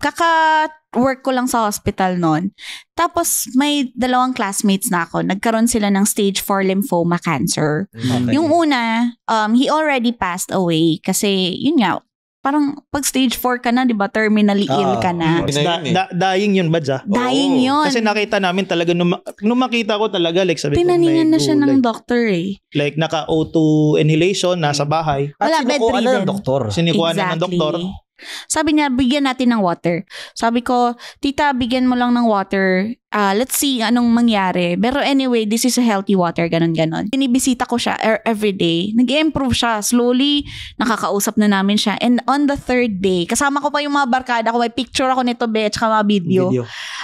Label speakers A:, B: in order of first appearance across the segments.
A: Kaka-work ko lang sa hospital noon. Tapos may 2 classmates na ako. Nagkaroon sila ng stage 4 lymphoma cancer.
B: Okay.
A: Yung una, he already passed away kasi yun nga, parang pag stage 4 ka na, di ba, terminally ill ka na.
C: Dying yun, Bads, ah?
A: Dying yun.
C: Kasi nakita namin talaga, nung makita ko talaga, like sabi ko,
A: tinaningan na siya ng doctor eh.
C: Like naka O2 inhalation, nasa bahay.
A: Wala, bedridden.
C: Sinikuha na ng doktor.
A: Sabi niya, bigyan natin ng water. Sabi ko, tita, bigyan mo lang ng water. Let's see anong mangyari. Pero anyway, this is a healthy water, ganon-ganon. Binibisita ko siya every day. Nag-improve siya. Slowly, nakakausap na namin siya. And on the 3rd day, kasama ko pa yung mga barkada ko. May picture ako nito, be, at saka mga video.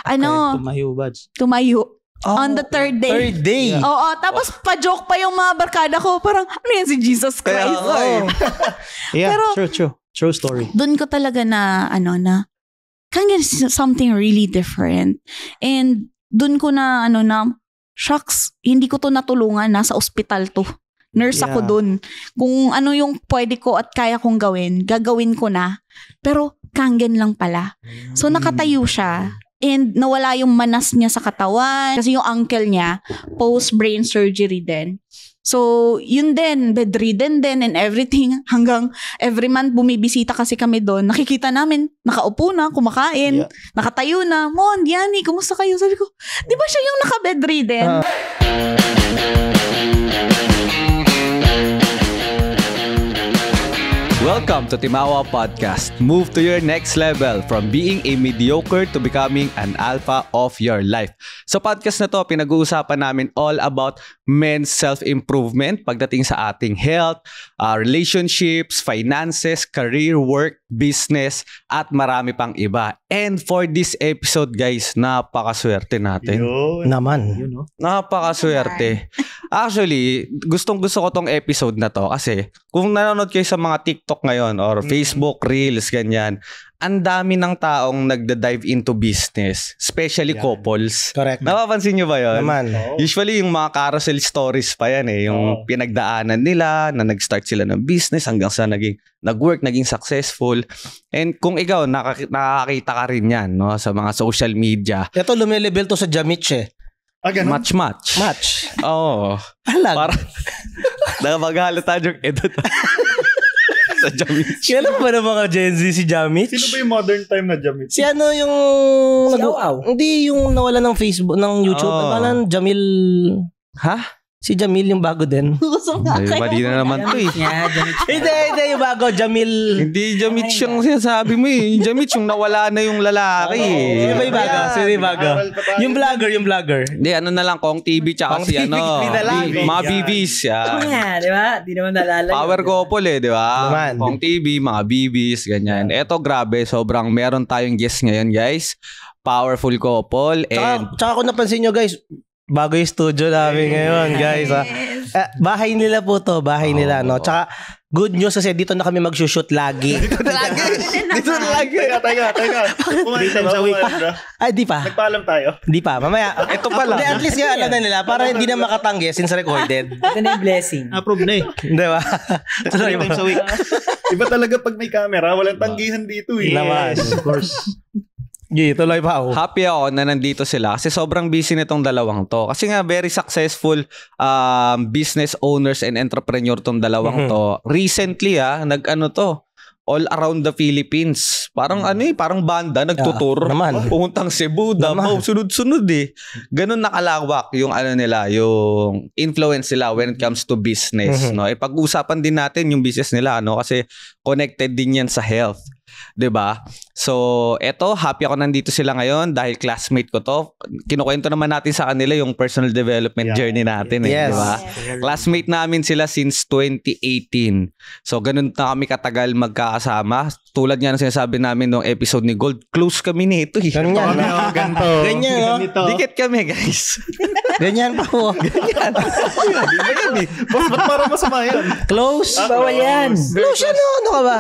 C: Tumayo, Bads.
A: Tumayo. On the 3rd day.
B: 3rd day.
A: Oo, tapos pa-joke pa yung mga barkada ko. Parang, ano yan si Jesus Christ?
C: Yeah,
A: pero,
C: true story.
A: Doon ko talaga na, Kangen is something really different. And doon ko na, shucks, hindi ko to natulungan. Nasa ospital to. Nurse ako doon. Kung ano yung pwede ko at kaya kong gawin, gagawin ko na. Pero, Kangen lang pala. So, nakatayo siya. And nawala yung manas niya sa katawan. Kasi yung uncle niya, post-brain surgery din. So, yun din, bedridden din and everything. Hanggang every month bumibisita kasi kami doon. Nakikita namin, nakaupo na, kumakain, nakatayo na. Mon, Diani, kumusta kayo? Sabi ko, di ba siya yung naka-bedridden?
D: Welcome to Timawa Podcast. Move to your next level from being a mediocre to becoming an alpha of your life. Sa podcast na to, pinag-uusapan namin all about men's self-improvement pagdating sa ating health, relationships, finances, career, work, business, at marami pang iba. And for this episode, guys, napakaswerte natin. Napakaswerte. Actually, gustong-gusto ko tong episode na to kasi kung nanonood kayo sa mga TikTok ngayon or Facebook Reels, ganyan, ang dami ng taong nagda-dive into business, especially couples.
B: Correct.
D: Napapansin nyo ba yun?
B: Naman.
D: Usually, yung mga carousel stories pa yan eh. Yung pinagdaanan nila, na nag-start sila ng business hanggang sa nag-work, naging successful. And kung ikaw, nakakita ka rin yan, no, sa mga social media.
B: Ito, lumilevel to sa Jamich eh.
D: Match. Oo. Para nakapaghalo tayo yung edad sa Jamich.
B: Kailan ba ng mga Gen Z si Jamich?
C: Sino ba yung modern time na Jamich?
B: Si ano yung...
E: Si Aw-Aw.
B: Hindi, yung nawala ng Facebook, ng YouTube. Parang Jamil...
D: Ha?
B: Si Jamil yung bago din.
D: Ay, mali na naman to eh.
B: Hindi yung bago, Jamil.
D: Hindi Jamich yung sinasabi mo eh. Jamich yung nawala na yung lalaki eh.
B: Sino ba yung bago? Yung vlogger.
D: Hindi, ano na lang, Kong TV tsaka si ano. Mga BBs.
E: Di ba? Di naman nalala.
D: Power couple eh, di ba?
B: Naman.
D: Kong TV, mga BBs, ganyan. Eto grabe, sobrang meron tayong guest ngayon guys. Powerful couple. And
B: Tsaka kung napansin nyo guys, bago yung studio namin ngayon, guys. Bahay nila po to, bahay nila, no? Tsaka, good news kasi dito na kami mag-shoot lagi.
C: Dito na lagi. Teka. Kumain tayo sa week.
B: Ay, di pa.
C: Nagpaalam tayo.
B: Di pa, mamaya.
D: ito pala.
B: At least nga alam na nila, para hindi na makatanggi since recorded.
E: Ito na yung blessing.
C: Approve na eh.
B: Di ba?
C: Tuloy time sa week. Iba talaga pag may camera, walang tanggihan dito eh.
B: Naman.
C: Of course.
B: Tuloy pa ako.
D: Happy ako na nandito sila kasi sobrang busy nitong dalawang to. Kasi nga very successful business owners and entrepreneur tong dalawang to. Recently nag-ano to, all around the Philippines. Parang parang banda, nagtutur. Puhuntang Cebu, Davao, sunod-sunod eh. Ganun nakalawak yung nila, yung influence nila when it comes to business. No? Pag-usapan din natin yung business nila, no? Kasi connected din yan sa health. 'Di ba? So, eto, happy ako nandito sila ngayon dahil classmate ko to. Kinukwento naman natin sa kanila yung personal development journey natin,
B: Yes.
D: 'di ba? Classmate namin sila since 2018. So, ganun na kami katagal magkakasama. Tulad nga ng sinasabi namin nung episode ni Gold, close kami nito eh.
B: Ganyan, no?
D: Dikit kami, guys.
B: Ganyan pa po.
C: Ba't para masama yan?
B: Close.
E: Bawal yan.
B: Close yan, no? Ano ka ba?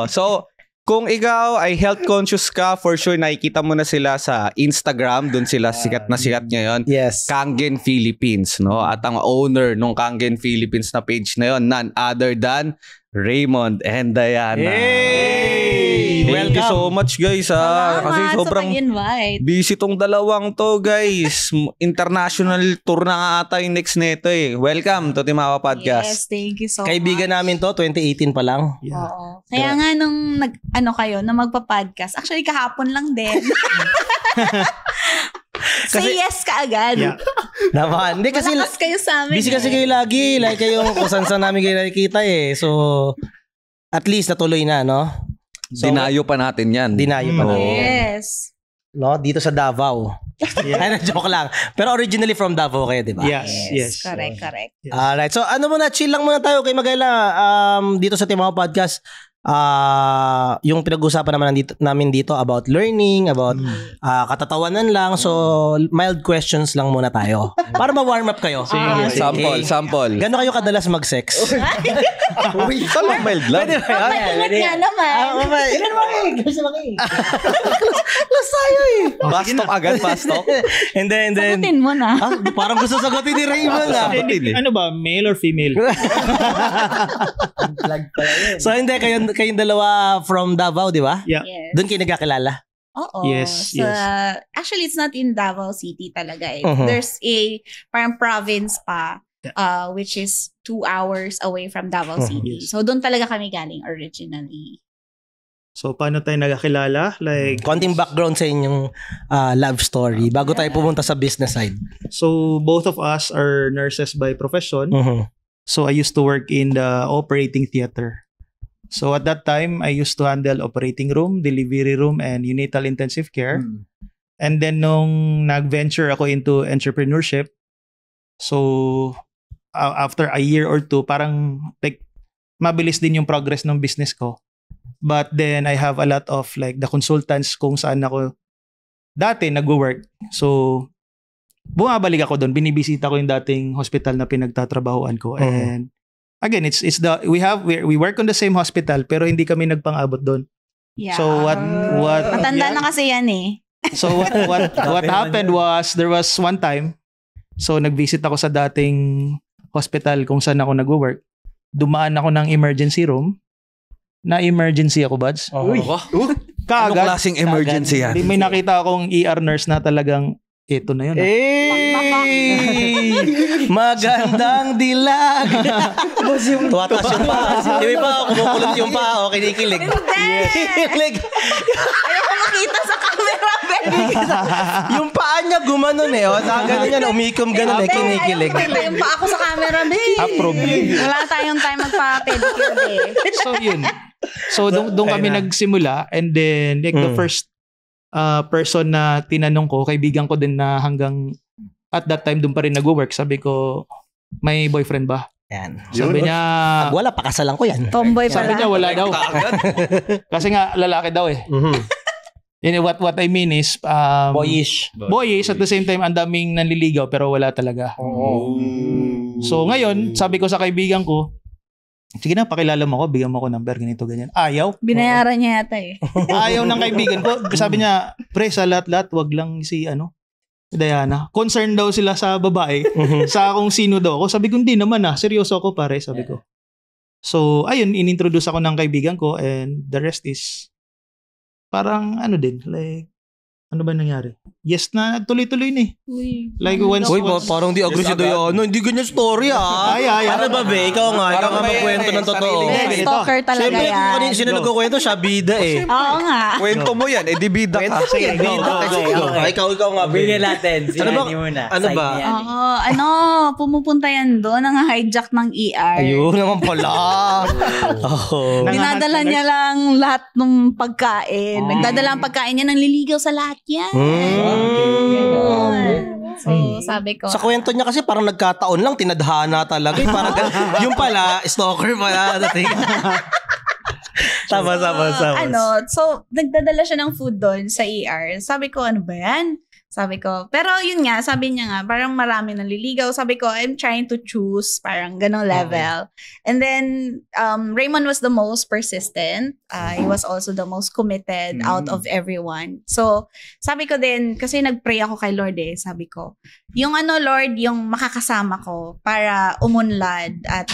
D: So, kung ikaw ay health conscious ka, for sure nakikita mo na sila sa Instagram, doon sila sikat na sikat ngayon.
B: Yes.
D: Kangen Philippines, no? At ang owner nung Kangen Philippines na page na yon, none other than Raymond and Diana.
B: Hey!
D: Thank you so much guys kasi
A: Salamat
D: sobrang
A: sa pag-invite.
D: busy tong dalawang to guys. International tour na nga ata yung next neto eh. Welcome to Timawa Podcast.
A: Yes, thank you so
B: Kaibigan
A: much.
B: namin to, 2018 pa lang.
C: Yeah.
A: Oo. Kaya nga nung kayo, na magpa-podcast, actually kahapon lang din. Say yes ka agad.
C: Yeah.
B: Naman. Hindi kasi
A: Malakas kayo sa amin.
B: busy kasi kayo lagi. Like kayong kung saan namin kayo nakikita eh. So, at least natuloy na, no? So,
D: Dinayo pa natin yan.
B: Dinayo pa
D: Oo.
B: natin.
A: Yes.
B: No? Dito sa Davao. Ay, joke lang. Pero originally from Davao kayo, di ba?
C: Yes.
A: Correct.
C: Yes.
B: Alright. So, chill lang muna tayo kay Magayla. Dito sa Timawa Podcast, yung pinag-usapan namin dito about learning, about katatawanan lang. So, mild questions lang muna tayo. Para ma-warm up kayo.
D: Sample.
B: Gano'n kayo kadalas mag-sex?
D: Salang mild lang.
A: Maingat nga naman.
B: Gusto tayo eh.
D: Pastok agad, pastok.
B: And then,
A: Sagutin mo na.
B: parang gusto sagutin ni Raymond ah.
C: Ano ba? Male or female?
E: Plug pala yun.
B: So, hindi, kayong dalawa from Davao, di ba?
C: Yeah.
A: Yes.
B: Doon kayo nagkakilala?
A: Oo.
C: Yes.
A: Actually, it's not in Davao City talaga.
B: Mhm.
A: There's a parang province pa, which is 2 hours away from Davao City.
C: Yes.
A: So, doon talaga kami galing originally.
C: So, paano tayo nagkakilala? Like,
B: Konting background sa inyong love story bago tayo pumunta sa business side.
C: so both of us are nurses by profession.
B: Mhm.
C: So, I used to work in the operating theater. So, at that time, I used to handle operating room, delivery room, and neonatal intensive care. And then, nung nag-venture ako into entrepreneurship, so, after a year or two, parang like, mabilis din yung progress ng business ko. But then, I have a lot of like the consultants kung saan ako dati nag-work. So, bumabalik ako doon. Binibisita ko yung dating hospital na pinagtatrabahuan ko. And again, we work on the same hospital pero hindi kami nagpang-abot doon.
A: Yeah.
C: So what
A: Matanda
C: yeah.
A: na kasi yan eh.
C: So what happened was there was one time, so nag-visit ako sa dating hospital kung saan ako nag-work. Dumaan ako ng emergency room. Na-emergency ako, buds.
B: Uy.
D: Anong
C: Kaagad.
D: klaseng emergency yan?
C: May nakita akong ER nurse na talagang ito na yun.
B: Magandang dilag. Tuwatas yung paa. Yung pa, kumukulot yung paa. Kinikilig. Kinikilig.
A: Ayoko makita sa camera, baby.
B: Yung paa niya gumanon eh. Ganun yan, umikom ganun eh. Kinikilig.
A: Yung pa ako sa camera, babe. Wala tayong time magpa-pedicure eh.
C: So yun. So doon kami nagsimula, and then like the first person na tinanong ko, kaibigan ko din na hanggang at that time doon pa rin nag-work. Sabi ko, may boyfriend ba?
B: Yan.
C: Sabi niya,
B: Pag wala, pakasalan ko yan.
A: Tomboy
C: sabi
A: pala.
C: niya wala daw. Kasi nga lalaki daw eh. Yun, what I mean is
B: Boyish.
C: boyish, at the same time ang daming nanliligaw pero wala talaga. So ngayon, sabi ko sa kaibigan ko, sige na, pakilala mo ako, bigyan mo ako number, ganito, ganyan. Ayaw.
A: Binayaran niya yata eh.
C: Ayaw ng kaibigan ko. Sabi niya, pre, sa lahat-lahat, wag lang si Diana. Concerned daw sila sa babae, sa kung sino daw ako. Sabi ko, hindi naman seryoso ako pare, sabi ko. So, ayun, inintroduce ako ng kaibigan ko, and the rest is parang like, ano ba nangyari? Yes na, tuloy-tuloy na eh. Like once...
B: Uy, parang di agresido yun. Hindi ganyan story
C: Ay.
B: Ano ba be? Ikaw nga magkwento ng totoo.
A: Stalker talaga
B: Siyempre, kung
A: yan.
B: kanina sino nagkukwento, siya bida eh.
A: Oo nga.
D: Kwento mo yan, di bida ka.
C: Sige, go.
B: Ikaw nga.
E: Bigyan natin.
B: Ano ba?
E: Sinani muna.
B: Ano ba?
E: Side niya.
A: Oo, pumupunta yan doon, ang hijack ng ER.
B: Ayun naman pala.
A: Dinadala niya lang lahat ng pagkain. Nagdadala ang pagkain niya, nanliligaw sa lahat yan. Ganon. So, sabi ko.
B: Sa kwento niya kasi parang nagkataon lang, tinadhana talaga. Parang yung pala, stalker pala. Tama.
A: So, nagdadala siya ng food doon sa ER. Sabi ko, ano ba yan? Sabi ko, pero yun nga, sabi niya nga, parang marami naliligaw. Sabi ko, I'm trying to choose, parang ganong level. And then, Raymond was the most persistent. He was also the most committed out of everyone. So, sabi ko din, kasi nag-pray ako kay Lord eh, sabi ko, yung Lord, yung makakasama ko para umunlad at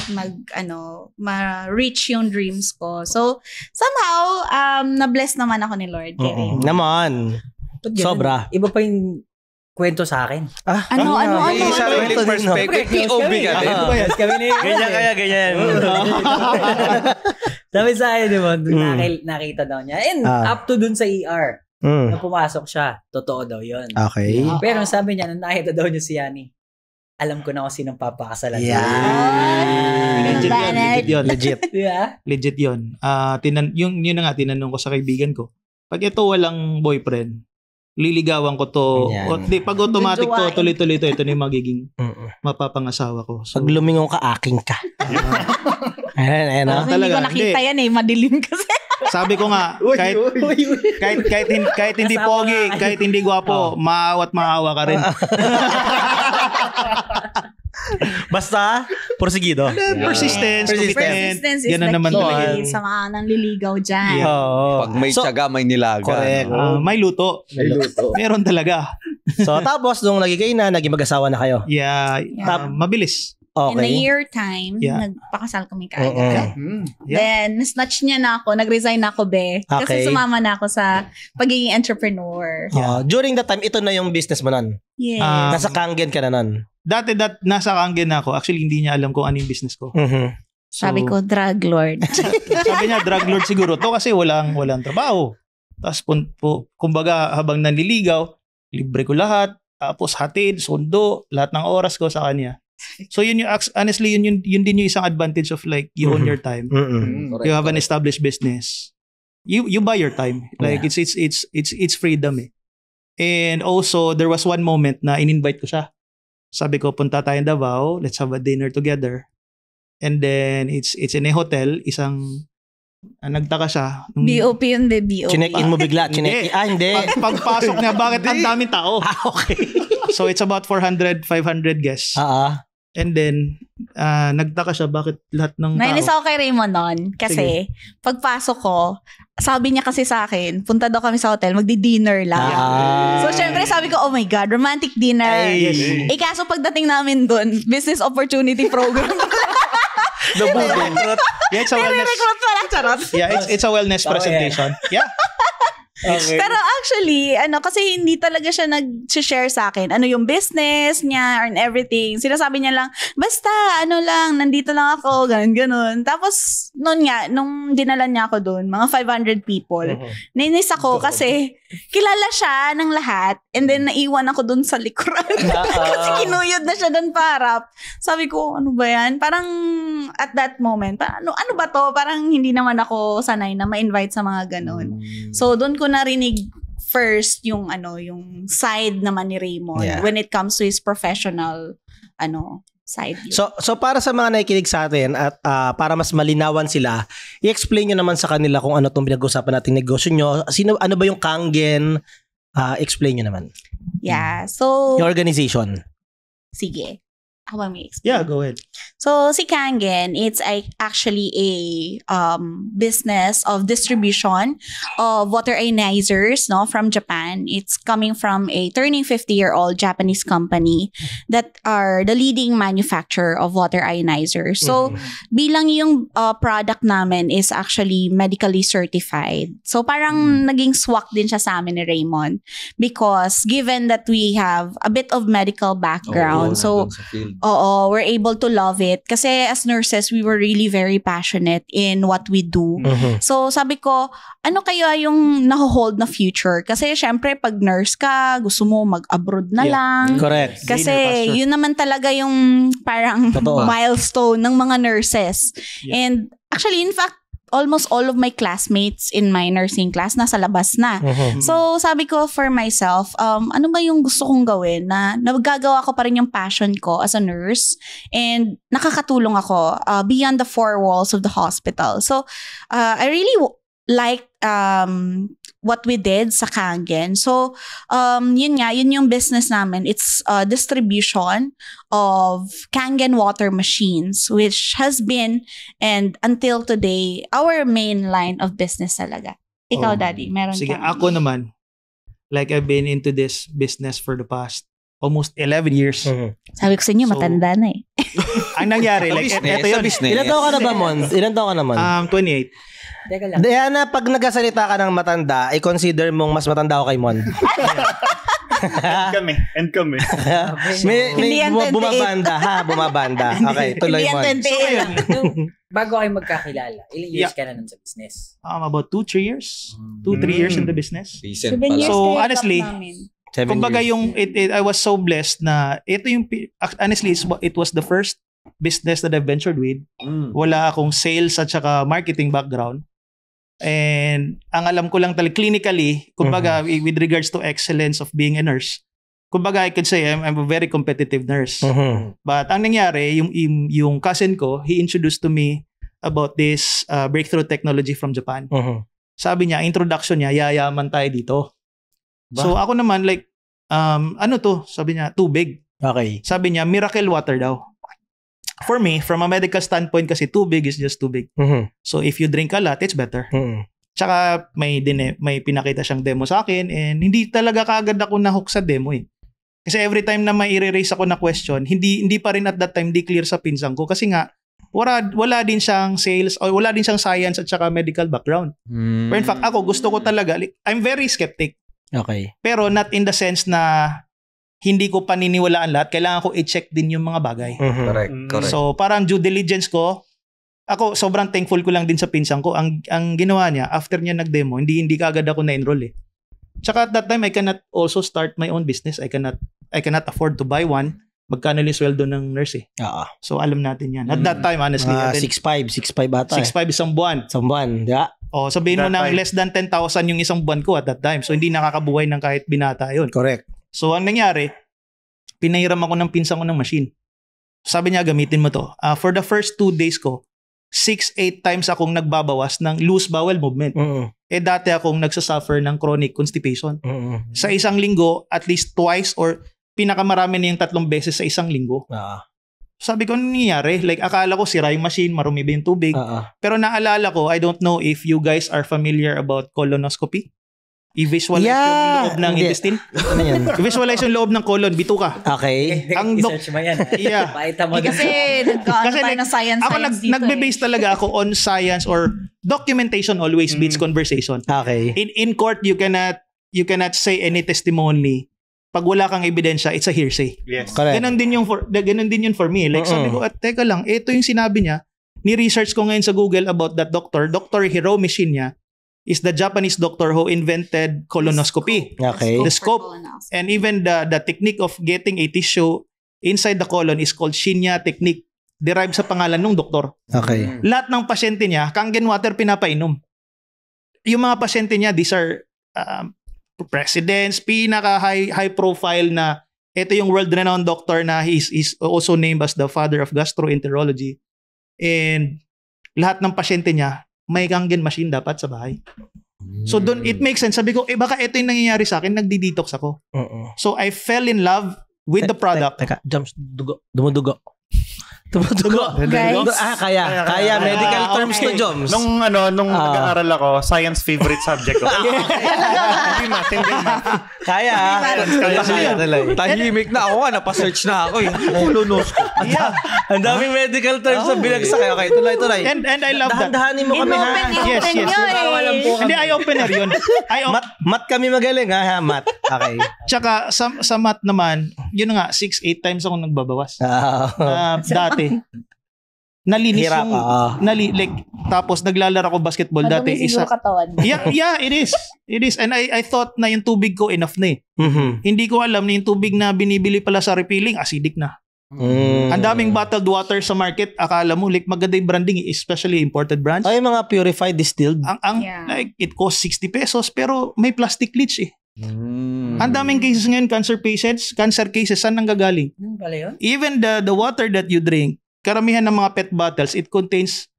A: ma-reach yung dreams ko. So, somehow, na-bless naman ako ni Lord. kay Raymond.
B: Naman.
E: Ba't ganun?
B: Sobra.
E: Iba pa yung kwento sa akin.
A: Ano?
D: Yung sariling perspective, POV ka din.
E: Kami na yun.
B: Ganyan kaya, ganyan.
E: Sabi sa akin, di ba? Nakita daw niya. And up to dun sa ER. Nung pumasok siya, totoo daw yun.
B: Okay.
E: Pero sabi niya, nung nakita daw niya si Yani, alam ko na kung sinong papakasalan.
C: Legit yun.
B: Legit.
E: Yeah.
C: Legit yun. Yun na nga, tinanong ko sa kaibigan ko. Pag ito walang boyfriend, liligawan ko to. Pag automatic to, tuloy-tuloy to, ito na yung magiging mapapangasawa ko. So,
B: Pag lumingon ka, aking ka. Ayan,
A: Hindi
C: talaga,
A: ko nakita yan madilim kasi.
C: sabi ko nga, kahit hindi pogi, kahit hindi gwapo, maawa ka rin.
B: Basta, porsigido.
C: Persistence, commitment.
A: Persistence is
C: Ganun
A: the
C: naman
A: key
C: talaga.
A: sa mga nanliligaw dyan.
D: Pag may tiyaga, may nilaga.
B: Correct.
C: May luto. Meron talaga.
B: So, tapos, nung naging naging mag-asawa na kayo.
C: Yeah. Mabilis.
A: In a
B: Okay.
A: year time,
C: Yeah.
A: nagpakasal kami kaagad. Then, snatch niya na ako, nag-resign na ako, be.
B: Okay.
A: Kasi sumama na ako sa pagiging entrepreneur.
B: During that time, ito na yung business mo nun.
A: Yes.
B: Nasa Kangen ka na nun.
C: Dati nasa Kangen na ako. Actually, hindi niya alam kung ano yung business ko. So,
A: Sabi ko, drug lord.
C: sabi niya, drug lord siguro to kasi walang trabaho. Tapos, kumbaga, habang nanliligaw, libre ko lahat. Tapos, hatid, sundo, lahat ng oras ko sa kanya. So, yun yung, honestly, yun din yung isang advantage of like, you own your time. You have an established business. You buy your time. Like, it's freedom eh. And also, there was one moment na in-invite ko siya. Sabi ko, punta tayong Davao, let's have a dinner together. And then, it's in a hotel, nagtaka siya.
A: BOP yun, be BOP.
B: Chinek-in mo bigla.
C: Hindi.
B: Hindi.
C: Pagpasok niya, bakit ang daming tao?
B: Okay.
C: So, it's about 400, 500 guests. And then, nagtaka siya, bakit lahat ng tao?
A: Nainis ako kay Raymond nun. Kasi, pagpasok ko, sabi niya kasi sa akin, punta daw kami sa hotel, magdi-dinner lang. So, syempre, sabi ko, oh my God, romantic dinner.
C: Yes.
A: Kaso pagdating namin dun, business opportunity program.
C: Yeah, it's a wellness.
A: Recruit pala, charot.
C: Yeah, it's a wellness presentation. Yeah.
E: Okay.
A: Pero actually, kasi hindi talaga siya nag-share sa akin. Ano yung business niya and everything. Sinasabi niya lang, basta, nandito lang ako, ganun. Tapos, nung dinala niya ako doon, mga 500 people, nainis ako kasi kilala siya ng lahat and then naiwan ako doon sa likuran. Kasi kinuyod na siya doon parap. Sabi ko, ano ba yan? Parang at that moment, ano ba to? Parang hindi naman ako sanay na ma-invite sa mga ganun. So, doon ko narinig first yung side naman ni Raymond when it comes to his professional side.
B: So para sa mga nakikinig sa atin at para mas malinawan sila, i-explain nyo naman sa kanila kung ano tong pinag-usapan nating negosyo nyo. Ano ba yung Kangen? Explain nyo naman.
A: Yeah. So,
B: Yung organization.
A: sige. Ako may explain.
C: Yeah, go ahead.
A: So, si Kangen, it's actually a business of distribution of water ionizers from Japan. It's coming from a turning 50-year-old Japanese company that are the leading manufacturer of water ionizers. So, bilang yung product namin is actually medically certified. So, parang naging swak din siya sa amin ni Raymond because given that we have a bit of medical background, we're able to love it. Kasi as nurses, we were really very passionate in what we do. So, sabi ko, ano kaya yung naho-hold na future? Kasi syempre, pag nurse ka, gusto mo mag-abroad na lang.
B: Correct.
A: Kasi yun naman talaga yung parang milestone ng mga nurses. And actually, in fact, almost all of my classmates in my nursing class nasa labas na. So, sabi ko for myself, ano ba yung gusto kong gawin na nagagawa ko pa rin yung passion ko as a nurse and nakakatulong ako beyond the four walls of the hospital. So, I really liked what we did sa Kangen. So, yun yung business namin. It's distribution of Kangen water machines, which has been, and until today, our main line of business talaga. Ikaw, Daddy, meron
C: Sige,
A: ka?
C: ako naman, like I've been into this business for the past almost 11 years.
A: Sabi ko sa inyo,
C: So,
A: matanda na eh.
C: Ang nangyari, like, eto yun.
B: Ilan taon ka na ba, Mons? Ilan taon ka naman?
C: 28.
E: Teka lang.
B: Diana, pag nagsasalita ka ng matanda, i-consider mong mas matanda ako kay Mon.
F: And kami.
B: may bumabanda ha, bumabanda. Okay, tuloy mo.
E: Bago kayo magkakilala, ilang years ka na nun sa business?
C: About 2-3 years. 2-3 years in the business.
D: Recent
A: 7
D: pala.
A: years
C: So,
A: kaya
C: honestly,
A: top namin.
C: kumbaga yung I was so blessed na ito yung honestly it was the first business that I ventured with. Wala akong sales at saka marketing background. And ang alam ko lang talaga clinically, kumbaga with regards to excellence of being a nurse, kumbaga I could say I'm a very competitive nurse. But ang nangyari, yung cousin ko, he introduced to me about this breakthrough technology from Japan. Sabi niya, introduction niya, yayaman tayo dito. So ako naman like, ano to? Sabi niya, tubig.
B: Okay.
C: Sabi niya, miracle water daw. For me, from a medical standpoint kasi tubig is just tubig. So if you drink a lot, it's better. Tsaka may pinakita siyang demo sa akin and hindi talaga kaagad ako nahook sa demo eh. Kasi every time na may i-raise ako na question, hindi pa rin at that time di clear sa pinsan ko kasi nga wala din siyang sales o wala din siyang science at saka medical background. But in fact, ako gusto ko talaga, I'm very skeptic.
B: Okay.
C: Pero not in the sense na hindi ko paniniwalaan lahat. Kailangan ko i-check din yung mga bagay.
D: Correct.
C: So, parang due diligence ko, ako sobrang thankful ko lang din sa pinsan ko. Ang ginawa niya, after niya nag-demo, hindi kaagad ako na-enroll eh. Tsaka at that time, I cannot also start my own business. I cannot afford to buy one. Magkano yung sweldo ng nurse eh. So, alam natin yan. At that time, honestly.
B: 6.5 bata
C: 6.5 isang buwan.
B: Isang buwan, di ba?
C: O, sabihin mo na less than 10,000 yung isang buwan ko at that time. So, hindi nakakabuhay ng kahit binata yun.
B: Correct.
C: So, ang nangyari, pinahiram ako ng pinsan ko ng machine. Sabi niya, gamitin mo to. For the first 2 days ko, 6-8 times akong nagbabawas ng loose bowel movement. Dati akong nagsasuffer ng chronic constipation. Sa isang linggo, at least twice or pinakamarami na yung 3 beses sa isang linggo. Sabi ko, ano nangyayari? Like, akala ko sira yung machine, marumi ba yung tubig? Pero naalala ko, I don't know if you guys are familiar about colonoscopy. I-visualize yung loob ng intestine.
B: Ano yan?
C: I-visualize yung loob ng colon, bituka.
B: Okay.
C: Ang
E: i-search mo yan.
C: Yeah.
E: Pakita mo.
A: Kasi nagkaano tayo ng science
C: ako
A: dito
C: nagbe-base talaga ako on science or documentation always beats conversation.
B: Okay.
C: In court, you cannot say any testimony. Pag wala kang ebidensya, it's a hearsay.
F: Yes.
B: Correct.
C: Ganun din yun for me. Like sabi ko, teka lang, ito yung sinabi niya. Ni-research ko ngayon sa Google about that doctor. Dr. Hiromi Shinya is the Japanese doctor who invented colonoscopy.
B: Okay.
C: The scope. And even the technique of getting a tissue inside the colon is called Shinya technique. Derived sa pangalan ng doktor.
B: Okay.
C: Lahat ng pasyente niya, Kangen water pinapainom. Yung mga pasyente niya, these are presidents, pinaka high profile na ito yung world-renowned doctor na he's also named as the father of gastroenterology. And lahat ng pasyente niya, may Kangen machine dapat sa bahay. So doon, it makes sense. Sabi ko, baka ito yung nangyayari sa akin, nagdi-detox ako. So I fell in love with the product.
B: Teka, dumudugo.
A: Guys.
B: Kaya medical terms to Joms.
F: Nung nag-aaral ako, science favorite subject ko. Hindi math.
B: Kaya.
D: Tahimik na ako, napasearch na ako eh. Colonoscopy.
C: Yeah.
B: Ang daming medical terms na binagsak. Okay, tuloy.
C: And I love that.
B: Dahan-dahanin mo kami ha.
C: Yes. Hindi, eye-opener yun.
B: Mat kami magaling ha, mat. Okay.
C: Tsaka sa math naman, yun nga, 6-8 times ako nagbabawas. Dati. Nalinis
B: Hirap,
C: like, tapos naglalaro ko basketball dati.
A: Katawan.
C: Yeah, it is. And I thought na yung tubig ko enough na eh. Hindi ko alam na yung tubig na binibili pala sa refilling, acidic na. Ang daming bottled water sa market, akala mo like maganda yung branding, especially imported brands.
B: Ay, mga purified distilled.
C: Like it costs 60 pesos pero may plastic leach eh. Ang daming cases ngayon, cancer cases, saan nanggagaling?
E: Pala yun?
C: Even the water that you drink, karamihan ng mga pet bottles, it contains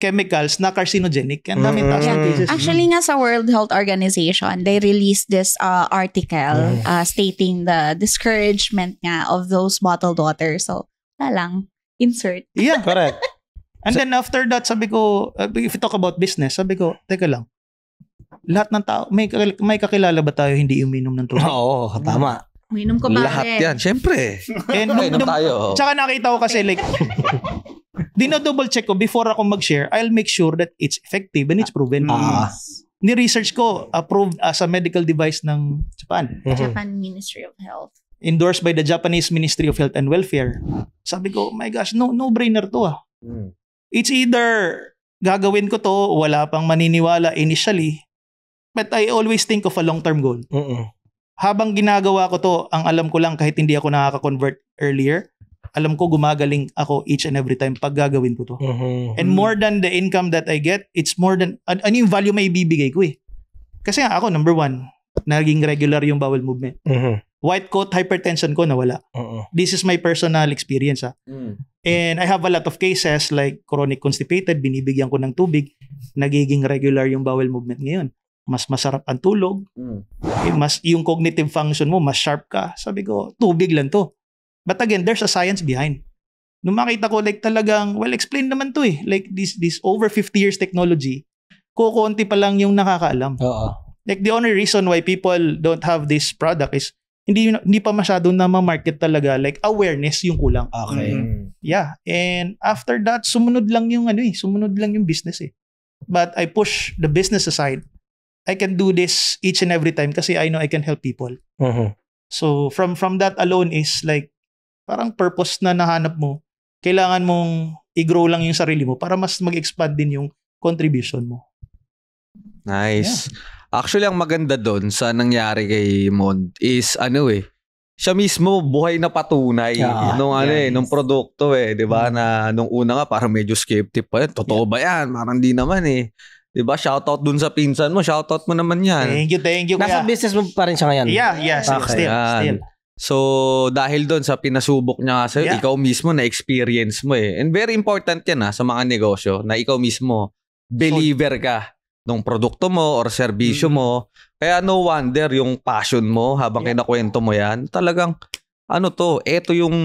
C: chemicals na carcinogenic. Ang daming taas ng cases.
A: Actually nga sa World Health Organization, they released this article stating the discouragement nga of those bottled water. So, wala lang. Insert.
C: Yeah.
B: Correct.
C: And then after that, sabi ko, if you talk about business, sabi ko, teka lang. Lahat ng tao, may kakilala ba tayo hindi uminom ng tubig?
B: Oo, tama.
A: Uminom ko ba?
D: Lahat yan, syempre.
C: And
D: Tayo.
C: Tsaka nakita ko kasi like, Dino-double check ko before ako mag-share. I'll make sure that it's effective and it's proven. Ni-research ko, approved as a medical device ng Japan.
A: Japan Ministry of Health.
C: Endorsed by the Japanese Ministry of Health and Welfare. Sabi ko, my gosh, no-brainer to It's either gagawin ko to, wala pang maniniwala initially, but I always think of a long-term goal. Habang ginagawa ko to, ang alam ko lang kahit hindi ako nakaka-convert earlier, alam ko gumagaling ako each and every time pag gagawin ko to. And more than the income that I get, it's more than, ano yung value may ibibigay ko Kasi nga ako, number 1, naging regular yung bowel movement. White coat hypertension ko nawala. This is my personal experience. And I have a lot of cases like chronic constipated, binibigyan ko ng tubig, nagiging regular yung bowel movement ngayon. Mas masarap ang tulog. Mas yung cognitive function mo, mas sharp ka. Sabi ko, tubig lang to. But again, there's a science behind. Nung makita ko, like talagang, well, explain naman to Like this over 50 years technology, kukunti pa lang yung nakakaalam. Like the only reason why people don't have this product is hindi pa masyado na ma-market talaga. Like awareness yung kulang.
B: Okay.
C: Yeah. And after that, sumunod lang yung sumunod lang yung business But I push the business aside. I can do this each and every time kasi I know I can help people. So from that alone is like parang purpose na nahanap mo. Kailangan mong i-grow lang yung sarili mo para mas mag-expand din yung contribution mo.
D: Nice. Actually, ang maganda doon sa nangyari kay Mond is siya mismo buhay na patunay nung produkto 'di ba? Na nung una nga parang medyo skeptic pa yan. Totoo ba yan? Parang di naman 'Di ba? Shoutout dun sa pinsan mo. Shoutout mo naman yan.
C: Thank you.
B: Nasa business mo pa rin siya ngayon?
C: Yeah. Still.
D: So, dahil dun sa pinasubok niya sa'yo, ikaw mismo na-experience mo And very important yan sa mga negosyo na ikaw mismo believer ka ng produkto mo or serbisyo mo. Kaya no wonder yung passion mo habang kinakwento mo yan, talagang eto yung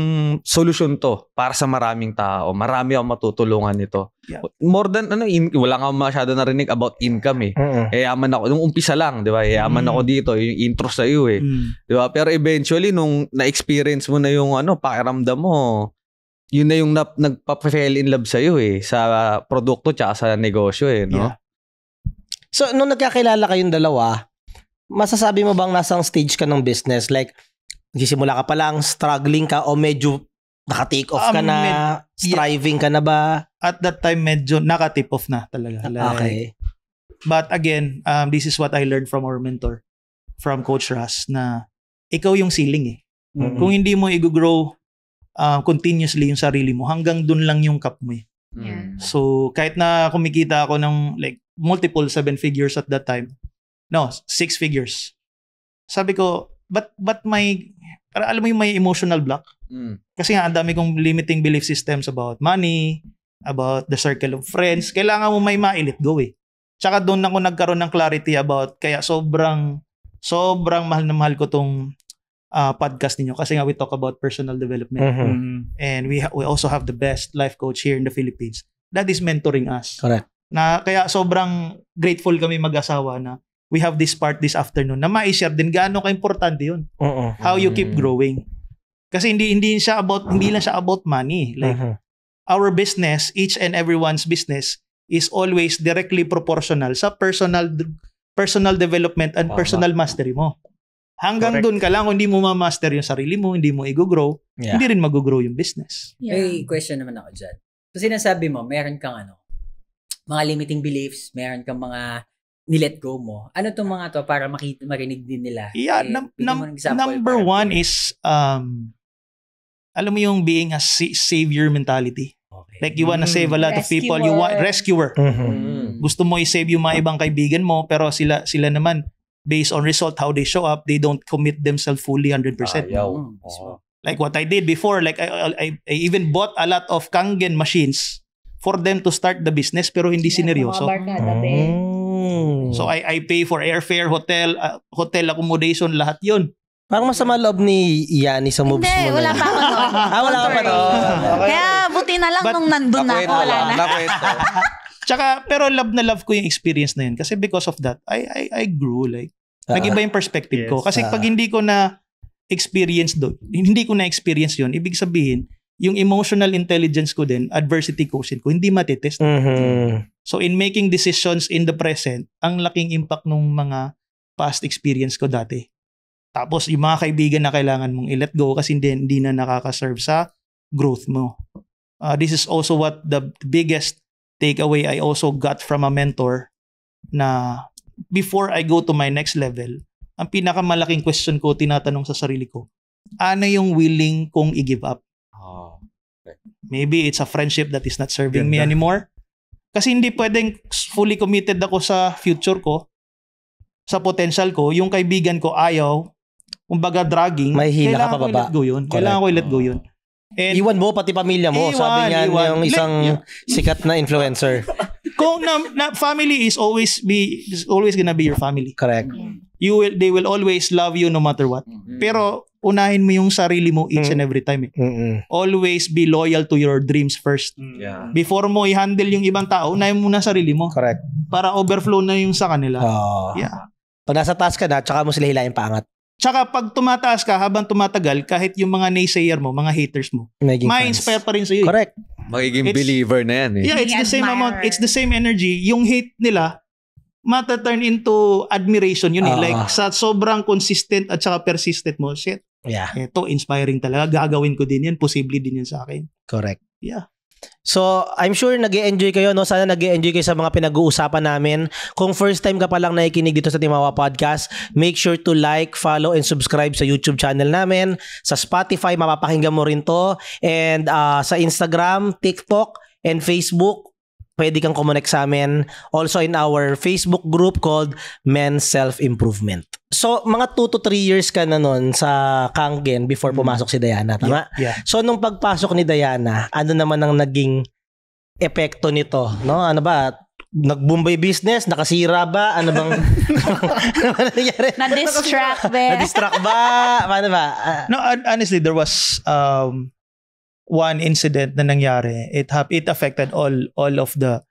D: solusyon to para sa maraming tao. Marami akong matutulungan nito. More than wala nga masyado narinig about income Yaman ako nung umpisa lang, 'di ba? Yaman ako dito, yung intro sa iyo 'Di ba? Pero eventually nung na-experience mo na yung pakiramdam mo, yun na yung nagpa-fall in love sa iyo sa produkto tsaka sa negosyo no?
B: So nung nagkakilala kayong dalawa, masasabi mo bang nasang stage ka ng business? Like nagsisimula ka pa lang, struggling ka o medyo naka-take off ka na, striving ka na ba?
C: At that time, medyo naka-tip off na talaga.
B: Okay.
C: But again, this is what I learned from our mentor, from Coach Ras, na ikaw yung ceiling Kung hindi mo i-grow continuously yung sarili mo, hanggang dun lang yung cap mo So, kahit na kumikita ako ng like multiple 7 figures at that time, 6 figures. Sabi ko, but para alam mo yung may emotional block. Kasi nga, ang dami kong limiting belief systems about money, about the circle of friends. Kailangan mo may ma-let go Tsaka doon ako nagkaroon ng clarity about, kaya sobrang mahal na mahal ko tong podcast ninyo. Kasi nga, we talk about personal development. And we also have the best life coach here in the Philippines. That is mentoring us.
B: Correct.
C: Na kaya sobrang grateful kami mag-asawa na we have this part this afternoon na ma-share din gaano ka-importante yun. How you keep growing. Kasi hindi lang siya about money. Like our business, each and everyone's business is always directly proportional sa personal development and personal mastery mo. Hanggang doon ka lang, kung hindi mo ma-master yung sarili mo, hindi mo i-grow, hindi rin mag-grow yung business.
E: May question naman ako dyan. So sinasabi mo, meron kang mga limiting beliefs, meron kang mga nilet go mo. Ano itong mga to para marinig din nila?
C: Yeah, number one is, alam mo yung being a savior mentality. Okay. Like you wanna save a lot of people. You want rescuer. Gusto mo i-save yung mga ibang kaibigan mo, pero sila naman, based on result, how they show up, they don't commit themselves fully 100%. Like what I did before, like I even bought a lot of Kangen machines for them to start the business, pero hindi sineryoso. So I pay for airfare, hotel accommodation, lahat yun.
B: Parang masama loob ni Yani sa moves mo.
A: Hindi, wala pa ako doon.
B: Wala pa doon.
A: Kaya buti na lang nung nandun na ako. Wala na.
C: Tsaka, pero love na love ko yung experience na yun. Kasi because of that, I grew. Like, nag-iba yung perspective ko. Kasi pag hindi ko na experience yun, ibig sabihin, yung emotional intelligence ko din, adversity quotient ko, hindi matitest. So in making decisions in the present, ang laking impact ng mga past experience ko dati. Tapos yung mga kaibigan na kailangan mong i-let go kasi hindi na nakaka-serve sa growth mo. This is also what the biggest takeaway I also got from a mentor na before I go to my next level, ang pinakamalaking question ko, tinatanong sa sarili ko, ano yung willing kong i-give up? Maybe it's a friendship that is not serving me anymore. Kasi hindi pwedeng fully committed ako sa future ko, sa potential ko. Yung kaibigan ko ayaw, kumbaga dragging,
B: may hila ka
C: kailangan
B: pa
C: ko i-let go yun. Kailangan ko i-let go yun. And
B: iwan mo pati pamilya mo. Sabi niya yung isang sikat na influencer.
C: Kung na family is always gonna be your family.
B: Correct.
C: They will always love you no matter what. Pero unahin mo yung sarili mo each and every time. Always be loyal to your dreams first. Before mo i-handle yung ibang tao, unahin mo na sarili mo.
B: Correct.
C: Para overflow na yung sa kanila. Yeah.
B: Pag nasa taas ka na, tsaka mo sila hilahin paangat.
C: Tsaka pag tumataas ka, habang tumatagal, kahit yung mga naysayer mo, mga haters mo, ma-inspire pa rin sa'yo.
B: Correct.
D: Magiging believer na yan eh.
C: Yeah, it's the same amount, it's the same energy. Yung hate nila, mata-turn into admiration yun eh. Like sa sobrang consistent at saka persistent mo, shit.
B: Yeah.
C: Ito, inspiring talaga. Gagawin ko din yan. Posible din yan sa akin.
B: Correct.
C: Yeah.
B: So, I'm sure nag-e-enjoy kayo, no? Sana nag-e-enjoy kayo sa mga pinag-uusapan namin. Kung first time ka pa lang nakikinig dito sa Timawa Podcast, make sure to like, follow, and subscribe sa YouTube channel namin. Sa Spotify, mapapakinggan mo rin to. And sa Instagram, TikTok, and Facebook, pwede kang kumonek sa amin. Also in our Facebook group called Men's Self-Improvement. So, mga 2 to 3 years ka na nun sa Kangen before pumasok si Diana, tama?
C: Yeah.
B: So, nung pagpasok ni Diana, ano naman ang naging epekto nito? No? Ano ba? Nag-Bombay business? Nakasira ba? Ano bang nangyari?
A: Na-distract ba?
B: Na-distract ba? Paano ba?
C: No, honestly, there was one incident na nangyari. It affected all of the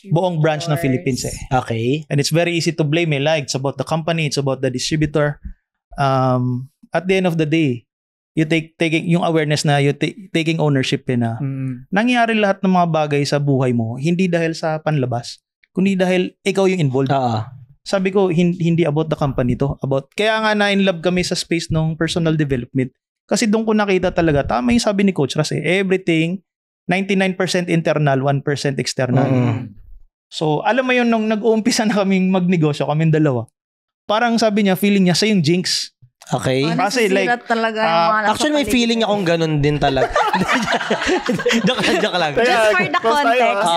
C: buong branch ng Philippines eh.
B: Okay.
C: And it's very easy to blame like it's about the company, it's about the distributor. At the end of the day, you taking yung awareness na taking ownership na nangyari lahat ng mga bagay sa buhay mo hindi dahil sa panlabas, kundi dahil ikaw yung involved. Sabi ko hindi about the company to, kaya nga na in love kami sa space ng personal development. Kasi doon ko nakita talaga, tama yung sabi ni Coach Ras everything 99% internal, 1% external. So, alam mo yun, nung nag-uumpisa na kaming magnegosyo, kaming dalawa, parang sabi niya, feeling niya, sa yung jinx.
B: Okay.
C: Kasi like,
A: talaga
B: actually may feeling akong ganun din talaga. Joke lang.
A: Just for the context.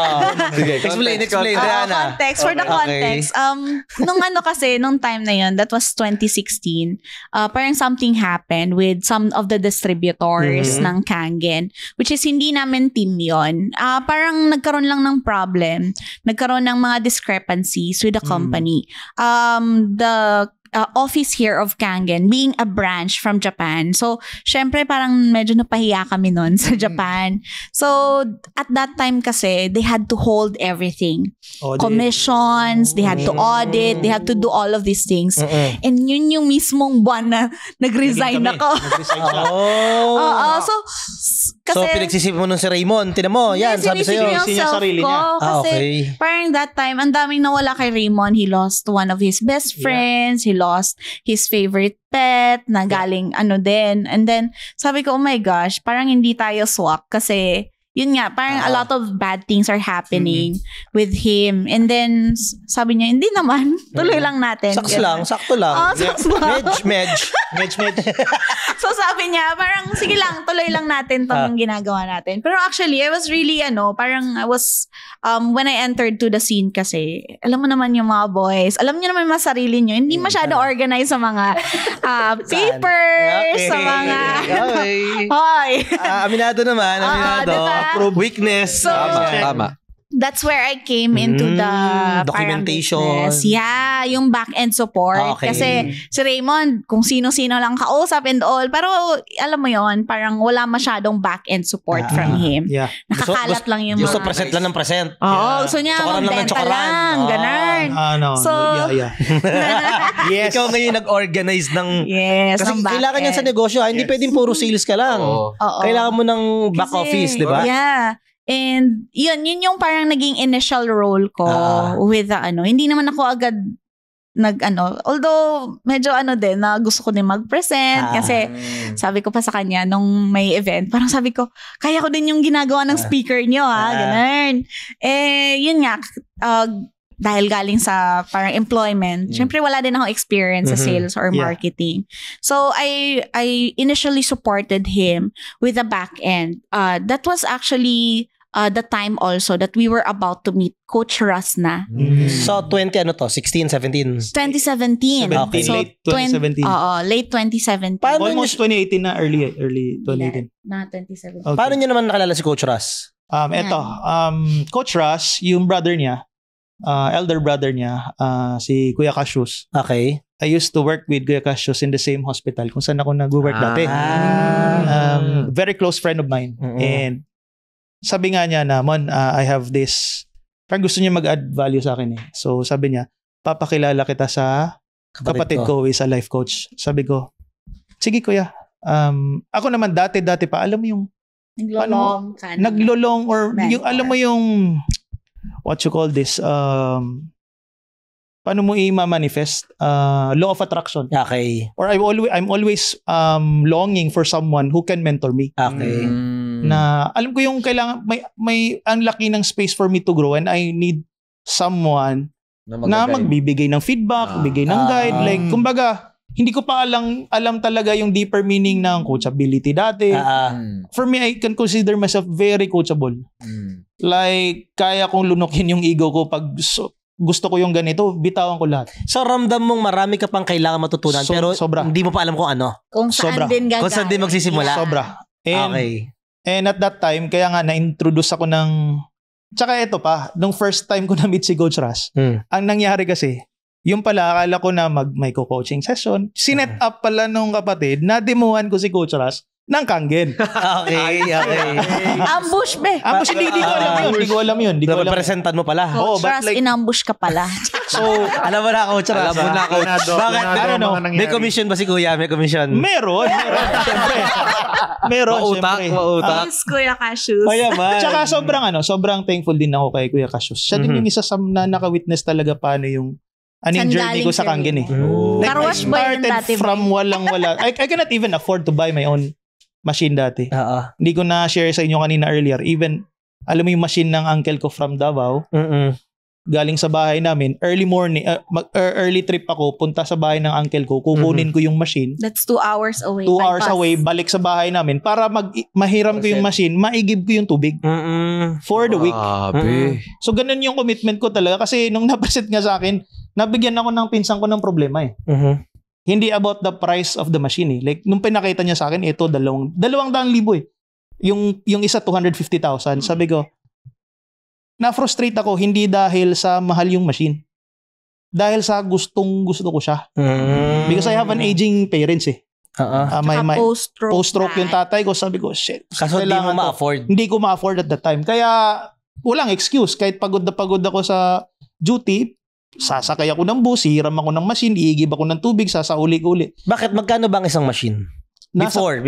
B: Sige, explain, Diana.
A: Context, for the context. Nung time na yun, that was 2016, parang something happened with some of the distributors ng Kangen, which is hindi namin team yun. Parang nagkaroon lang ng problem. Nagkaroon ng mga discrepancies with the company. The office here of Kangen being a branch from Japan. So, syempre parang medyo napahiya kami nun sa Japan. So, at that time kasi, they had to hold everything. Commissions, they had to audit, they had to do all of these things. And yun yung mismong buwan na nag-resign ako.
B: So, pinagsisip mo nun si Raymond. Tinan mo, yan, sabi sa'yo.
C: Sinisip sarili niya.
A: Kasi parang that time, ang daming nawala kay Raymond. He lost one of his best friends. He lost his favorite pet na galing din. And then, sabi ko, oh my gosh, parang hindi tayo swak kasi yun nga, parang a lot of bad things are happening with him. And then, sabi niya, hindi naman. Tuloy lang natin.
B: Sakto lang. Medj.
A: So, sabi niya, parang, sige lang, tuloy lang natin itong ginagawa natin. Pero actually, I was really, parang I was, when I entered to the scene kasi, alam mo naman yung mga boys, alam niyo naman yung mga sarili niyo, hindi masyado organized sa mga papers, sa mga,
B: Aminado naman.
A: Diba?
B: Weakness.
A: So,
D: Tama.
A: that's where I came into the
B: Documentation.
A: parang business. Yeah, yung back-end support.
B: Okay.
A: Kasi si Raymond, kung sino-sino lang kausap and all. Pero alam mo yon, parang wala masyadong back-end support from him.
C: Yeah.
A: Nakakalat lang yung
B: Gusto
A: mga...
B: present lang ng present.
A: Oo, gusto niya
B: Tsokaran lang ng
A: magbenta
B: tsokaran.
A: lang. Ganun.
C: No.
A: So-
C: Yeah. Yes.
B: Ikaw ngayon nag-organize ng...
A: Yes,
B: Kasi
A: ng
B: kailangan yan sa
A: back-end.
B: negosyo. Hindi
C: Yes.
B: pwedeng puro sales ka lang.
D: Oo.
A: Oo.
B: Kailangan mo ng back
A: Kasi-
B: office, di ba?
A: Yeah. And yun yung parang naging initial role ko with the hindi naman ako agad although medyo din na gusto ko din mag-present kasi sabi ko pa sa kanya nung may event, parang sabi ko, kaya ko din yung ginagawa ng speaker nyo ganun. Yun nga, dahil galing sa parang employment, syempre wala din ako experience sa sales or marketing. So I initially supported him with the back end. That was actually the time also that we were about to meet Coach Russ na.
B: So, 16, 17?
A: 2017.
B: Okay.
A: So,
C: Late 2017.
A: late 2017.
B: Paano
C: Almost 2018 na, early 2018.
A: Na 2017.
C: Okay.
B: Paano niyo naman nakalala si Coach Russ?
C: Coach Russ, yung brother niya, elder brother niya, si Kuya Cassius.
B: Okay.
C: I used to work with Kuya Cassius in the same hospital kung saan ako nag-work dati. Very close friend of mine. And sabi nga niya na, Mon, I have this, parang gusto niya mag-add value sa akin eh. So sabi niya, papakilala kita sa kapatid ko is a life coach. Sabi ko, sige kuya. Ako naman dati pa, alam mo yung
A: Naglolong ka na.
C: naglolong or
A: mentor.
C: yung alam mo yung what you call this paano mo i-manifest law of attraction,
B: Okay.
C: or I'm always longing for someone who can mentor me,
B: Okay.
C: na alam ko yung kailangan may ang laki ng space for me to grow and I need someone na magbibigay ng feedback, bigay ng guide, like kumbaga hindi ko pa alam talaga yung deeper meaning ng coachability dati. For me, I can consider myself very coachable. Like, kaya kong lunukin yung ego ko pag gusto ko yung ganito, bitawan ko lahat.
B: So, ramdam mong marami ka pang kailangan matutunan pero
C: sobra.
B: hindi mo pa alam kung ano.
A: Kung saan
C: Sobra.
A: din gagawin.
B: Kung saan din magsisimula.
C: Sobra.
B: Okay.
C: And at that time, kaya nga na-introduce ako ng... Tsaka ito pa, nung first time ko na-meet si Coach Russ, ang nangyari kasi, yung pala, akala ko na may co-coaching session. Sinet up pala nung kapatid, na-demohan ko si Coach Russ ng Kangen.
B: Okay.
A: Ambush, be.
C: Ambush, hindi ko alam yun. Hindi ko alam.
B: Presentan mo pala.
C: Oh,
A: Coach
C: but
A: Russ,
C: like-
A: inambush ka pala.
C: So,
B: Alam mo na, Coach Russ.
D: Alam mo na, Coach.
B: Bakit? May
F: May
B: commission ba si Kuya? May commission?
C: meron. Siyempre. Meron,
D: Mautak.
C: siyempre.
A: Yes, Kuya Cassius.
B: Mayaman.
C: Tsaka sobrang thankful din ako kay Kuya Cassius. Siya din yung isa sa na naka-witness talaga paano yung
A: Saan
C: journey ko
A: galing
C: sa Kangen eh.
A: Car
C: I
A: wash ba yun
C: started
A: dati,
C: from walang-wala. I cannot even afford to buy my own machine dati.
B: Oo.
C: Hindi ko na-share sa inyo kanina earlier. Even, alam mo yung machine ng uncle ko from Davao, galing sa bahay namin, early morning, early trip ako, punta sa bahay ng uncle ko, kukunin ko yung machine,
A: That's 2 hours away.
C: 2
A: by
C: hours
A: bus.
C: away, balik sa bahay namin, para mahiram ko yung machine, maigib ko yung tubig for the week.
D: Grabe.
C: So, ganun yung commitment ko talaga. Kasi nung napresent nga sa akin, nabigyan ako ng pinsan ko ng problema eh. Hindi about the price of the machine eh. Like, nung pinakita niya sa akin, ito, 2,200 eh. Yung isa, 250,000. Sabi ko, na-frustrate ako, hindi dahil sa mahal yung machine. Dahil sa gusto ko siya. Because I have an aging parents eh. My post-stroke yung tatay ko. Sabi ko, shit.
B: Kaso hindi mo ma-afford.
C: Hindi ko ma-afford at that time. Kaya, walang excuse. Kahit pagod na pagod ako sa duty, sasakay ako ng bus, hiram ako ng machine, iigib ako ng tubig, sasauli ko uli.
B: Bakit? Magkano ba ang isang machine? Before.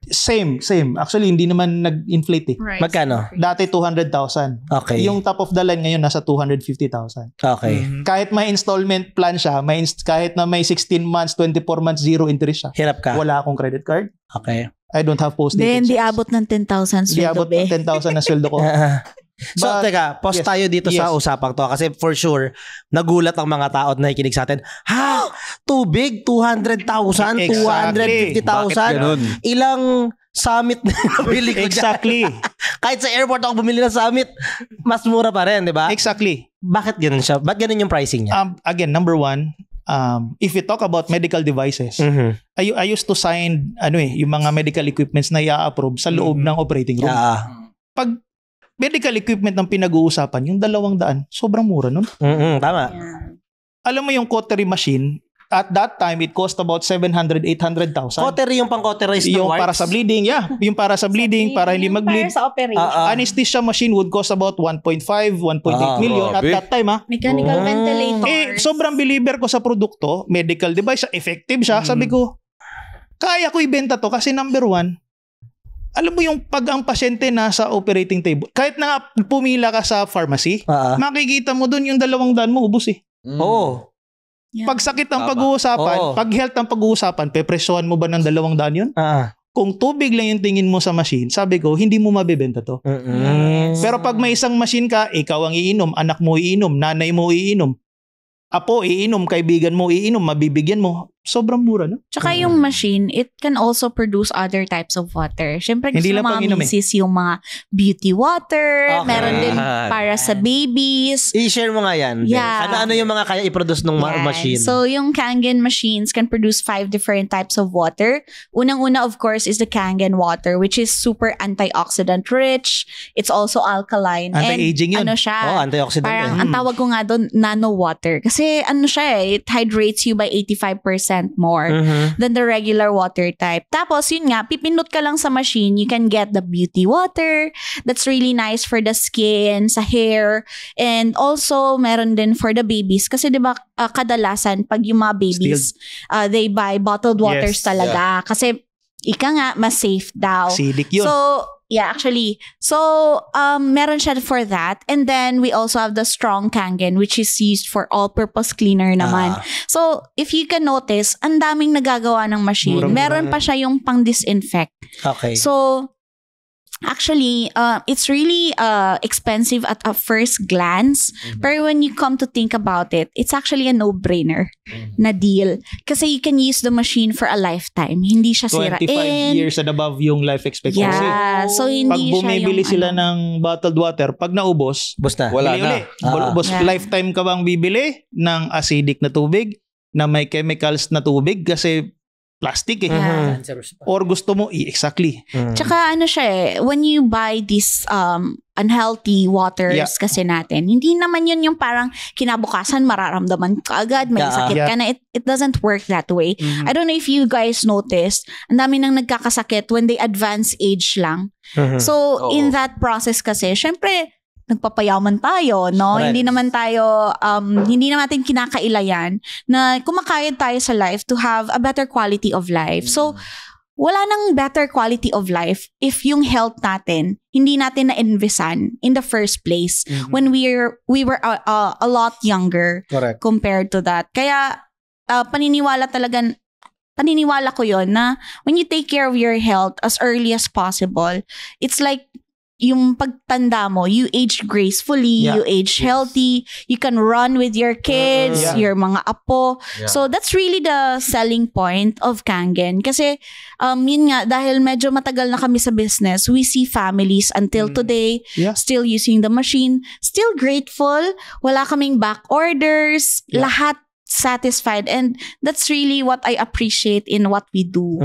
C: Same. Actually, hindi naman nag-inflate eh.
A: Right.
B: Magkano?
C: Dati 200,000.
B: Okay.
C: Yung top of the line ngayon nasa 250,000.
B: Okay.
C: Kahit may installment plan siya, kahit na may 16 months, 24 months, zero interest siya.
B: Hirap ka.
C: Wala akong credit card.
B: Okay.
C: I don't have postage.
A: Then, di abot ng 10,000
C: Di
A: sweldo,
C: abot
A: be.
C: ng 10,000 na sweldo ko.
B: So,
C: But-
B: teka, pause
C: yes.
B: tayo dito sa
C: Yes.
B: usapang to kasi for sure, nagulat ang mga tao na nakikinig sa atin. Ha? Tubig? 200,000?
C: Exactly.
B: 250,000?
D: Ganun.
B: Ilang summit na nabili ko dyan?
C: Exactly.
B: Kahit sa airport ako bumili ng summit, mas mura pa rin, di ba?
C: Exactly.
B: Bakit ganun siya? Bakit ganun yung pricing niya?
C: Again, number one, if we talk about medical devices, I used to sign yung mga medical equipments na i-approve sa loob ng operating room. Pag medical equipment ng pinag-uusapan, yung 200, sobrang mura nun.
B: Tama.
A: Yeah.
C: Alam mo yung cautery machine, at that time, it cost about 700,000-800,000.
B: Cautery yung pang-cauterize ng
C: Yung
B: warts?
C: para sa bleeding, yung para sa bleeding, para hindi mag-bleed.
A: Para sa operation.
C: Anesthesia machine would cost about 1.5, 1.8 million at
D: grabe.
C: that time.
A: Mechanical ventilators.
C: Sobrang believer ko sa produkto, medical device, effective siya. Sabi ko, kaya ko ibenta to kasi number 1, alam mo yung pag ang pasyente nasa operating table, kahit na pumila ka sa pharmacy, makikita mo dun yung 200 mo, ubos eh.
B: Oo.
A: Yeah.
C: Pag sakit ang
D: Tama.
C: pag-uusapan,
B: Oo.
C: pag health ang pag-uusapan, pepresyohan mo ba ng 200 yun? Kung tubig lang yung tingin mo sa machine, sabi ko, hindi mo mabebenta to. Pero pag may isang machine ka, ikaw ang iinom, anak mo iinom, nanay mo iinom, apo iinom, kaibigan mo iinom, mabibigyan mo, sobrang mura, no?
A: Tsaka yung machine, it can also produce other types of water. Siyempre gusto
C: Hindi lang
A: ng mga
C: pang-inom
A: misis yung mga beauty water,
B: Okay.
A: meron din
D: Yan.
A: para sa babies.
B: I-share mo nga yan.
A: Yeah.
B: Ano yung mga kaya i-produce ng
A: Yan.
B: machine?
A: So, yung Kangen machines can produce 5 different types of water. Unang-una, of course, is the Kangen water, which is super antioxidant rich. It's also alkaline.
C: Anti-aging
A: And
C: yun.
A: ano siya?
B: Antioxidant.
A: Parang, ang tawag ko nga doon, nano water. Kasi ano siya it hydrates you by 85% more than the regular water type. Tapos, yun nga, pipindot ka lang sa machine, you can get the beauty water. That's really nice for the skin, sa hair, and also, meron din for the babies. Kasi, di ba, kadalasan, pag yung mga babies, they buy bottled waters
C: Yes.
A: talaga. Kasi, ika nga, mas safe daw.
C: Acidic yun.
A: So, yeah, actually. So, meron siya for that. And then, we also have the strong Kangen, which is used for all-purpose cleaner naman. So, if you can notice, ang daming nagagawa ng machine.
C: Murang-mura.
A: Meron pa siya yung pang-disinfect.
B: Okay.
A: So, actually, it's really expensive at a first glance. Pero when you come to think about it, it's actually a no-brainer na deal. Kasi you can use the machine for a lifetime. Hindi siya
C: 25
A: sirain.
C: years and above yung life expectancy.
A: Yeah. So,
C: Pag
A: hindi siya
C: bumibili
A: yung
C: sila
A: ano.
C: ng bottled water, pag naubos,
B: Basta.
D: Wala
C: bili
D: na.
C: uli. Ubos,
A: Yeah.
C: lifetime ka bang bibili ng acidic na tubig, na may chemicals na tubig kasi plastic eh.
A: Yeah.
E: Cancerous pa.
C: Or gusto mo, exactly.
A: Tsaka ano siya eh, when you buy these unhealthy waters
C: Yeah.
A: kasi natin, hindi naman yun yung parang kinabukasan mararamdaman ka agad, may
B: Yeah.
A: sakit ka na. It doesn't work that way. I don't know if you guys noticed, ang dami nang nagkakasakit when they advance age lang. So,
D: Oo.
A: in that process kasi, syempre, nagpapayaman tayo, no?
B: Correct.
A: Hindi naman tayo, hindi naman natin kinakailayan na kumakayod tayo sa life to have a better quality of life. So, wala nang better quality of life if yung health natin, hindi natin na-envisan in the first place when we were a lot younger
B: Correct.
A: compared to that. Kaya, paniniwala ko yon na when you take care of your health as early as possible, it's like yung pagtanda mo, you age gracefully,
B: Yeah.
A: you age healthy, you can run with your kids,
C: Yeah.
A: your mga apo.
D: Yeah.
A: So that's really the selling point of Kangen. Kasi yun nga, dahil medyo matagal na kami sa business, we see families until today
C: Yeah.
A: still using the machine, still grateful, wala kaming back orders, lahat satisfied, and that's really what I appreciate in what we do.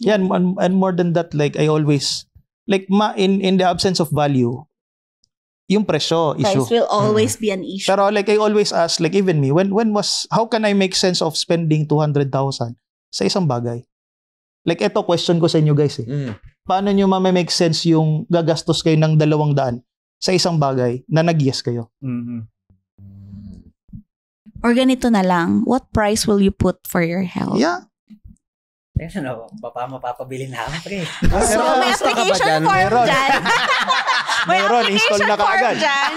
C: Yeah, and more than that, like I always, like in the absence of value, yung presyo issue.
A: Price will always be an issue.
C: Pero like I always ask, like even me, how can I make sense of spending 200,000 sa isang bagay? Like eto question ko sa inyo guys eh. Paano nyo make sense yung gagastos kayo ng 200 sa isang bagay na nag-yes kayo?
A: Or ganito na lang, what price will you put for your health?
C: Yeah.
E: Teka, ano, mapapabili na ako, pre.
A: So, may application form dyan. May
C: Meron, install
A: application
C: na
A: form
C: kaagad.
A: dyan.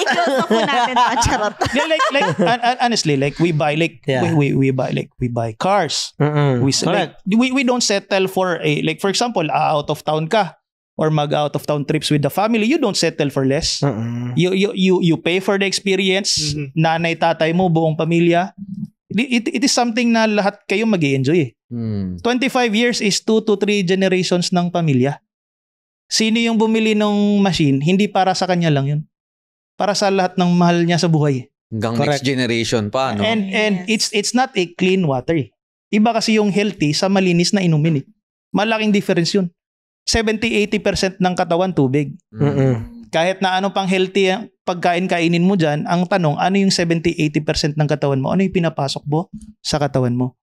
A: I-close na po natin to. Charot.
C: Yeah, like honestly, like we buy we buy cars. We
B: Correct.
C: we don't settle for like for example, out of town ka or mag out of town trips with the family, you don't settle for less. You pay for the experience. Nanay, tatay mo, buong pamilya. It is something na lahat kayo mag-i-enjoy eh. 25 years is 2 to 3 generations ng pamilya. Sino yung bumili ng machine? Hindi para sa kanya lang yun. Para sa lahat ng mahal niya sa buhay.
D: Hanggang
B: Correct.
D: next generation pa, no?
C: And it's not a clean water eh. Iba kasi yung healthy sa malinis na inumin eh. Malaking difference yun. 70-80% ng katawan tubig. Kahit na ano pang healthy ang pagkain kainin mo dyan, ang tanong, ano yung 70-80% ng katawan mo? Ano yung pinapasok mo sa katawan mo?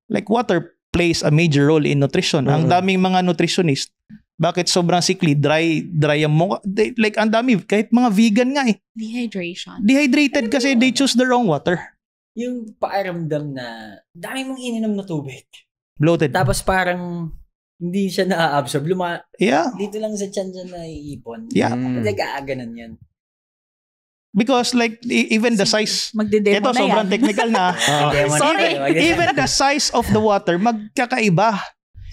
C: Like water plays a major role in nutrition. Ang daming mga nutritionist, bakit sobrang sickly, dry ang mukha? Like ang dami, kahit mga vegan nga eh.
A: Dehydration.
C: Dehydrated kasi they choose the wrong water.
E: Yung paaramdam na dami mong ininom na tubig.
C: Bloated.
E: Tapos parang hindi siya na-absorb.
C: Yeah.
E: Dito lang sa tiyan siya naiipon.
C: Yeah.
E: Nag-aaganan yan.
C: Because like even the size,
A: Magde-demo
C: ito
A: na
C: sobrang
A: yan.
C: technical na.
A: Sorry.
C: Even the size of the water magkakaiba.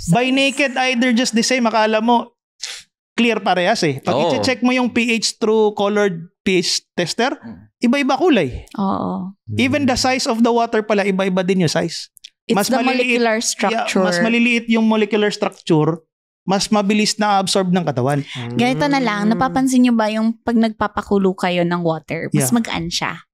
C: By naked either just the same, akala mo clear parehas eh. Pag i-check mo yung pH through colored pH tester, iba-iba kulay.
A: Oo.
C: Even the size of the water pala, iba-iba din yung size.
A: It's the molecular structure.
C: Mas maliliit yung molecular structure, mas mabilis na absorb ng katawan.
A: Ganito na lang, napapansin nyo ba yung pag nagpapakulo kayo ng water, mas magaan siya.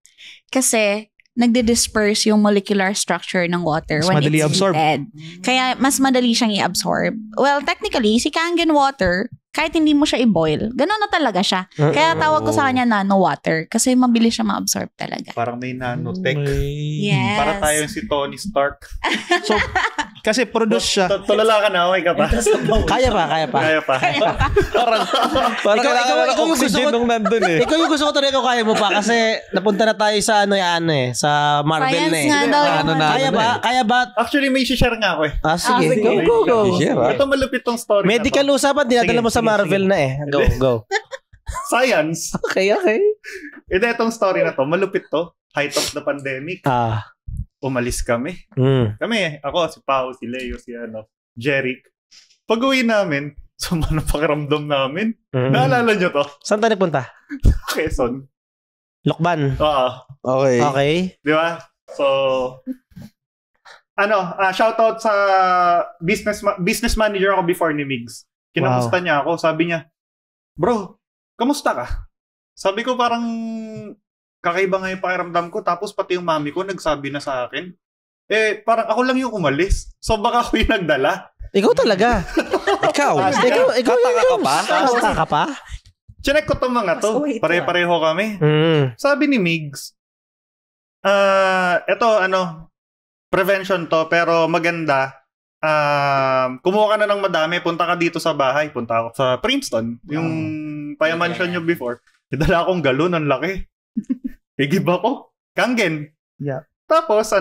A: Kasi nagdi-disperse yung molecular structure ng water
C: Mas
A: when
C: madali
A: it's
C: absorb.
A: heated. Kaya mas madali siyang i-absorb. Well, technically, si Kangen water, kahit hindi mo siya i-boil, gano'n na talaga siya. Kaya tawag ko sa kanya nano water kasi mabilis siya ma-absorb talaga.
F: Parang may nanotech.
A: Yes.
F: Para tayo si Tony Stark.
C: So, kasi produce siya.
F: Tulala ka na, okay ka pa?
B: Kaya pa.
F: Kaya pa.
D: Parang kailangan ng
B: yung gusto
D: oxygen
B: ko-
D: nung nandun eh.
B: Ikaw yung gusto ko talaga kaya mo pa kasi napunta na tayo sa sa Marvel
A: Science
B: na eh.
A: nga daw yung
B: Kaya ba?
F: Actually, may share nga ako eh.
B: Sige.
A: sige.
B: Go.
F: Ito malupit tong story
B: Medical
F: na to.
B: usapan, dinadala mo sa
C: Sige.
B: Marvel na eh. Go.
F: Science.
B: Okay.
F: Ito itong story na to, malupit to. Height of the pandemic. Umalis kami. Kami, ako, si Pao, si Leo, si Jeric. Pag-uwi namin, sumano pakiramdam namin. Naalala nyo to?
B: Saan tayo nagpunta?
F: Quezon.
B: Lokban.
F: Oo.
B: Okay.
F: Di ba? So, shoutout sa business manager ako before ni Migs. Kinamusta niya ako. Sabi niya, bro, kamusta ka? Sabi ko parang kakaiba nga yung pakiramdam ko. Tapos pati yung mami ko nagsabi na sa akin. Parang ako lang yung umalis. So baka ako yung nagdala.
B: Ikaw talaga.
D: Ikaw
B: Tataka ka pa?
F: Chinek ko itong mga to. Pare-pareho kami. Sabi ni Migs, prevention to, pero maganda. Kumuha ka na ng madami, punta ka dito sa bahay. Punta ako sa Princeton, yung payamansyon nyo before. Dala akong galon, ang laki. Higib ako. Kangen.
C: Yeah.
F: Tapos,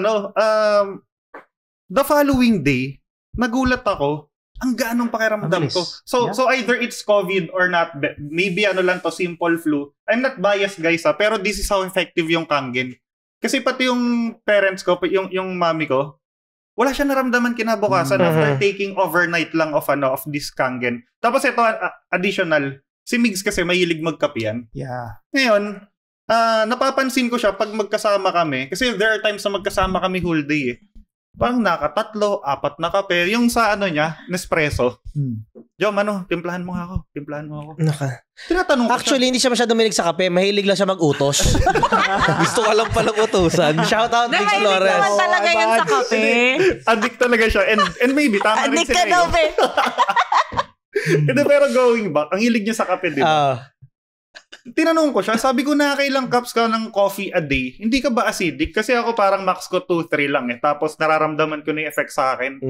F: the following day, nagulat ako, ang ganong pakiramdam ko. So either it's COVID or not, maybe lang to, simple flu. I'm not biased guys pero this is how effective yung Kangen. Kasi pati yung parents ko, yung mami ko, wala siya naramdaman kinabukasan after taking overnight lang of this Kangen. Tapos ito, additional, si Migs kasi mahilig magkapian.
C: Yeah.
F: Ngayon, napapansin ko siya pag magkasama kami, kasi there are times na magkasama kami whole day eh. Parang 3, 4 na kape. Yung sa niya, Nespresso. Jom, timplahan mo ako. Tinatanong ko
B: Actually, hindi siya masyado mahilig sa kape. Mahilig lang siya mag-utos.
D: Gusto ka lang palang utusan.
B: Shoutout, Migs
A: Nakahilig
B: Flores.
A: naman talaga yun sa kape.
F: addict talaga siya. And maybe, tama rin
A: Adik
F: si
A: ka daw,
F: Leo.
A: be.
F: Hindi, pero going back, ang hilig niya sa kape, di ba? Tinanong ko siya, sabi ko nakakailang cups ka ng coffee a day. Hindi ka ba acidic? Kasi ako parang max ko 2-3 lang eh. Tapos nararamdaman ko na yung effect sa akin.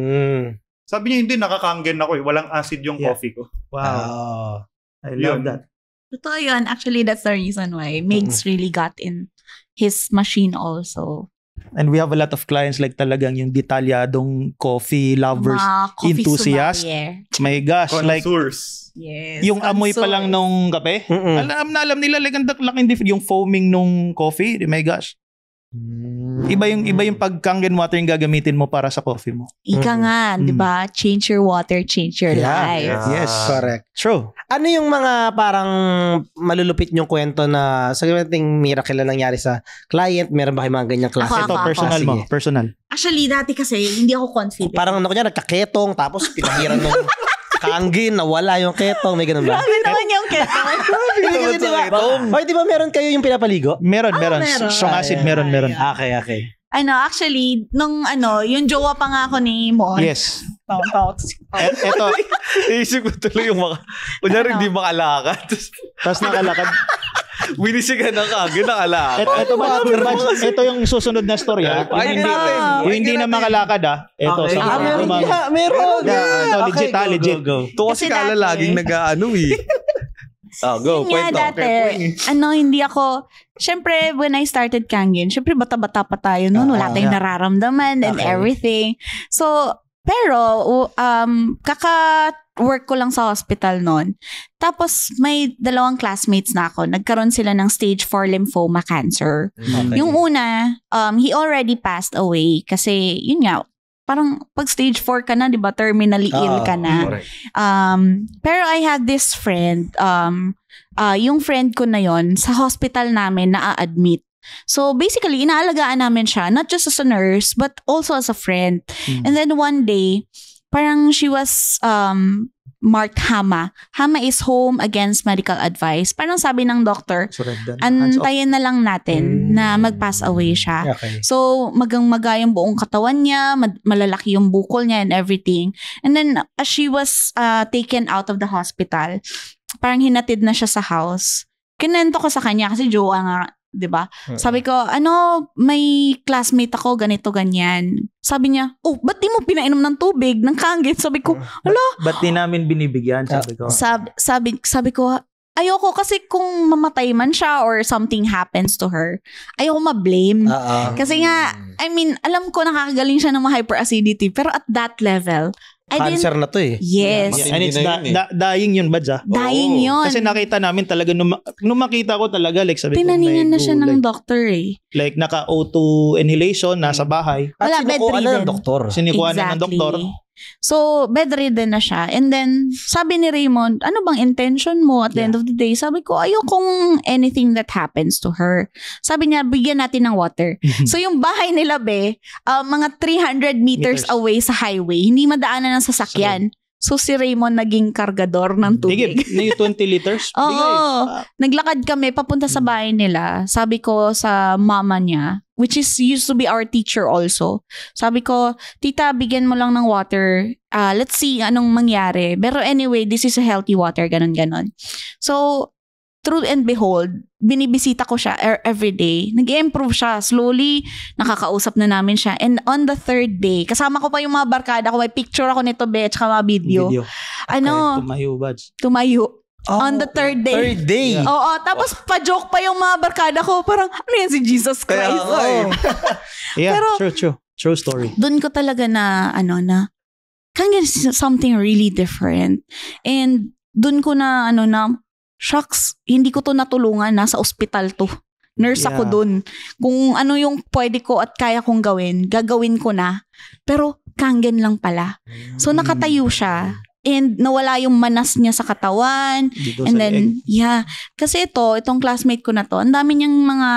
F: Sabi niya, hindi, nakakanggen ako eh. Walang acid yung coffee ko.
C: Wow. I love that.
A: Totoo yun. Actually, that's the reason why Migs really got in his machine also.
C: And we have a lot of clients like talagang yung detalyadong coffee lovers,
A: Mga coffee
C: enthusiast.
A: sommelier.
C: My gosh, like
F: Connoisseurs.
A: Yes.
C: yung amoy pa lang nung kape. Alam nila like ang laking difference yung foaming nung coffee. My gosh. Iba yung pag-Kangen water yung gagamitin mo para sa coffee mo.
A: Ika nga, di ba? Change your water, change your life.
C: Yes.
B: Correct.
C: True.
B: Ano yung mga parang malulupit yung kwento na sa ganitong miracle na nangyari sa client? Meron ba kayo mga ganyang klase?
A: Ako.
C: Ito, personal mo.
B: Sige.
C: Personal.
A: Actually, dati kasi, hindi ako confident.
B: Parang nagkaketong tapos pinahiran ng Kangen, nawala yung ketong. May ganun ba?
A: Grabe naman yung keto.
B: Hindi kasi di ba meron kayo yung pinapaligo?
C: Meron.
A: meron.
C: Strong acid, meron.
B: Okay.
A: Actually, yung jowa pa nga ako ni Mon.
C: Yes.
A: Tawa.
C: Eto,
D: Iisip ko tuloy yung kunyari hindi makalakad.
C: tapos nakalakad.
D: Winisigan na kagad, nakalakad.
C: Ito yung susunod na story, ha?
D: Pakinggan natin.
C: Yung hindi na makalakad, ha? Ito,
B: Okay.
C: sa
B: Meron.
C: legit, ha? Legit.
D: Ito kasi
A: Kasi
D: kala
A: dati-
D: laging nag-ano eh. Go,
A: Yun nga
D: kwento.
A: dati, hindi ako, syempre, when I started Kangen, syempre bata-bata pa tayo noon, wala tayong nararamdaman and
B: Okay.
A: everything. So, pero, kaka-work ko lang sa hospital noon. Tapos, may 2 classmates na ako. Nagkaroon sila ng stage 4 lymphoma cancer.
B: Okay.
A: Yung una, he already passed away kasi, yun nga, parang pag stage 4 ka na, di ba, terminally ill ka na.
D: Correct.
A: Pero I had this friend, yung friend ko na yon sa hospital namin na-admit. So basically, inaalagaan namin siya, not just as a nurse, but also as a friend. And then one day, parang she was marked HAMA. HAMA is Home Against Medical Advice. Parang sabi ng doctor, antayin na lang natin na mag-pass away siya.
B: Okay.
A: So, magang-maga yung buong katawan niya, malalaki yung bukol niya and everything. And then, as she was taken out of the hospital, parang hinatid na siya sa house. Kinento ko sa kanya kasi jowa nga, 'di ba? Sabi ko, may classmate ako, ganito, ganyan. Sabi niya, ba't di mo pinainom ng tubig, ng Kangen? Sabi ko,
C: Ba't di namin binibigyan, sabi ko.
A: sabi ko, ayoko kasi kung mamatay man siya or something happens to her, ayoko ma-blame. Kasi nga, I mean, alam ko nakakagaling siya ng hyperacidity, pero at that level,
B: Cancer na to eh.
A: Yes.
D: Yeah.
C: And it's
D: Hindi na yun
C: dying yun, Bads, ha?
A: Dying yun.
C: Kasi nakita namin talaga, nung makita ko talaga, like sabi ko,
A: Tinaningan na siya ng
C: like,
A: doctor eh.
C: like naka O2 inhalation, nasa bahay.
B: At
A: Wala,
B: sinukuha na
A: bedridden.
B: ng doktor.
C: Sinikuha na ng doktor.
A: So, bedridden na siya. And then, sabi ni Raymond, ano bang intention mo at the end of the day? Sabi ko, ayokong anything that happens to her. Sabi niya, bigyan natin ng water. So, yung bahay nila, mga 300 meters away sa highway. Hindi madaanan ng sasakyan. So, si Raymond naging kargador ng tubig.
C: Bigay, 20 liters.
A: Oo.
C: Bigay.
A: Naglakad kami papunta sa bahay nila. Sabi ko sa mama niya, which is used to be our teacher also. Sabi ko, tita, bigyan mo lang ng water. Let's see anong mangyari. Pero anyway, this is a healthy water. Ganon. So, truth and behold, binibisita ko siya every day. Nag-improve siya. Slowly, nakakausap na namin siya. And on the 3rd day, kasama ko pa yung mga barkada ko. May picture ako nito, tsaka mga video.
C: Tumayo, Bads.
A: Tumayo. On the 3rd day.
B: 3rd day.
A: Oo, tapos pa-joke pa yung mga barkada ko. Parang, ano yan si Jesus Christ?
C: Yeah,
A: Pero-
C: true story.
A: Doon ko talaga na, Kangen is something really different. And doon ko na, shucks, hindi ko to natulungan. Nasa ospital to. Nurse ako
C: Yeah.
A: doon. Kung ano yung pwede ko at kaya kong gawin, gagawin ko na. Pero Kangen lang pala. So nakatayo siya. And nawala yung manas niya sa katawan.
C: Dito
A: And
C: sa
A: then,
C: leeg.
A: Kasi itong classmate ko na to, ang dami niyang mga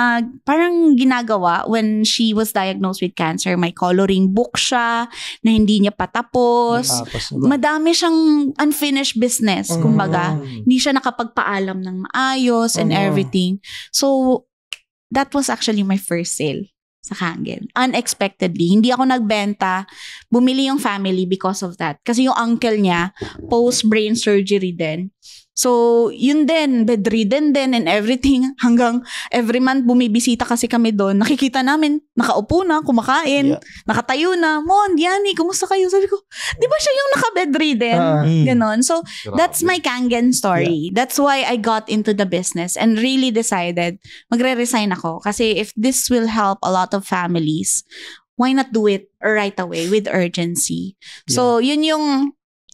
A: parang ginagawa when she was diagnosed with cancer. May coloring book siya na hindi niya patapos.
C: Tapos,
A: Madami siyang unfinished business. Kumbaga, hindi siya nakapagpaalam ng maayos and everything. So, that was actually my first sale sa Kangen. Unexpectedly. Hindi ako nagbenta. Bumili yung family because of that. Kasi yung uncle niya, post-brain surgery din. So, yun din, bedridden din and everything. Hanggang every month bumibisita kasi kami doon. Nakikita namin, nakaupo na, kumakain, nakatayo na. Mon, Yanni, kumusta kayo? Sabi ko, di ba siya yung naka-bedridden? Ganon. So, that's my Kangen story. That's why I got into the business and really decided magre-resign ako. Kasi if this will help a lot of families, why not do it right away with urgency? So, yun yung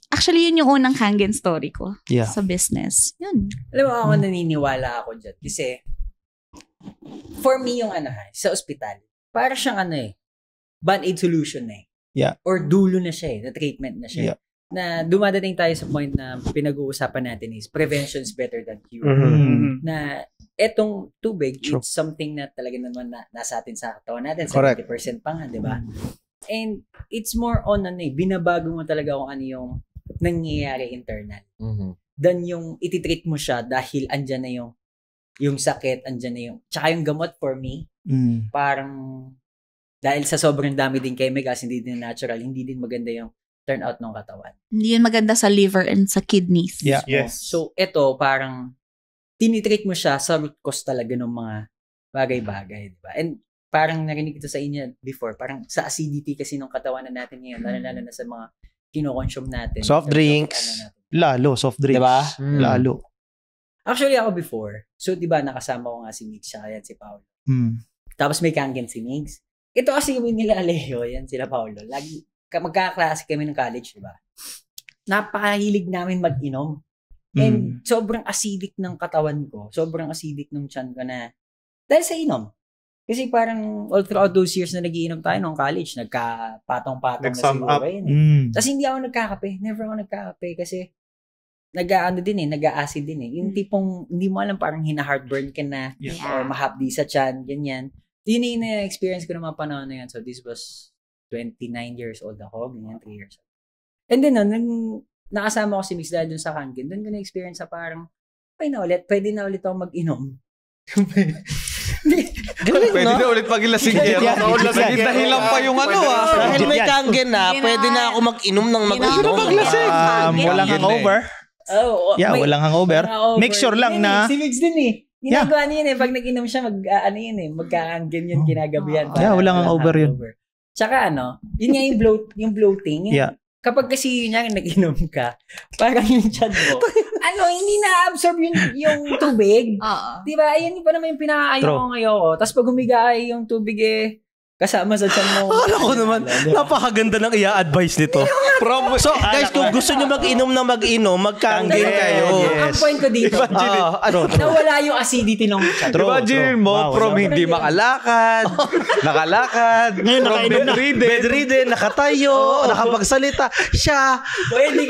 A: unang Kangen story ko sa business. Yun.
E: Alam mo, ako naniniwala ako dyan. Kasi, for me yung sa ospital, para siyang band-aid solution
C: Yeah.
E: Or dulo na siya na treatment na siya.
C: Yeah.
E: Na dumadating tayo sa point na pinag-uusapan natin is prevention is better than cure. Na etong tubig, it's something na talaga naman nasa atin sa katawan natin.
B: Correct.
E: 70% pa nga, di ba? And it's more on binabago mo talaga kung ano yung nangyayari internal. Then yung ititreat mo siya dahil andyan na yung sakit, andyan na tsaka yung gamot for me, parang dahil sa sobrang dami din chemicals, hindi din natural, hindi din maganda yung turnout ng katawan.
A: Hindi yun maganda sa liver and sa kidneys.
C: Yeah.
F: Yes.
E: So, ito, parang tinitreat mo siya sa root cause talaga ng mga bagay-bagay, di ba? And parang narinig ito sa inyo before, parang sa acidity kasi ng katawan na natin ngayon, lalo na sa mga kino-consume natin.
B: Soft drinks.
C: Lalo, soft drinks.
B: Diba?
C: Lalo.
E: Actually, ako before, so di ba nakasama ko nga si Migs, siya yan si Paolo. Tapos may Kangen si Migs. Ito kasi kami nila Alejo, yan sila Paolo. Lagi, magkakaklase kami ng college, di ba? Napakahilig namin mag-inom. And sobrang acidic ng katawan ko, sobrang acidic ng tiyan ko na dahil sa inom. Kasi parang all throughout those years na nagiinom tayo nung college, nagkapatong-patong na siguro yun. Tapos hindi ako nagkakape. Never ako nagkakape kasi nag-acid din eh. Yung tipong hindi mo alam parang hina-heartburn ka na or mahapdi sa tiyan, ganyan. Yun yung na-experience ko naman panahon na yan. So this was 29 years old ako, ganyan, 3 years old. And then nakasama ko si Mix dahil dun sa Kangen, dun ko na-experience sa parang, pwede na ulit ako mag-inom.
D: Pwede na ulit mag-ilasing Naging dahilan pa yung
B: Dahil may Kangen na, pwede na ako mag-inom ng mag-inom.
C: Walang hangover. Walang hangover. Make sure lang na...
E: Si Mix din eh. Ginagawa niya yun eh. Pag nag-inom siya, magka-Kangen yun kinagabihan.
C: Walang hangover yun.
E: Tsaka yun nga yung bloating. Kapag kasi yun nga nag-inom ka, parang yung tiyan mo, hindi na-absorb yung tubig. Diba? Ayan pa naman yung pinaka-ayaw ko ngayon. Tapos pag humiga yung tubig kasama sa tiyan mo.
B: Alam ko naman, napakaganda ng i-advise nito. So, guys, kung gusto nyo mag-inom na mag-inom, mag-Kangen kayo.
E: Ang point ko dito, nawala yung acidity ng tiyan.
D: Imagine mo, from hindi makalakad, nakalakad, from bedridden, nakatayo, nakapagsalita, siya,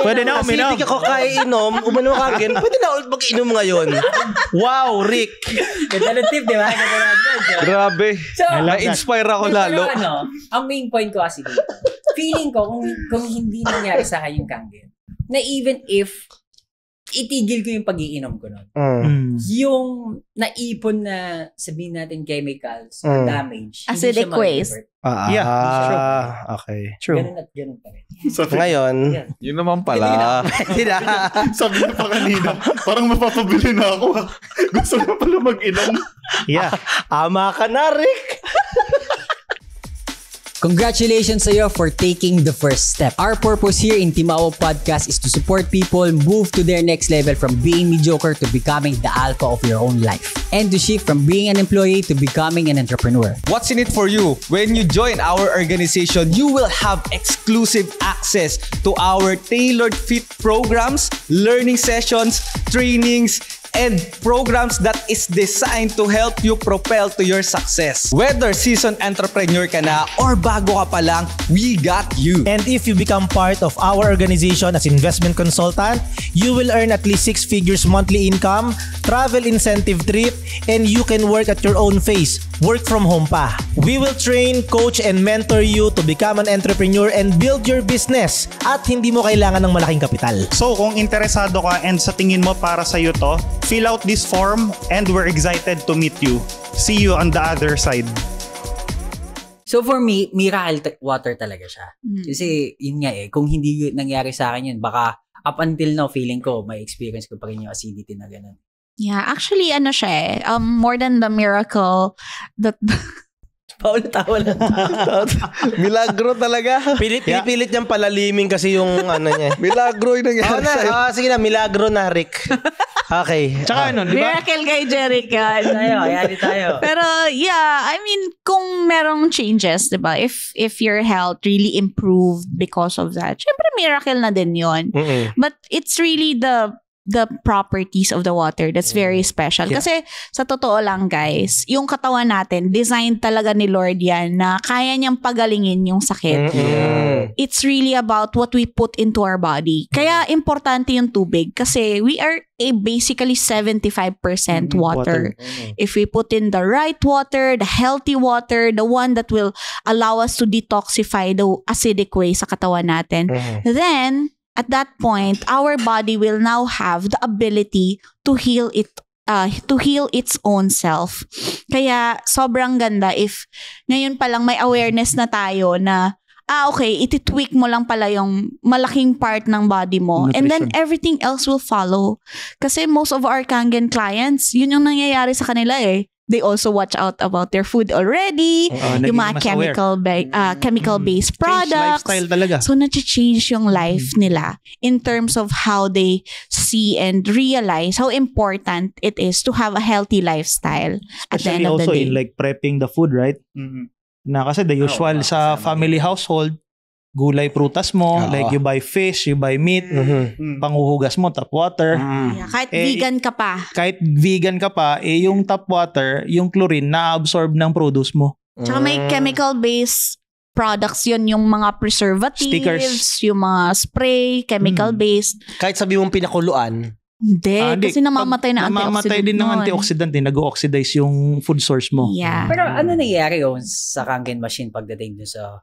C: Pwede na uminom.
B: acidic ako kainom, uminom Kangen, pwede na ulit mag-inom ngayon. Wow, Rick.
E: Ganda ng tip, di ba?
D: Grabe.
E: So,
D: na-inspire ako lalo.
E: Pero ang main point ko kasi dito, feeling ko kung hindi nangyari sa akin yung Kangen, na even if itigil ko yung pag-iinom ko nun, yung naipon na sabihin natin chemicals, damage,
A: acidic waste.
B: Okay.
C: True.
E: Ganun at ganun pa rin.
B: Ngayon,
D: Yun naman pala.
F: Sabi ko pa kanina, parang mapapabili na ako. Gusto na pala mag-inom.
B: ama ka na, Rick.
E: Congratulations sa iyo for taking the first step. Our purpose here in Timawa Podcast is to support people move to their next level from being mediocre to becoming the alpha of your own life. And to shift from being an employee to becoming an entrepreneur.
D: What's in it for you? When you join our organization, you will have exclusive access to our tailored fit programs, learning sessions, trainings, and programs that is designed to help you propel to your success. Whether seasoned entrepreneur ka na or bago ka pa lang, we got you.
B: And if you become part of our organization as investment consultant, you will earn at least 6 figures monthly income, travel incentive trip, and you can work at your own pace. Work from home pa. We will train, coach, and mentor you to become an entrepreneur and build your business at hindi mo kailangan ng malaking kapital.
F: So kung interesado ka and sa tingin mo para sa'yo to, fill out this form and we're excited to meet you. See you on the other side.
E: So for me, miracle water talaga siya. Kasi yun nga kung hindi nangyari sa akin yun, baka up until now, feeling ko, may experience ko pa rin yung acidity na ganun.
A: Yeah, actually, siya more than the miracle that...
E: Paul, tawa lang.
D: Milagro talaga.
B: Pilit niyang palalimin kasi yung niya.
D: Milagro yung nangyari sa'yo.
B: Sige na, milagro na, Rick. Okay.
C: Tsaka di ba?
A: Miracle kay Jerica.
E: Yari tayo.
A: Pero I mean, kung merong changes, di ba? If your health really improved because of that, syempre miracle na din yun. But it's really the properties of the water that's very special. Kasi sa totoo lang guys, yung katawan natin, designed talaga ni Lord yan na kaya niyang pagalingin yung sakit. It's really about what we put into our body. Kaya importante yung tubig kasi we are basically 75% water. If we put in the right water, the healthy water, the one that will allow us to detoxify the acidic waste sa katawan natin, then at that point, our body will now have the ability to heal its own self. Kaya sobrang ganda if ngayon pa lang may awareness na tayo na okay, iti-tweak mo lang pala yung malaking part ng body mo. And then
C: Nutrition.
A: everything else will follow. Kasi most of our Kangen clients, yun yung nangyayari sa kanila eh. They also watch out about their food already. Yung mga chemical-based
C: Change
A: products.
C: lifestyle talaga.
A: So, na-change yung life nila in terms of how they see and realize how important it is to have a healthy lifestyle at the
C: Especially
A: end of the
C: also
A: day.
C: in like prepping the food, right?
F: Mhm.
C: Na kasi the usual sa family household, gulay prutas mo,
B: Oo.
C: like you buy fish, you buy meat,
F: Mm.
C: panghuhugas mo, tap water.
A: Yeah, kahit
C: Eh,
A: vegan ka pa.
C: Kahit vegan ka pa, yung tap water, yung chlorine, na-absorb ng produce mo.
A: Tsaka may chemical-based products yun, yung mga preservatives,
C: Stickers.
A: yung mga spray, chemical-based.
B: Kahit sabi mong pinakuluan,
A: Hindi, kasi namamatay na
C: Namamatay
A: antioxidant
C: din ng
A: nun.
C: antioxidant, nag-oxidize yung food source mo.
A: Yeah.
E: Pero ano nangyayari yun sa Kangen machine pagdating dun sa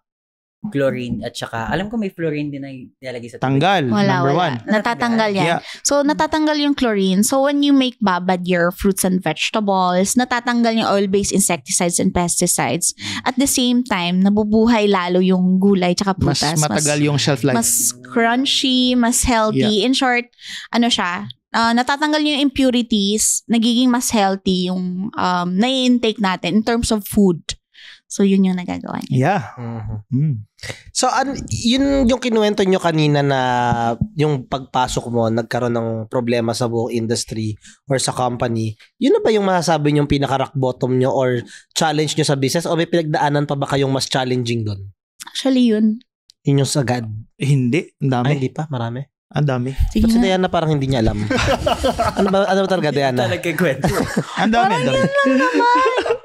E: chlorine at saka, alam ko may fluorine din na nilalagay sa tubig.
C: Tanggal, number one.
A: Natatanggal yan.
C: Yeah.
A: So, natatanggal yung chlorine. So, when you make babad your fruits and vegetables, natatanggal yung oil-based insecticides and pesticides. At the same time, nabubuhay lalo yung gulay tsaka
C: Mas
A: prutas.
C: matagal yung shelf life.
A: Mas crunchy, mas healthy. In short, ano siya, natatanggal yung impurities, nagiging mas healthy yung nai-intake natin in terms of food. So, yun yung nagagawa niya.
C: Yeah. Mm.
B: So, yun yung kinuwento nyo kanina na yung pagpasok mo, nagkaroon ng problema sa buong industry or sa company. Yun na ba yung masasabi nyong pinaka-rock bottom nyo or challenge nyo sa business o may pinagdaanan pa ba kayong mas challenging doon?
A: Actually, yun.
B: Yun yung sagad.
C: Hindi, ang dami.
B: Ay, hindi pa, marami.
C: Ang dami.
A: Sige
B: Ba't si
A: nga.
B: Diana parang hindi niya alam? ano ba talaga, Diana?
E: Nagkikwento.
C: Ang dami, ang dami.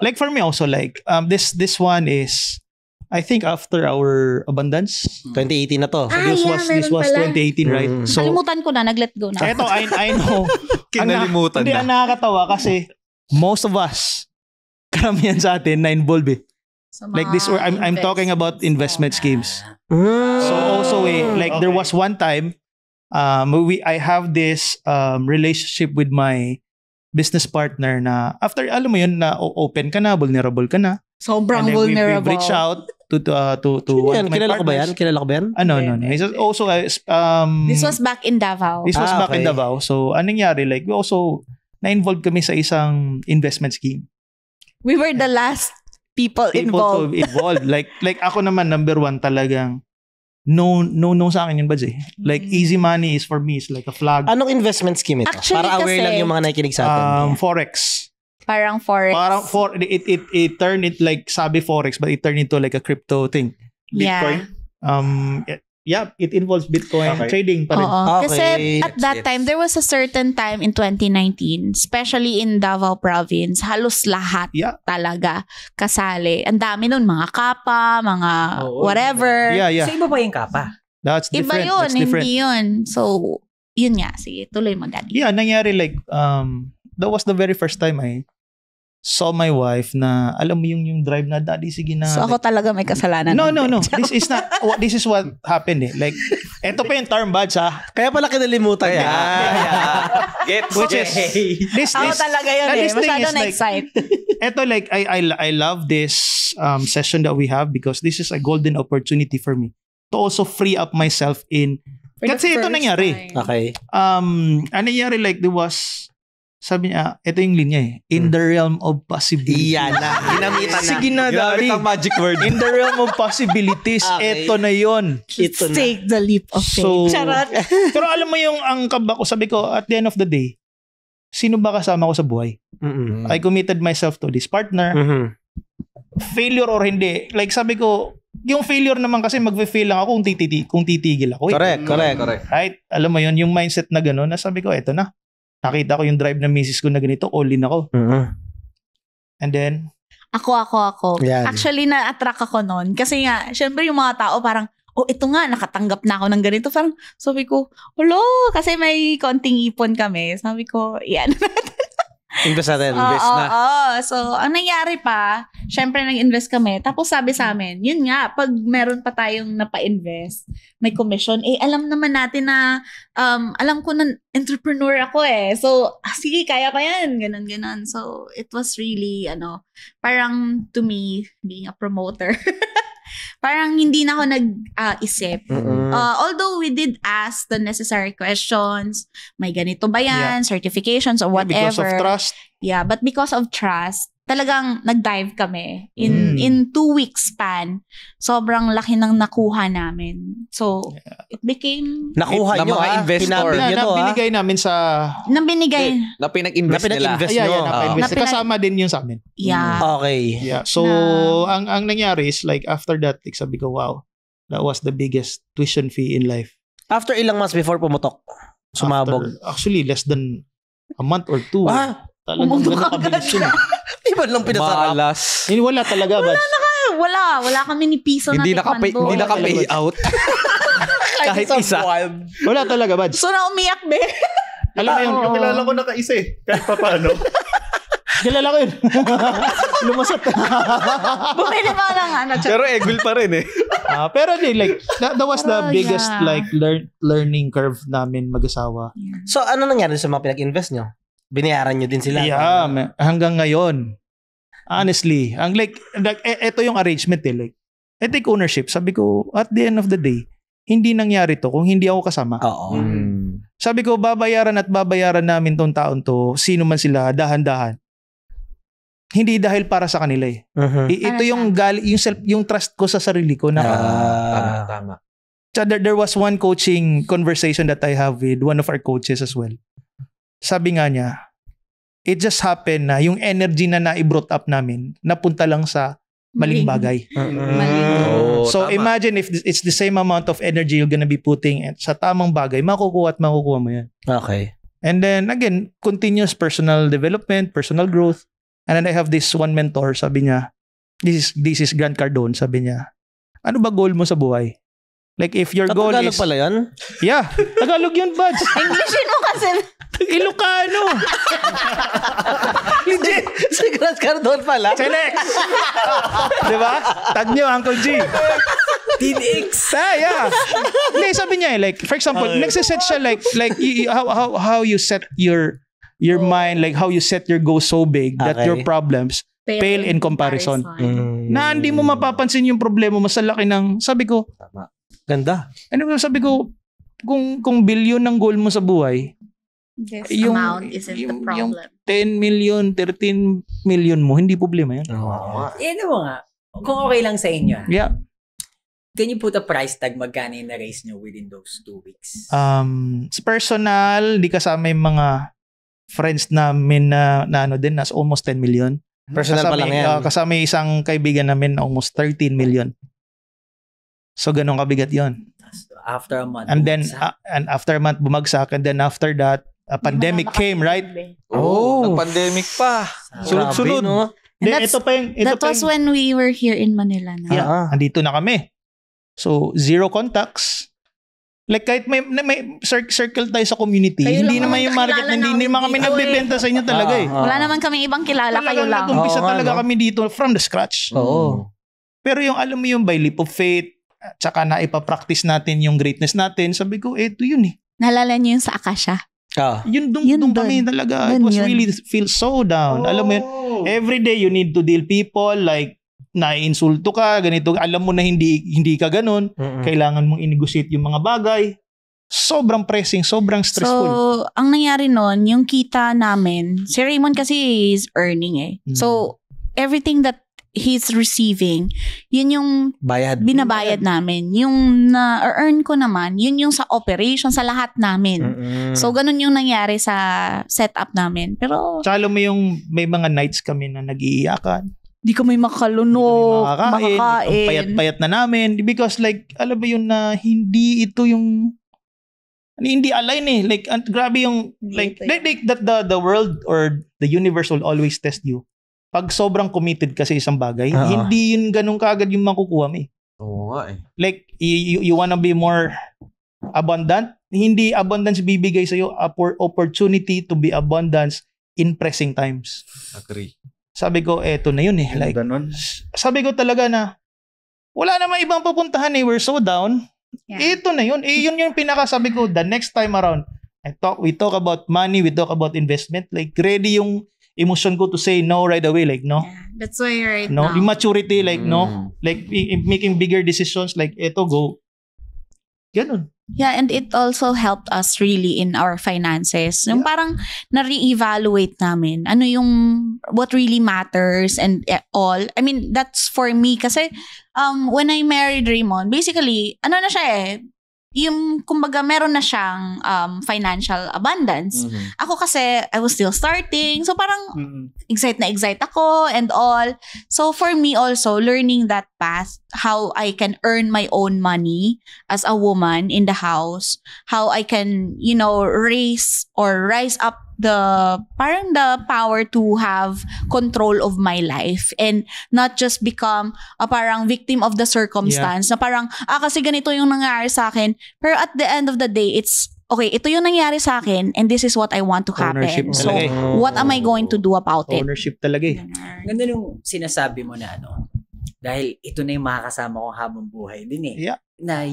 C: Like for me also, like, this one is, I think after our abundance,
B: 2018 na to.
C: so this was 2018, right?
B: Mm.
C: So,
A: Kalimutan ko na, nag-let go na.
C: eto, I know.
D: Kinalimutan
C: Hindi,
D: na.
C: ang nakakatawa kasi most of us, karamihan sa atin na involved eh. Like this, I'm talking about investment schemes. So also like there was one time, I have this relationship with my business partner na after, alam mo yun, na open ka na, vulnerable ka na.
A: Sobrang
C: And then
A: vulnerable.
C: we've reached out to
B: Sino
C: one
B: yan?
C: of my
B: Kilala ko ba yan?
C: partners.
B: Kilala ko ba yan?
C: No. It's also
A: This was back in Davao.
C: This was back in
B: okay.
C: Davao. So, anong nangyari? Like, we also, na-involved kami sa isang investment scheme.
A: We were the last people involved.
C: To involve. like ako naman, number one talagang, no sa akin yun, Bads eh. Like, easy money is for me, is like a flag.
B: Anong investment scheme ito?
A: Actually,
B: Para aware
A: kasi-
B: lang yung mga nakikinig sa atin.
C: Forex.
A: Parang forex.
C: Parang, it turned it like, sabi Forex, but it turned into like a crypto thing.
A: Yeah.
C: It involves Bitcoin
F: Okay.
C: trading pa rin.
A: Oo.
B: Okay.
A: Kasi at that
D: Yes.
A: time, there was a certain time in 2019, especially in Davao province, halos lahat
C: Yeah.
A: talaga kasali. Ang dami nun, mga kapa, mga
E: Oo.
A: whatever.
C: Yeah.
E: So iba pa yung kapa.
C: That's
A: Iba
C: different.
A: yun,
C: That's different.
A: hindi yun. So, yun nga. Sige, tuloy mo, Daddy.
C: Yeah, nangyari like, that was the very first time I saw my wife na, alam mo yung drive na, Daddy, sige na.
A: So, ako talaga may kasalanan.
C: No.
A: nun.
C: This is not, this is what happened eh. Like, eto pa yung term, Bads ha.
B: Kaya pala kinalimutan niya.
D: Gets,
C: Which is, this,
A: Ako talaga yun
C: na
A: eh.
C: this thing
A: Masyado
C: is like-
A: na-excite.
C: eto like, I love this session that we have because this is a golden opportunity for me to also free up myself in, kasi ito nangyari.
B: Okay.
C: Ano nangyari like, there was, sabi niya, ito yung linya eh, in the realm of possibilities.
B: Iyan na. Ginamitan na.
C: Sige na,
D: Ginamit
C: Daddy.
D: ang magic word.
C: In the realm of possibilities,
B: Okay.
C: eto na yon.
B: Ito na.
A: Take the leap of faith.
C: So,
A: Charot.
C: pero alam mo yung ang kaba ko, sabi ko, at the end of the day, sino ba kasama ko sa buhay?
B: Mm-mm.
C: I committed myself to this partner.
B: Mhm.
C: Failure or hindi. Like sabi ko, yung failure naman kasi mag-fail lang ako kung titigil ako. Eh.
B: Correct.
C: Right? Alam mo yun, yung mindset na gano'n, na sabi ko, eto na. Nakita ko yung drive ng misis ko na ganito, all in ako.
B: Mhm.
C: And then,
A: Ako.
B: Yan.
A: Actually, na-attract ako noon. Kasi nga, syempre yung mga tao parang, oh, ito nga, nakatanggap na ako ng ganito. Parang, sabi ko, hulo, kasi may konting ipon kami. Sabi ko, yan.
B: Invest natin.
D: Invest na.
A: So, ang nangyari pa, syempre nag-invest kami. Tapos sabi sa amin, yun nga, pag meron pa tayong napa-invest, may commission, alam naman natin na, alam ko na entrepreneur ako eh. So, sige, kaya ko yan. Ganon. So, it was really, parang to me, being a promoter, parang hindi na ako nag-isip. Although we did ask the necessary questions, may ganito ba yan, certifications or whatever.
C: Because of trust.
A: Yeah, but because of trust, talagang nag-dive kami. In 2 weeks span, sobrang laki ng nakuha namin. So, it became...
B: Nakuha
D: Ng
B: nyo,
D: mga investor.
C: Binigay namin sa...
A: Nabinigay.
D: Na pinag-invest nila.
B: Pinag-invest
C: Yeah,
B: nyo.
C: napa-invest. Kasama din yun sa amin.
A: Yeah.
B: Okay.
C: Yeah. So, ang nangyari is like after that, like, sabi ko, wow, that was the biggest tuition fee in life.
B: After ilang months before pumutok? Sumabog.
C: Actually, less than a month or 2. Talagang
A: Pumutok
C: ganun kabilis yun.
B: Di ba lang pinasarap?
D: Malas.
C: Wala talaga, Bats.
A: Wala kami ni piso na
D: Hindi
A: tikman doon.
D: hindi naka-pay out. Kahit isa.
C: Wala talaga, Bats.
A: So na umiyak, be.
C: Alam mo yun,
F: Kakilala ko nakaisa kahit pa paano.
C: kilala ko yun. Lumasat.
A: Bumili pa ng ano.
D: Pero egul pa rin eh.
C: Pero like, that was the
A: Oh,
C: biggest
A: yeah.
C: like learning curve namin mag-asawa.
B: So, ano nangyari sa mga pinag-invest nyo? Binayaran nyo din sila?
C: Yeah, hanggang ngayon. Honestly, ang like ito yung arrangement like I take ownership. Sabi ko, at the end of the day, hindi nangyari to kung hindi ako kasama.
B: Oo.
C: Sabi ko, babayaran at babayaran namin tong taon to, sino man sila, dahan-dahan. Hindi dahil para sa kanila eh. Ito yung yung trust ko sa sarili ko na
D: Tama.
C: there was one coaching conversation that I have with one of our coaches as well. Sabi nga niya, it just happened na yung energy na na-brought up namin napunta lang sa maling bagay. So
D: tama.
C: imagine if it's the same amount of energy you're gonna be putting sa tamang bagay, makukuha at makukuha mo yan.
B: Okay.
C: And then again, continuous personal development, personal growth. And then I have this one mentor, sabi niya, this is Grant Cardone, sabi niya, ano ba goal mo sa buhay? Like if your goal
B: Tagalog
C: is...
B: pala yan?
C: Yeah, Tagalog yun, Buds.
A: Englishin mo kasi.
C: Ilocano.
B: Hindi. Si Grant Cardone pala.
C: Telex. Diba? Tag niyo, Uncle G.
E: TNX.
C: Yeah. Hindi, sabi niya like, for example, nagsiset siya like how you set your mind, like how you set your goals so big that
B: Okay.
C: your problems pale in comparison. Na hindi mo mapapansin yung problema mo sa laki ng, sabi ko,
B: Ganda.
C: ano sabi ko, kung billion ng goal mo sa buhay,
A: This
C: Yung-
A: amount isn't the
C: yung-
A: problem.
C: 10 million, 13 million mo, hindi problema yan.
E: Ano mo nga, kung okay lang sa inyo,
C: Yeah.
E: can you put a price tag magkano yung na-raise nyo within those 2 weeks?
C: Sa personal, di kasama yung mga friends namin na ano din, nas almost 10 million.
B: Personal pa lang yan.
C: Kasama yung isang kaibigan namin na almost 13 million. So, ganun kabigat yon.
E: After a month.
C: And then,
E: bumagsak.
C: and after a month, bumagsak. And then after that, a pandemic came, right?
D: Nag-pandemic pa. Sunod-sunod.
B: Grabe, no?
C: Then,
A: That's-
C: ito pa yung...
A: That was when we were here in Manila na.
C: Yeah, andito na kami. So, zero contacts. Like kahit may circle tayo sa community,
A: Kayo
C: hindi
A: lang
C: naman
A: ang
C: yung market,
A: kakilala
C: hindi naman kami
A: namin dito
C: nagbebenta sa inyo talaga eh.
A: Wala naman kami ibang kilala, kayo lang.
C: Nag-umpisa
B: Oo nga,
C: talaga
B: no?
C: kami dito from the scratch.
B: Oo.
C: Pero yung alam mo yung by leap of faith, at saka na ipapractice natin yung greatness natin, sabi ko, eto yun eh.
A: Naalala niyo yung sa Akasha?
C: Yun
A: Yun
C: doon
A: dun.
C: kami talaga. It
A: Dun
C: was
A: yun.
C: really feel so down. Alam mo yun, every day you need to deal people like naiinsulto ka, ganito, alam mo na hindi ka ganun, kailangan mong i-negotiate yung mga bagay. Sobrang pressing, sobrang stressful.
A: So, ang nangyari nun, yung kita namin, si Raymond kasi is earning eh. So, everything that he's receiving, yun yung
B: Bayad.
A: binabayad namin. Yung na-earn ko naman, yun yung sa operation, sa lahat namin. So, ganun yung nangyari sa setup namin. Pero,
C: Tsaka alam mo yung may mga nights kami na nag-iiyakan.
A: di kami makalunok,
C: Ang
A: makakain.
C: payat-payat na namin. Because like, alam mo yun na hindi ito yung hindi align eh. Like, grabe yung like that the world or the universe will always test you. Pag sobrang committed ka sa isang bagay, hindi yun ganun kaagad yung makukuha mo eh.
D: Oo nga eh.
C: Like, you wanna be more abundant, hindi abundance bibigay sa'yo, opportunity to be abundance in pressing times.
D: Agree.
C: Sabi ko, eto na yun eh. Like,
F: Ganon.
C: sabi ko talaga na, wala namang ibang pupuntahan eh, we're so down.
A: Yeah.
C: Ito na yun. Yun yung pinakasabi ko, the next time around, we talk about money, we talk about investment, like ready yung emotion ko to say no right away, like no.
A: Yeah. That's why right
C: No,
A: now.
C: immaturity, like, no, like making bigger decisions, like, eto, go. Ganun.
A: Yeah, and it also helped us really in our finances. Yung parang na-reevaluate namin ano yung what really matters and all. I mean, that's for me kasi when I married Raymond, basically, ano na siya yung kumbaga meron na siyang financial abundance. Ako kasi I was still starting. So parang excite ako and all. So for me also learning that path, how I can earn my own money as a woman in the house, how I can, rise up the power to have control of my life and not just become a parang victim of the circumstance na parang kasi ganito yung nangyari sa akin, pero at the end of the day it's okay, ito yung nangyari sa akin and this is what I want to happen. So what am I going to do about it?
C: Ownership talaga
E: Ganda nung sinasabi mo na dahil ito na yung makakasama kong habang buhay din na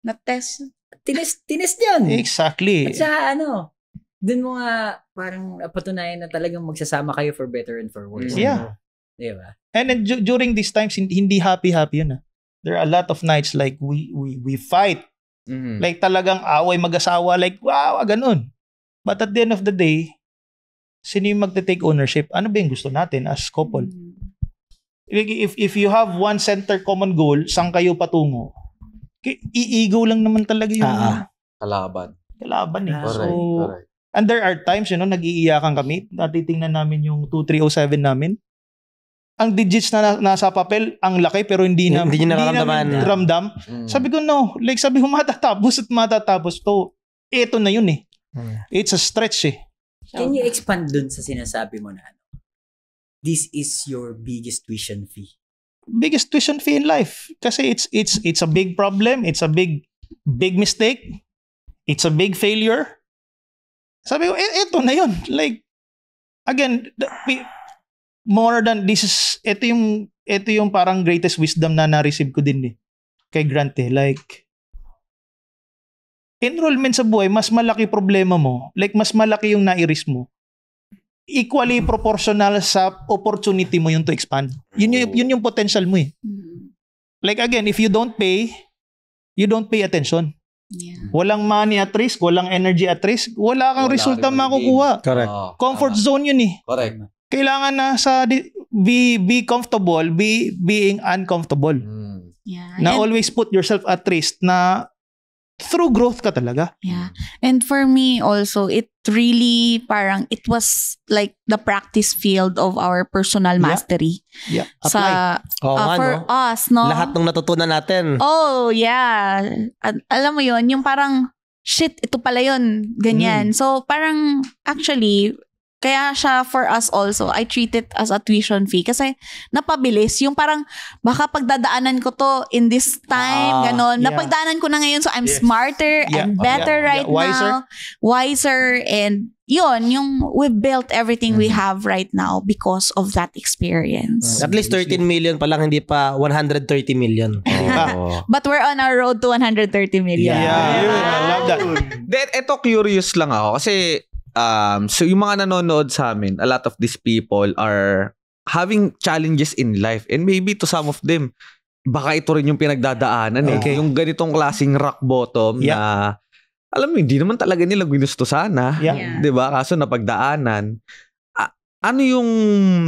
A: Na-test.
E: Tinest yun.
C: Exactly.
E: At saka dun mo nga parang patunayan na talagang magsasama kayo for better and for worse.
C: Yeah.
E: Diba?
C: And then during these times, hindi happy yun. There are a lot of nights like we fight. Like talagang away mag-asawa, like wow, ganun. But at the end of the day, sino yung magte-take ownership? Ano ba yung gusto natin as couple? If you have one center common goal, saan kayo patungo? Iigo lang naman talaga yung
D: Kalaban.
C: Correct. And there are times, nag-iiyakan kami. Natitingnan namin yung 2307 namin. Ang digits na nasa papel, ang laki pero hindi namin ramdam. Sabi ko, no. Like, sabi ko, matatapos to. Ito na yun It's a stretch
E: Can you expand dun sa sinasabi mo na this is your biggest tuition fee?
C: Biggest tuition fee in life. Kasi it's a big problem. It's a big mistake. It's a big failure. Sabi ko, ito na yun. Like, again, more than this is, ito yung parang greatest wisdom na na-receive ko din kay Grant Like, enrollment sa buhay, mas malaki problema mo. Like, mas malaki yung nairis mo. Equally proportional sa opportunity mo yung to expand. Yun yung potential mo Like, again, if you don't pay attention.
A: Yeah.
C: Walang money at risk, walang energy at risk, wala kang resulta makukuha.
B: Correct.
C: Comfort zone yun
D: Correct.
C: Kailangan na be comfortable, being uncomfortable.
A: Yeah.
C: Na always put yourself at risk na through growth ka talaga.
A: Yeah. And for me also, it really it was like the practice field of our personal mastery.
C: Yeah.
A: For us, no?
B: Lahat ng natutunan natin.
A: Oh, yeah. Alam mo yun, yung parang, shit, ito pala yun. Ganyan. So, parang, actually, kaya siya for us also, I treat it as a tuition fee kasi napabilis. Yung parang, baka pagdadaanan ko to in this time, ganon. Napagdaanan ko na ngayon, so I'm smarter and better now. Wiser. And yun, we've built everything we have right now because of that experience.
B: At least 13 million pa lang, hindi pa 130 million.
A: But we're on our road to 130 million.
C: I love that.
D: Ito curious lang ako kasi so yung mga nanonood sa amin, a lot of these people are having challenges in life and maybe to some of them baka ito rin yung pinagdadaanan yung ganitong klaseng rock bottom na alam mo hindi naman talaga nila ginusto sana, 'di ba? Kaso napagdaanan. Ano yung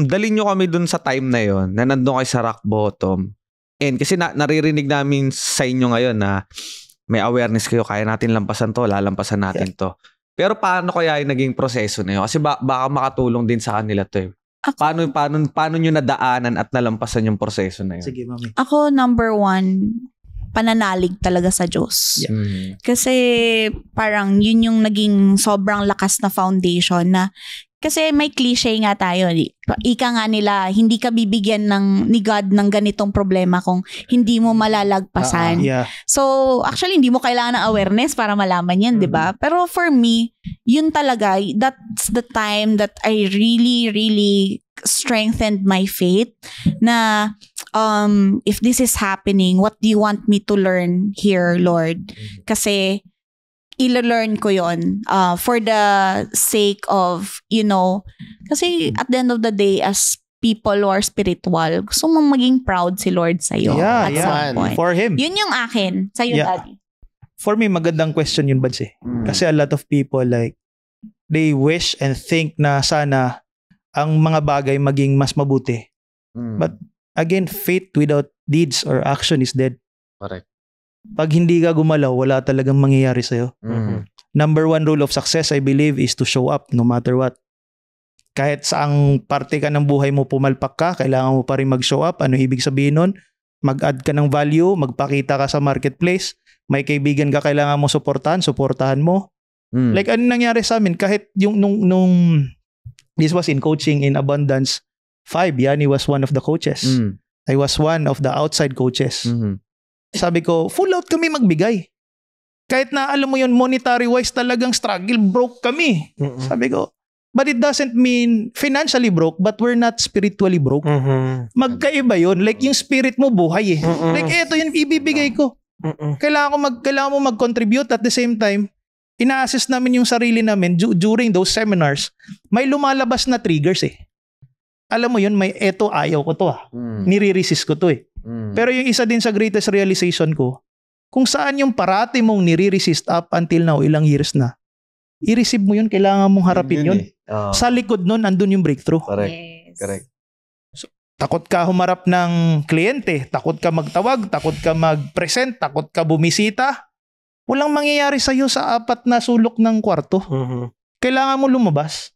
D: dalhin nyo kami dun sa time na yon na nandun kayo sa rock bottom and kasi naririnig namin sa inyo ngayon na may awareness kayo, kaya natin lampasan to, lalampasan natin to. Pero paano kaya yung naging proseso na yun? Kasi baka makatulong din sa kanila to Paano nyo nadaanan at nalampasan yung proseso na yun?
C: Sige, mami.
A: Ako, number 1, pananalig talaga sa Diyos. Kasi parang yun yung naging sobrang lakas na foundation na kasi may cliche nga tayo. Ika nga nila, hindi ka bibigyan ni God ng ganitong problema kung hindi mo malalagpasan. So, actually, hindi mo kailangan ng awareness para malaman yan, di ba? Pero for me, yun talaga, that's the time that I really, really strengthened my faith na if this is happening, what do you want me to learn here, Lord? Kasi i-learn ko yon for the sake of, kasi at the end of the day, as people who are spiritual, gusto mong maging proud si Lord sa'yo at some point.
C: For him.
A: Yun yung akin. Sa'yo, Daddy.
C: For me, magandang question yun, Bads eh. Kasi a lot of people like, they wish and think na sana ang mga bagay maging mas mabuti. But again, faith without deeds or action is dead.
D: Correct.
C: Pag hindi ka gumalaw, wala talagang mangyayari sa'yo. Number 1 rule of success, I believe, is to show up no matter what. Kahit saang parte ka ng buhay mo pumalpak ka, kailangan mo pa rin mag-show up. Ano ibig sabihin nun? Mag-add ka ng value, magpakita ka sa marketplace, may kaibigan ka kailangan mo supportahan mo. Like ano nangyari sa amin, kahit yung nung this was in coaching in Abundance 5, Yani was one of the coaches. I was one of the outside coaches. Sabi ko, full out kami magbigay. Kahit na alam mo yun, monetary wise talagang struggle, broke kami. Sabi ko, but it doesn't mean financially broke, but we're not spiritually broke. Magkaiba yun. Like yung spirit mo buhay eh. Like eto yung ibibigay ko. Kailangan mo mag-contribute at the same time, ina-assess namin yung sarili namin during those seminars. May lumalabas na triggers eh. Alam mo yun, may eto ayaw ko to nire-resist ko to eh. Pero yung isa din sa greatest realization ko, kung saan yung parati mong nire-resist up until now, ilang years na, i-receive mo yun, kailangan mong harapin yun. Sa likod nun, andun yung breakthrough.
D: Correct.
C: So, takot ka humarap ng kliyente, takot ka magtawag, takot ka mag-present, takot ka bumisita. Walang mangyayari sa'yo sa 4 na sulok ng kwarto. Kailangan mo lumabas.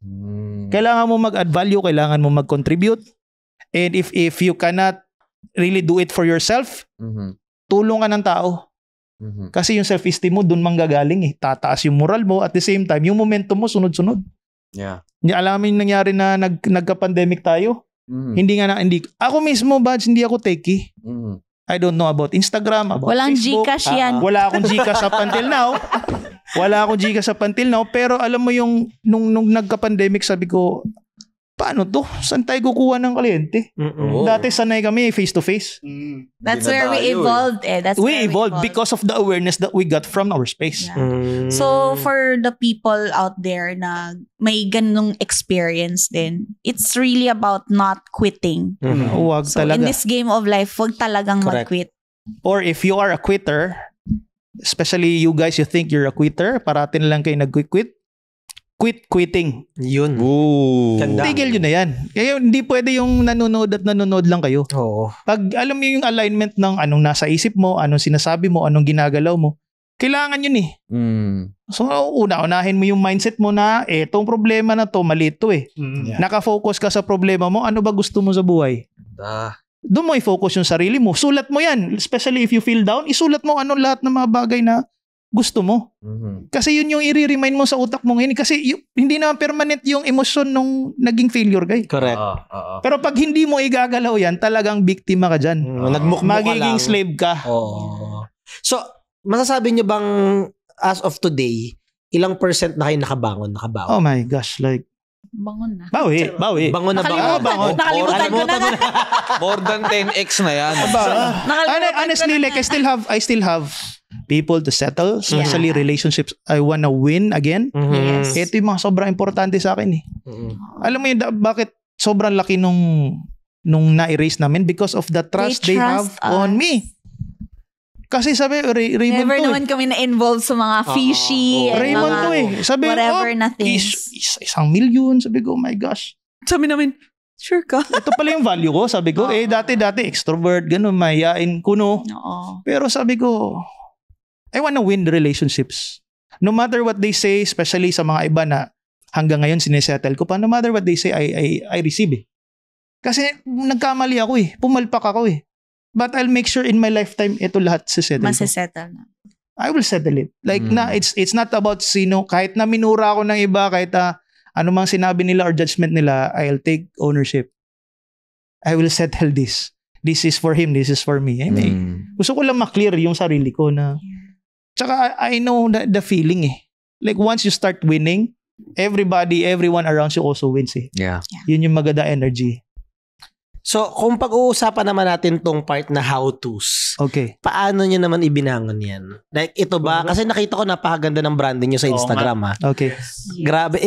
C: Kailangan mo mag-add value, kailangan mo mag-contribute. And if you cannot really do it for yourself, tulong ka ng tao. Kasi yung self-esteem mo dun manggagaling eh. Tataas yung moral mo at the same time, yung momentum mo sunod-sunod. Alam mo yung nangyari na nagka-pandemic tayo? Hindi. Ako mismo, Bads, hindi ako techie. I don't know about Instagram, about
A: Walang
C: Facebook.
A: Gcash yan.
C: Wala akong Gcash up until now. Pero alam mo yung nung nagka-pandemic, sabi ko, paano to? Saan tayo kukuha ng kliyente? Dati sanay kami face-to-face.
A: That's where we evolved eh.
C: We evolved because of the awareness that we got from our space.
A: So for the people out there na may ganung experience din, it's really about not quitting.
C: Huwag
A: So
C: talaga.
A: in this game of life, huwag talagang mag-quit.
C: Or if you are a quitter, especially you guys, you think you're a quitter, parating lang kayo nag-quit, quit quitting.
B: Yun. Ganda.
C: Tigil yun na yan. Kaya hindi pwede yung nanonood lang kayo. Pag alam mo yung alignment ng anong nasa isip mo, anong sinasabi mo, anong ginagalaw mo, kailangan yun eh. So unahin mo yung mindset mo na etong problema na to, mali ito eh. Nakafocus ka sa problema mo, ano ba gusto mo sa buhay? Doon mo i-focus yung sarili mo. Sulat mo yan. Especially if you feel down, isulat mo lahat ng mga bagay na gusto mo. Kasi yun yung i-remind mo sa utak mo ngayon. Kasi hindi naman permanent yung emosyon nung naging failure guy.
B: Correct.
C: Pero pag hindi mo igagalaw yan, talagang biktima ka dyan.
B: Nagmukmuk ka
C: magiging
B: lang.
C: slave ka.
B: So, masasabi nyo bang as of today, ilang % na kayo nakabangon?
C: Oh my gosh, like
A: Bangon na.
C: bawi.
B: Bangon na bangon.
A: Nakalimutan ko na nga.
D: More than 10x na yan.
C: Honestly, like I still have people to settle, especially relationships I wanna win again.
A: Yes.
C: Ito yung mga sobrang importante sa akin eh. Alam mo yun, bakit sobrang laki nung na-erase namin? Because of the trust they have on me. Kasi sabi, Raymond
A: Never
C: to
A: naman kami na-involve sa mga fishy,
C: Raymond
A: mga
C: to eh. Sabi,
A: whatever na things.
C: 1,000,000. Sabi ko, oh my gosh.
A: Sabi namin, sure ka?
C: Ito pala yung value ko. Sabi ko, dati extrovert, ganun, mahihain, kuno. Pero sabi ko, I wanna win the relationships. No matter what they say, especially sa mga iba na hanggang ngayon sinesettle ko pa, no matter what they say, I receive eh. Kasi nagkamali ako eh. Pumalpak ako eh. But I'll make sure in my lifetime, ito lahat sisettle ko.
A: Masisettle na.
C: I will settle it. Like it's not about sino. Kahit na minura ako ng iba, kahit ano mang sinabi nila or judgment nila, I'll take ownership. I will settle this. This is for him, this is for me. Gusto ko lang ma-clear yung sarili ko na tsaka I know the feeling eh. Like once you start winning, everyone around you also wins eh.
D: Yeah.
C: Yun yung maganda energy.
B: So, kung pag-uusapan naman natin tong part na how-tos,
C: okay,
B: paano nyo naman ibinangon yan? Like, ito ba? Kasi nakita ko napakaganda ng branding nyo sa Instagram, ha?
C: Okay.
B: Grabe.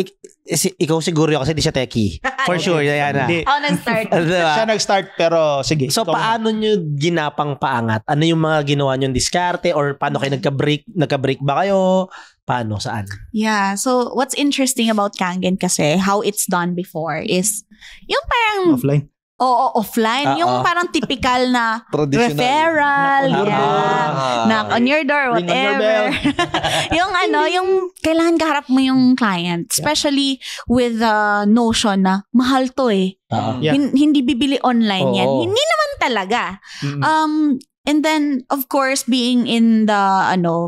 B: ikaw siguro yun kasi di siya techie. For sure, Diana.
C: Hindi.
A: Ako nag-start.
B: Diba?
C: Siya nag-start pero sige.
B: So,
C: ikaw
B: paano nyo ginapang paangat? Ano yung mga ginawa nyo diskarte? Or paano kayo nagka-break ba kayo? Paano? Saan?
A: Yeah. So, what's interesting about Kangen kasi, how it's done before is, yung parang,
C: na. Offline.
A: offline. Yung parang typical na
D: Traditional.
A: referral.
C: Knock on your
A: Yeah. Knock on your door,
C: Ring on your
A: whatever. yung yung kailangan kaharap mo yung client. Especially with the notion na mahal to eh.
C: Yeah.
A: Hindi bibili online yan.
B: Oo.
A: Hindi naman talaga.
C: Mm.
A: And then, of course, being in the,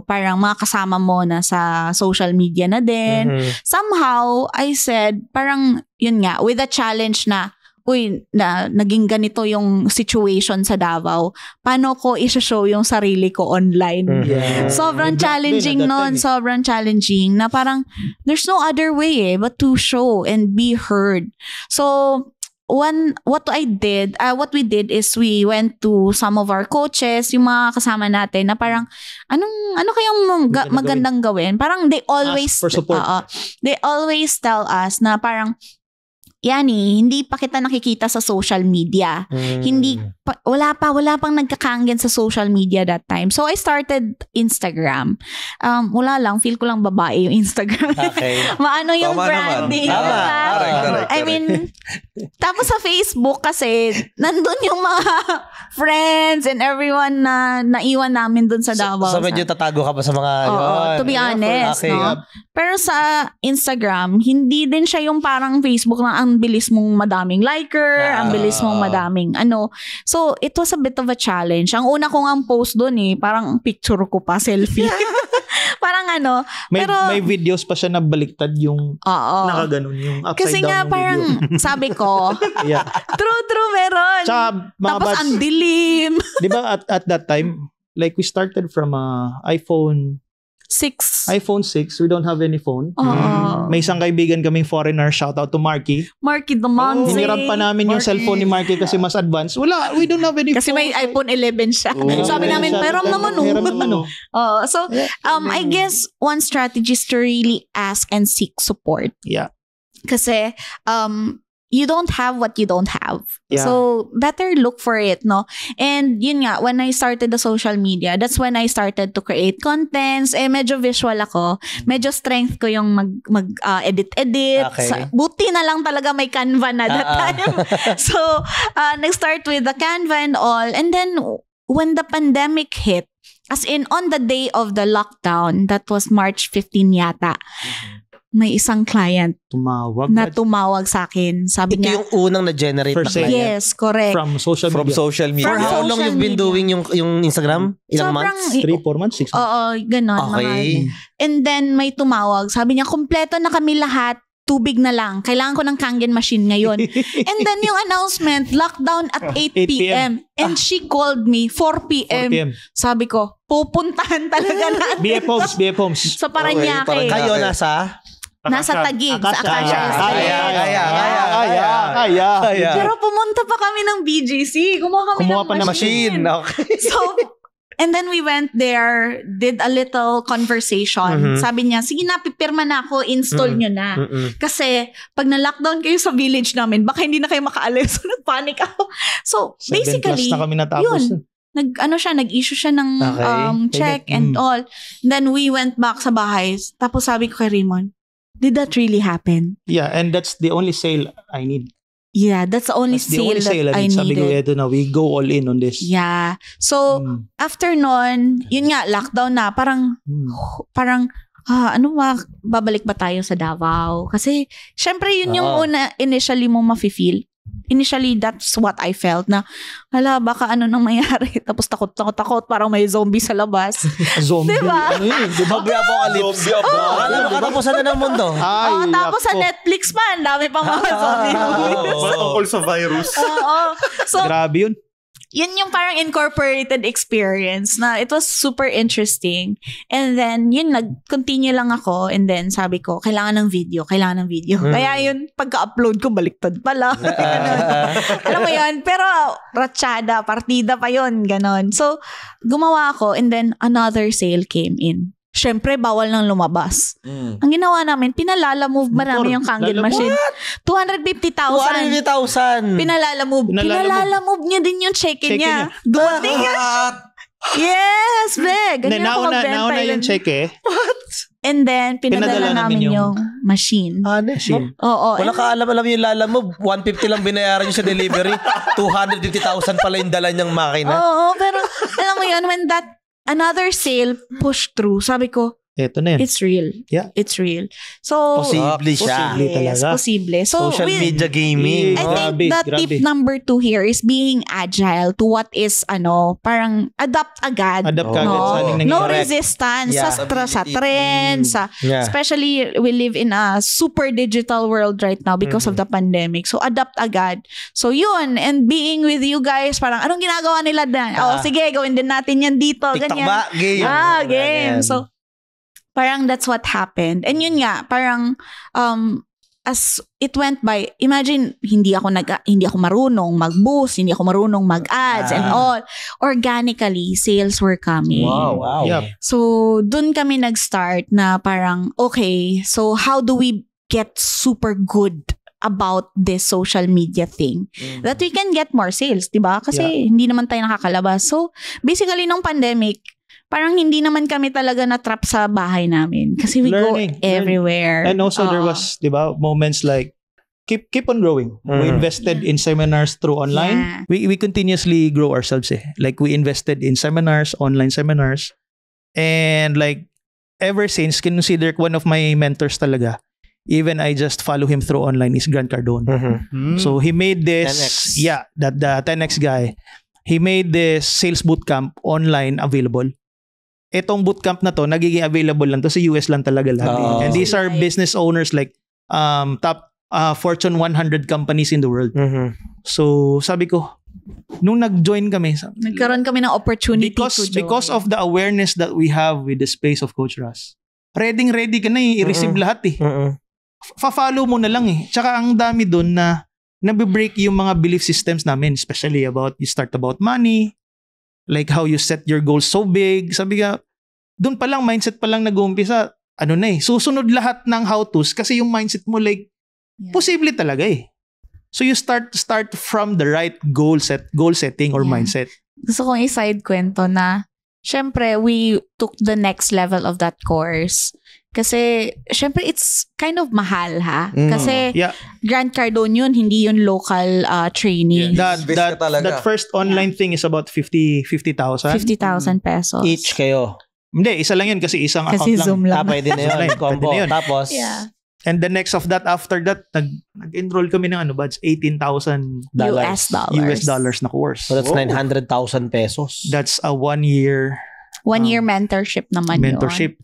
A: parang mga kasama mo na sa social media na din.
B: Mhm.
A: Somehow, I said, parang, yun nga, with a challenge na, naging ganito yung situation sa Davao. Paano ko i-show yung sarili ko online?
B: Mhm.
C: Yeah.
A: Sobrang
C: May block
A: challenging
C: din at that
A: nun.
C: time eh.
A: Sobrang challenging na parang there's no other way but to show and be heard. So, what we did is we went to some of our coaches, yung mga kasama natin na parang ano kayang magandang gawin? Parang they always
C: Ask for support.
A: They always tell us na parang Yani, hindi pa kita nakikita sa social media. Wala pang nagkakanggen sa social media that time. So, I started Instagram. Wala lang, feel ko lang babae yung Instagram.
B: Okay.
A: Maano yung
D: Tama
A: branding.
B: naman. Tama.
A: Diba?
D: Correct.
A: I mean, tapos sa Facebook kasi, nandun yung mga friends and everyone na naiwan namin dun sa Davao.
B: So medyo tatago ka pa sa mga
A: To be honest,
B: Okay.
A: no? Pero sa Instagram, hindi din siya yung parang Facebook na ang bilis mong madaming liker, ang bilis mong madaming So, it was a bit of a challenge. Ang una kong ang post doon parang picture ko pa, selfie. Parang
C: May videos pa siya na baliktad yung
A: oo.
C: nakaganon yung upside
A: Kasi
C: down
A: nga
C: yung
A: parang
C: video.
A: sabi ko,
C: Yeah.
A: true, meron.
C: Tsaka, mga
A: Tapos
C: bats,
A: ang dilim.
C: di ba at that time, like we started from iPhone
A: 6.
C: 6, we don't have any phone.
A: Oo.
C: May isang kaibigan kaming foreigner, shout out to Marky.
A: Marky Damanzi.
C: Hiniram pa namin yung cellphone ni Marky kasi mas advanced. We don't have any
A: Kasi
C: phone.
A: may iPhone 11 siya. Sabi namin, peram naman
C: Hiram naman
A: So, I guess one strategy is to really ask and seek support.
C: Yeah.
A: Kasi, you don't have what you don't have.
C: Yeah.
A: So, better look for it, no? And yun nga, when I started the social media, that's when I started to create contents. Medyo visual ako. Medyo strength ko yung edit-edit.
B: Okay.
A: Buti na lang talaga may Canva na that time. So, nag-start with the Canva and all. And then, when the pandemic hit, as in on the day of the lockdown, that was March 15 yata, may isang client
C: Tumawag
A: na tumawag sa akin. Sabi
B: Ito
A: niya,
B: yung unang na-generate na
C: First
B: client.
A: yes, correct.
C: from social
D: From
C: media.
D: social media.
B: For how long
A: social
B: you've been
A: media.
B: doing yung Instagram? Ilang
A: Sobrang,
B: months?
C: 3-4 months, 6 months.
A: Oo, ganon.
B: Okay.
A: And then, may tumawag. Sabi niya, kumpleto na kami lahat. Tubig na lang. Kailangan ko ng Kangen machine ngayon. And then, yung announcement, lockdown at 8 p.m. And she called me 4 p.m.
C: 4 p.m.
A: Sabi ko, pupuntahan talaga natin.
C: BF Homes.
A: Sa Paranaque.
D: Okay,
B: Kayo nasa?
A: Nasa Taguig, sa Acacia Estate.
C: Kaya.
A: Pero pumunta pa kami ng BGC. Kumuha kami
C: Kumuha pa
A: ng
C: ng
A: machine.
D: Okay.
A: So, and then we went there, did a little conversation. Sabi niya, sige na, pipirma na ako, install nyo na. Kasi, pag na-lockdown kayo sa village namin, baka hindi na kayo makaalis. So, nagpanic ako. So,
C: 7
A: basically,
C: plus na kami natapos.
A: yun. Nag-issue siya ng check
C: Payment.
A: and all. Then, we went back sa bahay. Tapos sabi ko kay Raymond, did that really happen?
C: Yeah, and that's the only sale I need.
A: Yeah, that's the only
C: That's the only
A: sale that I
C: Sabi ko,
A: needed.
C: eto na, we go all in on this.
A: Yeah. So, after nun, yun nga, lockdown na, parang, babalik ba tayo sa Davao? Kasi, syempre, yun yung una, initially mong mafe-feel. Initially, that's what I felt na, baka nang mayari. Tapos takot, parang may zombie sa labas.
C: Zombie.
A: Diba?
C: Ano yun? Diba?
B: Zombie apocalypse. Ano katapusan na ng mundo?
C: Ay,
A: Tapos sa
C: nako.
A: Netflix pa, ang dami pang mga zombie movies.
F: Tungkol sa virus.
A: Oo. So,
C: Grabe yun.
A: yun yung parang incorporated experience na it was super interesting. And then, yun, nag-continue lang ako. And then, sabi ko, kailangan ng video. Kaya yun, pagka-upload ko, baliktad pala. Alam mo yun? Pero, ratsyada, partida pa yun, ganon. So, gumawa ako and then another sale came in. syempre, bawal nang lumabas. Ang ginawa namin, pinalala-move marami yung Kangen machine. 250,000.
B: 250,000.
A: Pinalala-move. Pinalala-move niya din yung check-in niya. Dumating yan. Yes, Beg. Ganyan ako magbenta.
C: Nauna yung check
A: And then, pinadala namin yung machine.
B: Machine.
A: Oo.
B: Wala ka alam yung lala mo, 150 lang binayaran niyo sa delivery, 250,000 pala yung dala niyang makina.
A: Oo, pero alam mo yun, when that another sale pushed through, sabi ko,
C: Ito na yun.
A: it's real.
C: Yeah.
A: It's real. So,
B: Posible siya.
C: Posible talaga.
A: Posible. So,
B: Social media gaming.
A: I think tip number 2 here is being agile to what is, parang adapt agad.
C: Adapt ka agad sa aling
A: No
C: nangyayari.
A: resistance
B: Yeah.
A: sa trends.
B: Yeah.
A: Especially, we live in a super digital world right now because of the pandemic. So, adapt agad. So, yun. And being with you guys, parang, anong ginagawa nila na? Sige, gawin din natin yan dito.
B: TikTok
A: ganyan.
B: ba? Game.
A: Game. So, parang that's what happened. And yun nga, parang as it went by, imagine hindi ako marunong mag-boost, hindi ako marunong mag-ads and all. Organically, sales were coming.
B: Wow.
C: Yep.
A: So, dun kami nag-start na parang, okay, so how do we get super good about this social media thing? That we can get more sales, diba? Kasi hindi naman tayo nakakalabas. So, basically, nung pandemic, parang hindi naman kami talaga na-trap sa bahay namin. Kasi we go everywhere.
C: And also there was, di ba, moments like, keep on growing. We invested in seminars through online.
A: Yeah.
C: We continuously grow ourselves Like we invested in seminars, online seminars. And like, ever since, consider one of my mentors talaga. Even I just follow him through online is Grant Cardone. So he made this,
B: 10X.
C: the 10X guy. He made this sales bootcamp online available. Itong bootcamp na to, nagiging available lang to sa US lang talaga lahat. And these are business owners like top Fortune 100 companies in the world. So sabi ko, nung nag-join kami,
A: nagkaroon kami ng opportunity to join.
C: Because of the awareness that we have with the space of Coach Ras, ready ka na i-receive lahat fa-follow mo na lang Tsaka ang dami dun na nabe-break yung mga belief systems namin, especially you start about money, like how you set your goals so big. Sabi ka, doon pa lang, mindset pa lang nag-uumpisa, susunod lahat ng how-tos kasi yung mindset mo posible talaga So you start from the right goal setting or mindset.
A: Gusto kong i-side kwento na, syempre, we took the next level of that course. Kasi, syempre, it's kind of mahal, Kasi, Grant Cardone yun, hindi yun local training.
C: That first online thing is about 50,000.
A: 50,000 pesos.
B: Each kayo.
C: Hindi, isa lang yun kasi isang
A: kasi
C: account
A: Zoom lang.
B: Pwede na yun. Combo. Tapos,
C: and the next of that, after that, nag-enroll kami ng $18,000 US dollars na course.
B: So that's 900,000 pesos.
C: That's a 1 year
A: 1 year mentorship naman
C: mentorship.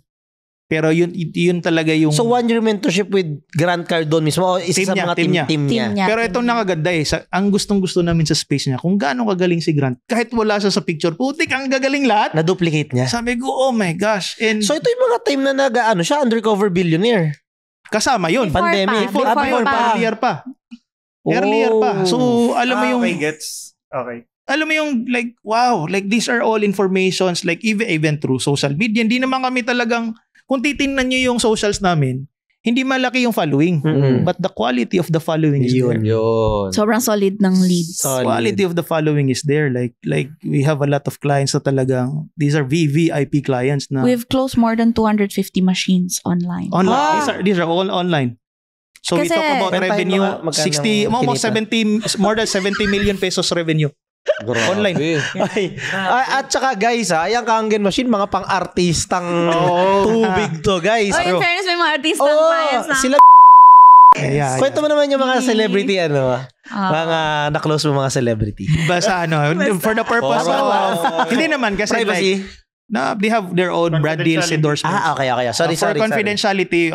C: Pero yun talaga yung...
B: So 1 year mentorship with Grant Cardone mismo o isa sa mga team niya?
C: Pero itong nakaganda ang gustong-gusto namin sa space niya, kung gaano kagaling si Grant, kahit wala siya sa picture, putik ang gagaling lahat.
B: Na-duplicate niya?
C: Sabi ko, oh my gosh. And
B: so ito yung mga time na siya, undercover billionaire.
C: Kasama yun.
B: Pandemic.
C: Earlier pa. So alam mo yung...
F: Okay, gets. Okay.
C: Alam mo yung like, wow, like these are all informations, like even through social media. Hindi naman kami talagang, kung titingnan nyo yung socials namin, hindi malaki yung following. But the quality of the following is there.
A: Sobrang solid ng leads.
C: Quality of the following is there. Like we have a lot of clients na talagang, these are VVIP clients na.
A: We've closed more than 250 machines online.
C: These are all online. So we talk about revenue, more than 70 million pesos revenue. Online.
B: At saka guys yung Kangen machine, mga pang-artistang tubig to guys.
A: In fairness, may mga artistang clients na.
B: Sila kwento mo naman yung mga celebrity mga na-close mo mga celebrity.
C: Basta for the purpose of hindi naman kasi
B: privacy.
C: They have their own brand deals, endorsements.
B: Okay. Sorry.
C: For confidentiality,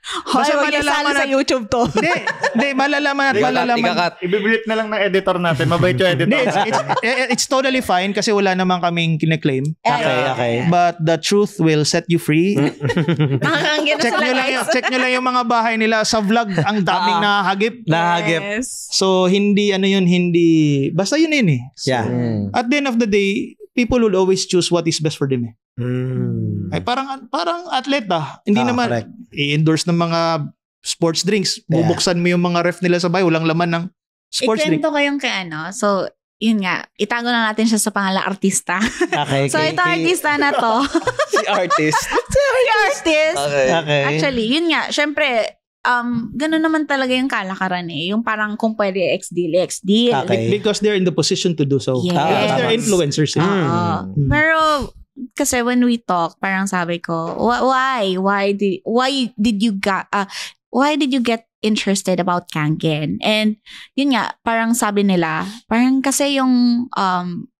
A: Basta malalaman sa YouTube to.
C: Hindi, malalaman.
F: Ibibilit na lang ng editor natin. Mabait yung editor.
C: It's totally fine kasi wala naman kaming kine-claim.
B: Okay.
C: But the truth will set you free. Check nyo lang yung mga bahay nila sa vlog. Ang daming nahagip. So, hindi. Basta yun. So, at the end of the day, people will always choose what is best for them. Ay parang atleta. Hindi naman
B: correct.
C: i-endorse ng mga sports drinks. Bubuksan mo yung mga ref nila sa bahay, walang laman ng sports drink.
A: Ikwento ko yung kay so, yun nga, itago na natin siya sa pangalan artista.
B: Okay.
A: So, ito artista na to.
D: Si artist.
A: Si artist.
B: Okay.
A: Actually, yun nga, syempre, ganun naman talaga yung kalakaran Yung parang kung pwede XD.
B: Okay.
C: Because they're in the position to do so.
A: Yes.
C: Because they're influencers.
A: Pero, kasi when we talk, parang sabi ko, why did you get interested about Kangen? And yun nga, parang sabi nila, parang kasi yung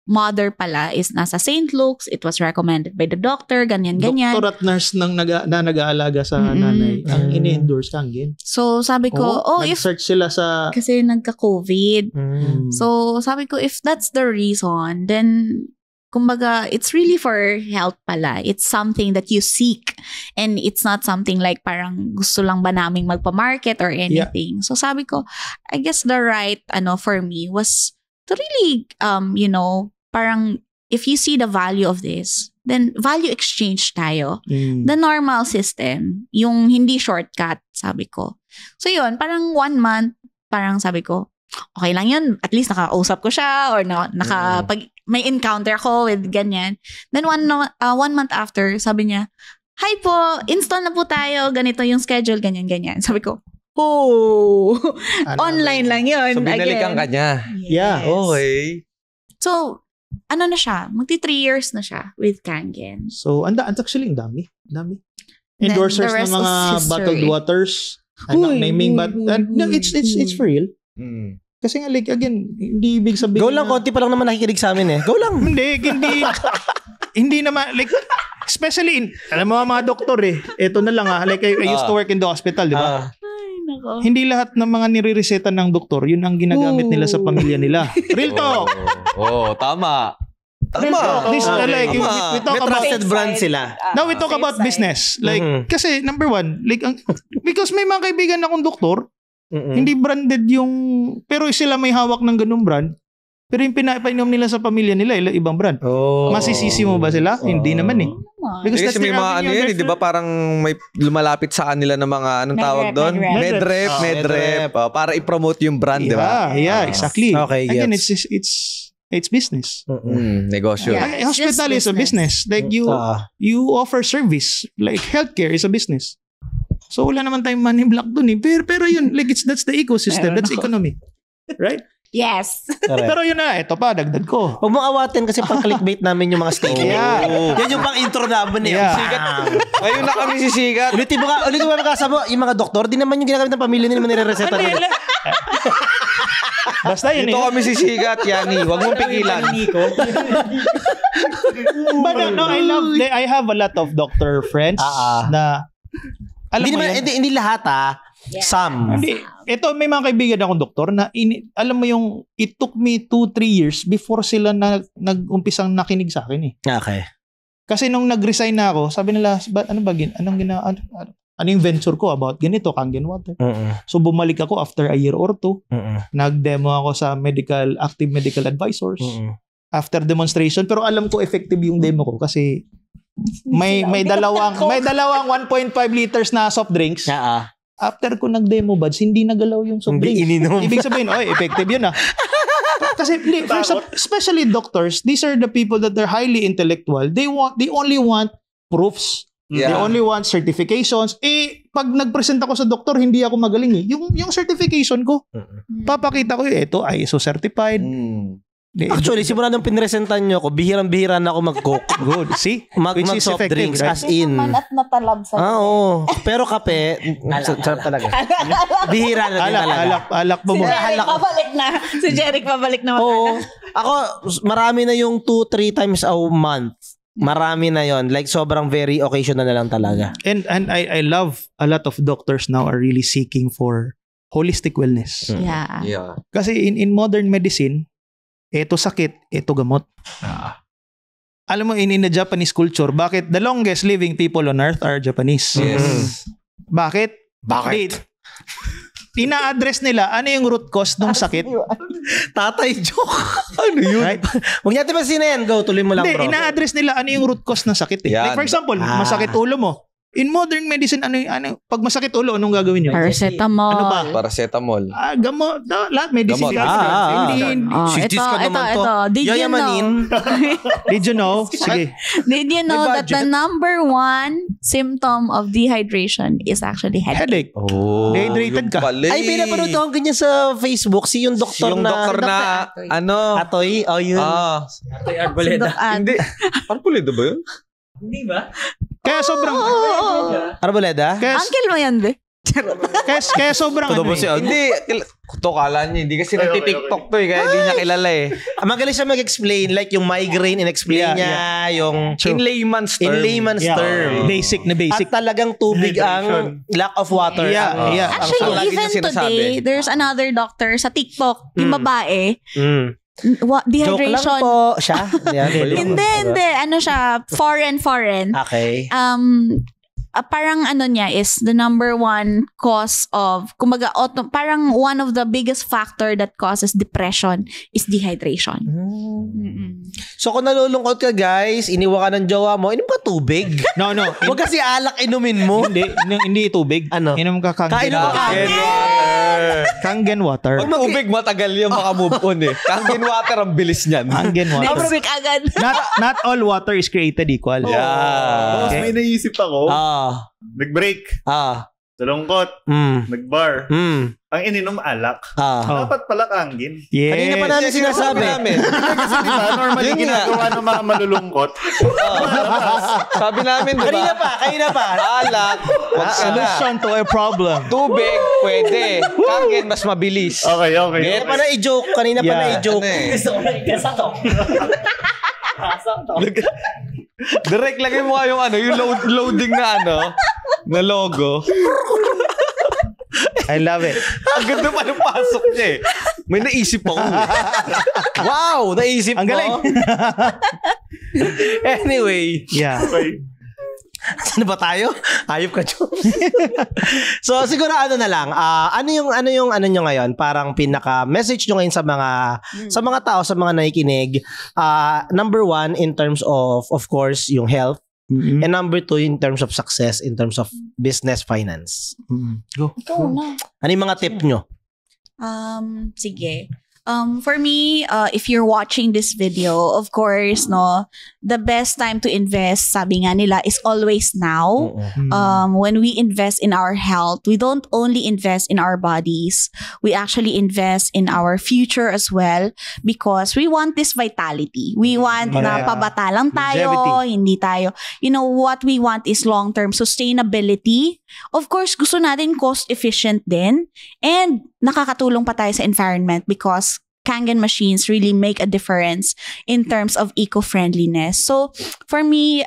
A: mother pala is nasa St. Luke's, it was recommended by the doctor, ganyan.
C: Doctor at nurse na nag-aalaga sa nanay ang ini-endorse Kangen.
A: So sabi ko,
C: nag-search sila sa...
A: Kasi nagka-COVID. So sabi ko, if that's the reason, then kumbaga, it's really for health pala. It's something that you seek. And it's not something like parang gusto lang ba naming magpa-market or anything. So sabi ko, I guess the right for me was to really, parang if you see the value of this, then value exchange tayo. The normal system, yung hindi shortcut, sabi ko. So yun, parang 1 month, parang sabi ko, okay lang yun. At least nakausap ko siya or may encounter ko with ganyan. Then 1 month after, sabi niya, hi po, install na po tayo. Ganito yung schedule, ganyan. Sabi ko, online lang yun.
D: So, binalikan ka niya.
A: Yes.
C: Yeah,
D: okay.
A: So, na siya? Magti 3 years na siya with Kangen.
C: So, actually, ang dami. Endorsers
A: the
C: ng
A: rest
C: mga
A: is history.
C: bottled waters. I'm not naming, but no, it's for real. Kasi nga, like, again, hindi ibig sabihin
B: Go lang, konti pa lang naman nakikinig sa amin Go lang.
C: Hindi naman, like, especially, alam mo mga doktor ito na lang like, I used to work in the hospital, di ba?
A: Ay, nako.
C: Hindi lahat ng mga nire-reseta ng doktor, yun ang ginagamit nila sa pamilya nila. Real talk!
D: Tama.
C: This, like, we talk
B: May
C: about
B: trusted brand sila.
C: Now we talk about business. Like, kasi number one, like, because may mga kaibigan akong doktor, hindi branded yung, pero sila may hawak ng ganung brand, pero yung pinapainom nila sa pamilya nila, ibang brand. Masisisi mo ba sila? Hindi naman Because
D: Kasi may mga di ba parang may lumalapit sa kanila ng mga, anong tawag doon? Medrep. Para i-promote yung brand, di ba?
C: Yeah, exactly.
B: Okay,
C: again, it's business.
D: Negosyo.
A: Yeah.
C: Hospital is a business. Like you offer service. Like healthcare is a business. So wala naman tayong money block dun Pero yun, like that's the ecosystem. That's economy. Right?
A: Yes.
C: Pero yun ito pa, dagdag ko.
B: Huwag mong awatin kasi pang clickbait namin yung mga statement. Yan yung pang intro namin
C: Sikat.
D: Ngayon na kami sisikat.
B: Ulitin mo magkasama yung mga doktor, di naman yung ginagamit ng pamilya nila nire-reseta nila.
C: Basta yun
D: Dito kami sisikat, Yani. Huwag mong pigilan.
C: But no, I have a lot of doctor friends na alam mo yan.
B: Hindi lahat some.
C: Hindi. Ito, may mga kaibigan akong doktor na alam mo yung it took me 2-3 years before sila nag-umpisang nakinig sa akin
B: Okay.
C: Kasi nung nag-resign na ako, sabi nila, ano yung venture ko about ganito, Kangen Water. So bumalik ako after a year or 2. Nag-demo ako sa active medical advisors. After demonstration, pero alam ko effective yung demo ko kasi may dalawang 1.5 liters na soft drinks. After ko nag-demo buds, hindi nagalaw yung soft drinks. Ibig sabihin, effective yun Kasi especially doctors, these are the people that are highly intellectual. They only want proofs.
D: Yeah.
C: They only want certifications. Pag nag-present ako sa doktor, hindi ako magaling Yung certification ko, papakita ko ito ISO certified.
B: Actually, simula nung pinresentan nyo ako, bihirang-bihira na ako mag-coke.
C: Good. See?
B: Mag soft drinks, right? As in.
A: At natalab sa
B: Oo. Pero kape, sarap talaga. Bihira na din talaga.
C: Alak mo.
A: Si Jeric pabalik na.
B: Oo. Ako, marami na yung 2-3 times a month. Marami na yon. Like, sobrang very occasional na lang talaga.
C: And I love a lot of doctors now are really seeking for holistic wellness.
A: Yeah.
C: Kasi in modern medicine, ito sakit, ito gamot. Alam mo, in the Japanese culture, bakit the longest living people on earth are Japanese?
D: Yes.
C: Bakit? ina-address nila ano yung root cause ng sakit.
B: Tatay joke. Ano yun?
C: Right?
B: Huwag natin masinin. Go, tuloy mo lang,
C: Hindi,
B: bro.
C: ina-address nila ano yung root cause ng sakit eh.
D: Yan.
C: Like for example, masakit ulo mo. In modern medicine, pag masakit ulo, anong gagawin nyo?
A: Paracetamol.
C: Ano ba?
D: Paracetamol.
C: Gamot. Lahat, medicine.
D: Gamot.
B: Ito,
A: Did you know?
C: Did you know? Sige.
A: Did you know
B: May
A: that the
B: budget.
A: number one symptom of dehydration is actually headache?
C: Headache.
D: Oh,
C: Dehydrated ka.
B: Ay, pinapanood ko ang ganyan sa Facebook. Si yung doktor
D: Yung
B: na...
D: doktor na, ano?
B: Atoy? Oh, yun.
E: Atoy Arboleda.
D: Hindi. Arboleda ba yun?
E: Hindi ba?
C: Kaya sobrang...
B: Arboleda?
A: Uncle mo yan, be?
C: Kaya sobrang
D: Hindi. Ito kala niya. Hindi kasi nagtitiktok to eh. Kaya hindi niya kilala eh.
B: Magaling siya mag-explain. Like yung migraine, in-explain niya. Yung...
D: In layman's term.
B: In layman's term.
C: Basic na basic.
B: At talagang tubig ang lack of water.
C: Yeah, yeah.
A: Actually,
D: lagi
A: even
D: niya sinasabi.
A: today, there's another doctor sa TikTok, yung babae,
B: Joke lang
A: dehydration.
B: po siya.
A: Hindi. Ano siya, foreign.
B: Okay.
A: Parang ano niya is the number one cause of, kumbaga, parang one of the biggest factor that causes depression is dehydration.
B: So kung nalulungkot ka guys, iniwan ka ng jowa mo, inom ka tubig.
C: No.
B: Huwag kasi alak inumin mo.
C: Hindi tubig.
B: Ano?
C: Inom ka
B: Kain mo
C: Kangen. Kangen water.
D: Pag tubig, matagal yung maka-move on eh. Kangen water, ang bilis niyan.
C: Kangen water.
A: Next week agad.
C: Not all water is created equal.
F: Boss,
C: Okay.
F: may naisip ako.
B: Ah.
F: Nag-break.
B: Ah.
F: Nalungkot.
B: Mm.
F: Nag-bar.
B: Mm.
F: Ang ininom alak.
B: Ah.
F: Dapat pala kangin.
C: Yes.
B: Kanina pa namin sinasabi.
F: Kasi diba, normally
D: Yun nga.
F: ginagawa ng mga malulungkot.
D: Sabi namin, diba?
B: Kanina pa.
D: Alak, wag ka na.
C: Solution to a problem.
D: Tubig, pwede. Kangen, mas mabilis.
F: Okay.
B: Kanina pa na i-joke. Kanina pa na i-joke.
D: Ano eh.
E: Gusto ko na ikasa to.
D: Direct lagay mo nga yung yung loading na logo.
C: I love it.
D: Ang ganda pa ng pasok niya eh. May naisip ako.
B: Wow! Naisip
C: Ang
B: mo.
C: galing.
B: Anyway.
C: Yeah.
F: Okay.
B: Ano ba tayo? Ayop ka, Joe. So, siguro ano na lang. Ano yung nyo ngayon? Parang pinaka-message nyo ngayon sa mga tao, sa mga nakikinig. Number one, in terms of course, yung health.
C: Mm-hmm.
B: And number two, in terms of success, in terms of business, finance.
C: Go.
A: Ikaw na.
B: Ano yung mga tip nyo?
A: Sige. For me, if you're watching this video, of course, the best time to invest, sabi nga nila, is always now. When we invest in our health, we don't only invest in our bodies, we actually invest in our future as well, because we want this vitality. We want na pabata lang tayo,
C: Longevity.
A: hindi tayo. What we want is long-term sustainability. Of course, gusto natin cost-efficient din, and nakakatulong pa tayo sa environment because Kangen machines really make a difference in terms of eco-friendliness. So, for me,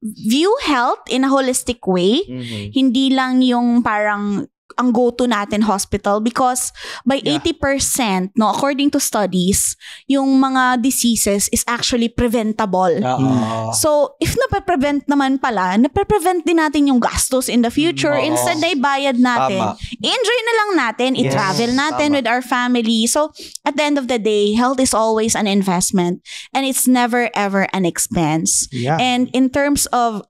A: view health in a holistic way. Hindi lang yung parang ang go-to natin hospital, because by 80%, according to studies, yung mga diseases is actually preventable. So, if nape-prevent naman pala, nape-prevent din natin yung gastos in the future. Instead na ibayad natin.
D: Tama.
A: I-enjoy na lang natin. I-travel natin with our family. So, at the end of the day, health is always an investment, and it's never ever an expense.
C: Yeah.
A: And in terms of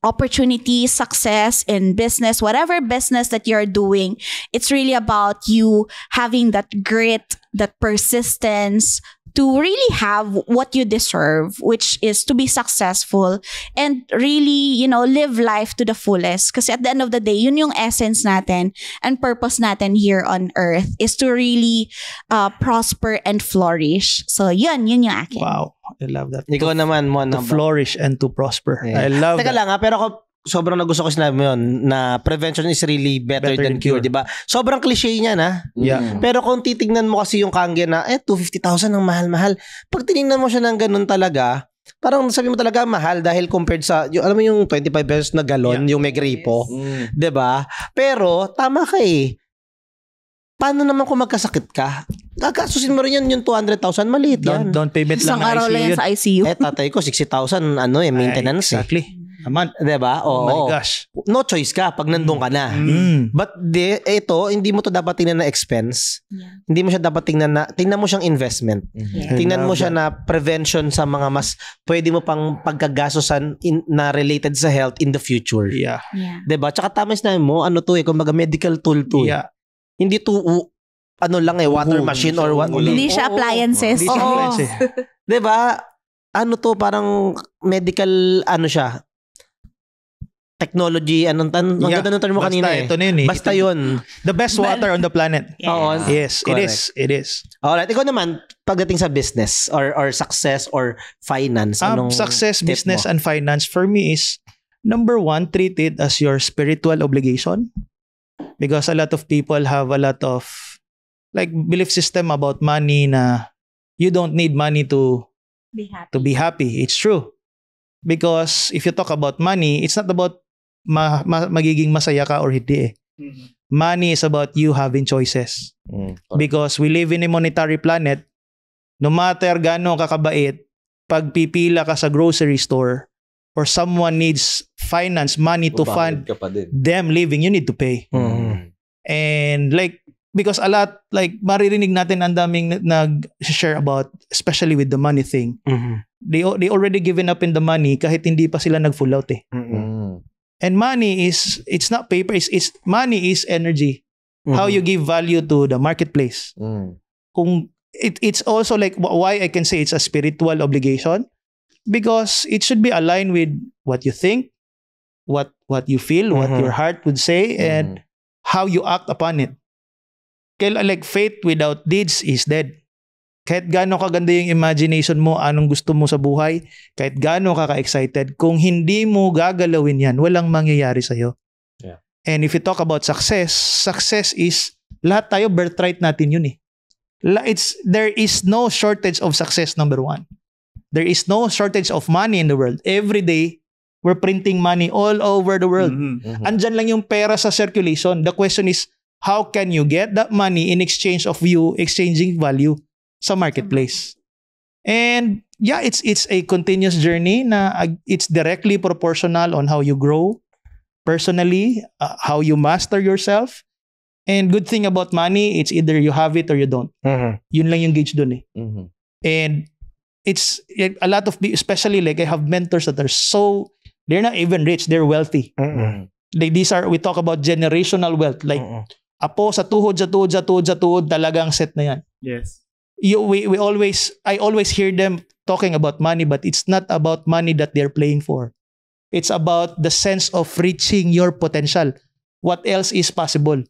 A: opportunity, success in business, whatever business that you're doing, it's really about you having that grit, that persistence to really have what you deserve, which is to be successful and really, live life to the fullest. Kasi at the end of the day, yun yung essence natin and purpose natin here on earth, is to really prosper and flourish. So yun yung akin.
C: Wow. I love that.
B: Ikaw naman, Mon.
C: To flourish and to prosper.
B: Yeah.
C: I love
B: Teka
C: that.
B: lang pero ako sobrang nagusto ko sinabi mo yun, na prevention is really better than cure, di ba? Sobrang cliche niya na.
C: Yeah.
B: Pero kung titignan mo kasi yung Kangen na, 250,000 ang mahal-mahal. Pag tinignan mo siya ng ganun talaga, parang sabi mo talaga mahal dahil compared sa, alam mo yung 25 pesos na galon, yung may gripo. Di ba? Pero, tama ka eh. Paano naman kung magkasakit ka? Kakasusin mo rin yan, yung 200,000, maliit yan.
C: Down payment lang
A: Isang araw lang yan sa ICU.
B: Tatay ko, 60,000, maintenance
C: Exactly. a month.
B: Diba?
C: Oh my
B: Oo.
C: gosh.
B: No choice ka pag nandun ka na. But ito, hindi mo to dapat tingnan na expense.
A: Yeah.
B: Hindi mo siya dapat tingnan mo siyang investment.
A: Yeah.
B: Tingnan mo siya na prevention sa mga mas pwede mo pang pagkagastosan na related sa health in the future.
C: Yeah.
A: Yeah.
B: Diba? Tsaka tama na mo, ano to kumbaga medical tool to.
C: Yeah.
B: Hindi to ano lang water machine or what.
A: Hindi siya appliances.
C: Hindi siya
A: Oo.
C: appliances.
B: Diba? Ano to parang medical ano siya? Technology, ang ganda ng term mo kanina
C: Ito na yun eh.
B: Basta yun.
C: The best water on the planet.
A: Yeah.
B: Oo.
C: Yes, it
B: Correct.
C: is. It is.
B: Alright, ikaw naman, pagdating sa business or success or finance, anong
C: Success,
B: tip
C: business,
B: mo?
C: and finance for me is, number one, treat it as your spiritual obligation. Because a lot of people have a lot of like belief system about money na you don't need money to
A: Be happy.
C: be happy. It's true. Because if you talk about money, it's not about magiging masaya ka or hindi eh. Money is about you having choices. Because we live in a monetary planet, no matter gaano kakabait, pag pipila ka sa grocery store or someone needs finance, money to fund them living, you need to pay. And like, because a lot, like, maririnig natin ang daming nag-share about, especially with the money thing. They already given up in the money kahit hindi pa sila nag-full out eh. And money is, it's not paper, it's money is energy. How you give value to the marketplace. Kung it's also like why I can say it's a spiritual obligation, because it should be aligned with what you think, what you feel, what your heart would say, and how you act upon it. Like faith without deeds is dead. Kahit gaano kaganda yung imagination mo, anong gusto mo sa buhay, kahit gaano ka-excited, kung hindi mo gagalawin yan, walang mangyayari sa'yo.
D: Yeah.
C: And if you talk about success is, lahat tayo birthright natin yun eh. There is no shortage of success, number one. There is no shortage of money in the world. Every day, we're printing money all over the world. Andyan lang yung pera sa circulation. The question is, how can you get that money in exchange of you exchanging value sa marketplace? And yeah, it's a continuous journey na it's directly proportional on how you grow personally, how you master yourself. And good thing about money, it's either you have it or you don't. Yun lang yung gauge dun eh. And it's a lot of, especially like I have mentors that are they're not even rich, they're wealthy. Like we talk about generational wealth. Like, apo sa tuhod, talagang set na yan.
F: Yes.
C: I always hear them talking about money, but it's not about money that they're playing for. It's about the sense of reaching your potential. What else is possible?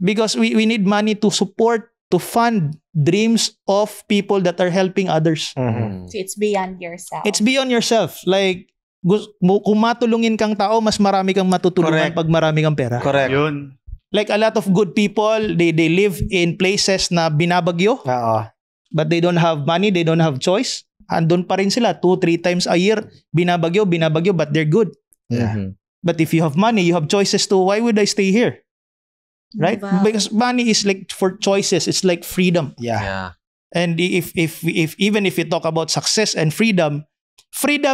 C: Because we need money to support, to fund dreams of people that are helping others.
A: So it's beyond yourself.
C: It's beyond yourself. Like, kung matulungin kang tao, mas marami kang matutulungan pag marami kang pera.
B: Correct.
F: Yun.
C: Like a lot of good people, they live in places na binabagyo. But they don't have money, they don't have choice. Andun pa rin sila 2-3 times a year, binabagyo, but they're good. But if you have money, you have choices too. Why would I stay here? Right?
A: Diba?
C: Because money is like for choices. It's like freedom.
B: Yeah.
C: And if even if you talk about success and freedom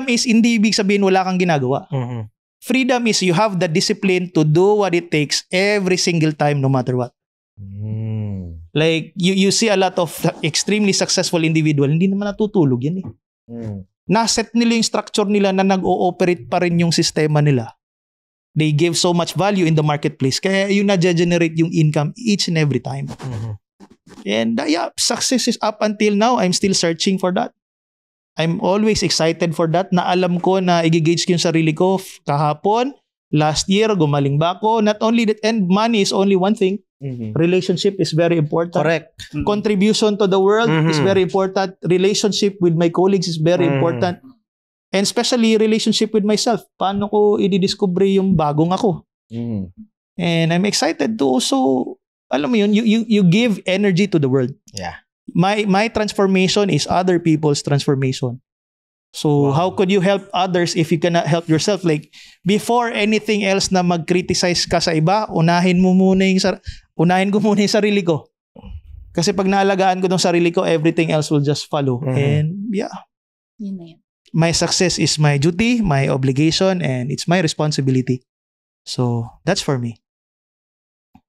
C: is hindi ibig sabihin wala kang ginagawa. Freedom is you have the discipline to do what it takes every single time, no matter what. Like, you see a lot of extremely successful individual, hindi naman natutulog yan eh. Naset nila yung structure nila na nag-ooperate pa rin yung sistema nila. They give so much value in the marketplace. Kaya yung na-generate yung income each and every time. And yeah, success is up until now, I'm still searching for that. I'm always excited for that. Na alam ko na i-gauge ko yung sarili ko kahapon, last year, gumaling ba ako? Not only that, and money is only one thing. Relationship is very important.
B: Correct.
C: Contribution to the world is very important. Relationship with my colleagues is very important. And especially relationship with myself. Paano ko i-discover yung bagong ako? And I'm excited to also, alam mo yun, you give energy to the world.
B: Yeah.
C: My transformation is other people's transformation. So how could you help others if you cannot help yourself? Like, before anything else na mag-criticize ka sa iba, unahin ko muna yung sarili ko. Kasi pag naalagaan ko ng sarili ko, everything else will just follow. And yeah.
A: Yun na yun.
C: my success is my duty, my obligation, and it's my responsibility. So, that's for me.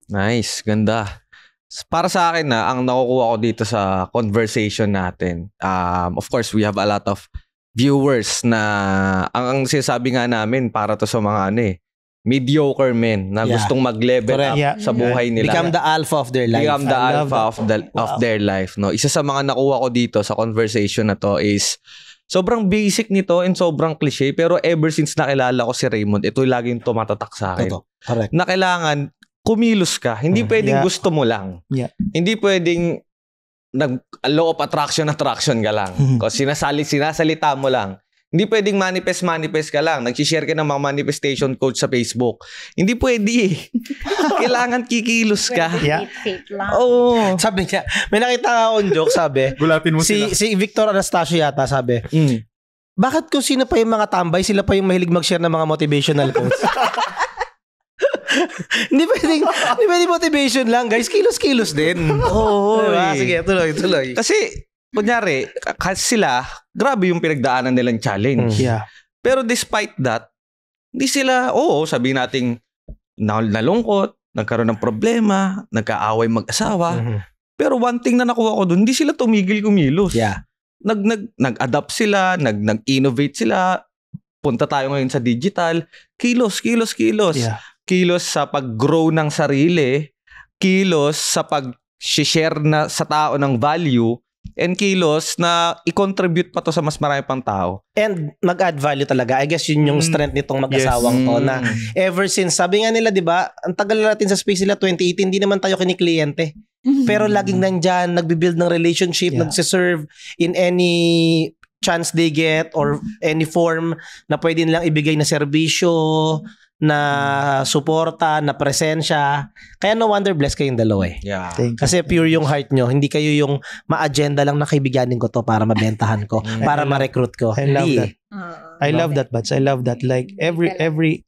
D: Nice, ganda. Para sa akin ang nakukuha ko dito sa conversation natin, of course, we have a lot of viewers na ang sinasabi nga namin para to sa mga mediocre men na gustong mag-level up sa buhay nila.
B: Become the alpha of their life.
D: Become the alpha of their life. No? Isa sa mga nakuha ko dito sa conversation na to is sobrang basic nito and sobrang cliche, pero ever since nakilala ko si Raymond, ito laging tumatatak sa akin.
B: Correct.
D: Na kailangan kumilos ka. Hindi pwedeng gusto mo lang.
C: Yeah.
D: Hindi pwedeng law of attraction ka lang. Kasi sinasalita mo lang. Hindi pwedeng manifest ka lang. Nag-share ka ng mga manifestation quotes sa Facebook. Hindi pwede. Kailangan kikilos ka.
A: Fate lang.
D: Oo.
B: Sabi niya, may nakita akong joke, sabi.
F: Gulatin mo sila.
B: Si Victor Anastasio yata, sabi. Bakit kung sino pa yung mga tambay, sila pa yung mahilig mag-share ng mga motivational quotes? Hindi pwedeng motivation lang, guys. Kilos-kilos din.
D: Oo.
B: Diba? Sige, tuloy.
D: Kasi, kunyari, sila, grabe yung pinagdaanan nilang challenge.
C: Yeah.
D: Pero despite that, hindi sila, sabihin nating nalungkot, nagkaroon ng problema, nagkaaway mag-asawa. Pero one thing na nakuha ko doon, hindi sila tumigil kumilos.
B: Yeah.
D: Nag-adapt sila, nag-innovate sila. Punta tayo ngayon sa digital. Kilos.
C: Yeah.
D: Kilos sa pag-grow ng sarili, kilos sa pag-share na sa tao ng value, and kilos na i-contribute pa to sa mas marami pang tao.
B: And mag-add value talaga. I guess yun yung strength nitong mag-asawang to na ever since, sabi nga nila, di ba, ang tagal na natin sa space nila, 2018, hindi naman tayo kinikliyente. Pero laging nandyan, nagbibuild ng relationship, nagsiserve in any chance they get or any form na pwede nilang ibigay na serbisyo, na suporta, na presensya. Kaya no wonder blessed kayong dalawa eh.
D: Yeah.
B: Kasi pure yung heart nyo. Hindi kayo yung ma-agenda lang na kaibiganin ko to para mabentahan ko, para ma-recruit ko.
C: I love
B: Hindi.
C: that. I love that, Bats. I love that. Like everybody,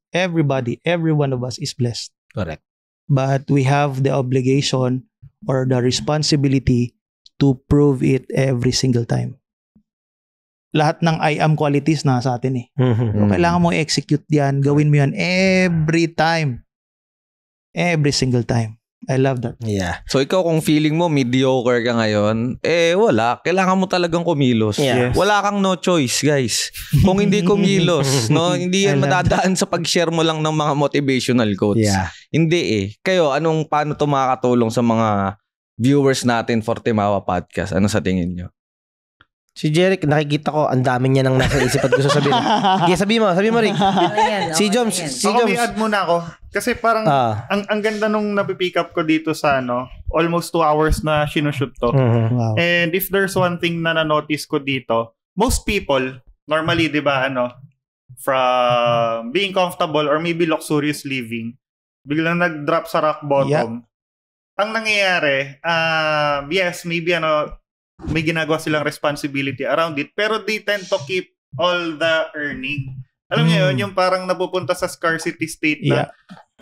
C: every one of us is blessed.
B: Correct.
C: But we have the obligation or the responsibility to prove it every single time. Lahat ng I am qualities na sa atin eh. So, kailangan mo i-execute yan. Gawin mo yan every time. Every single time. I love that.
B: Yeah.
D: So ikaw kung feeling mo mediocre ka ngayon, wala. Kailangan mo talagang kumilos.
B: Yeah.
D: Wala kang no choice, guys. Kung hindi kumilos, hindi yan madadaan sa pag-share mo lang ng mga motivational quotes.
B: Yeah.
D: Hindi Kayo, paano to makakatulong sa mga viewers natin for Timawa Podcast? Ano sa tingin nyo?
B: Si Jeric, nakikita ko, ang dami niya nang nasa isip at gusto sabihin. Okay, sabi mo, Rick. Si Joms.
F: Ako may add muna ako. Kasi parang, ang ganda nung napipick up ko dito sa almost 2 hours na sinushoot to.
C: Wow.
F: And if there's one thing na na-notice ko dito, most people, normally, di ba, from being comfortable or maybe luxurious living, biglang nag-drop sa rock bottom. Ang nangyayari, yes, maybe may ginagawa silang responsibility around it, pero they tend to keep all the earning. Alam niyo yun, yung parang napupunta sa scarcity state na,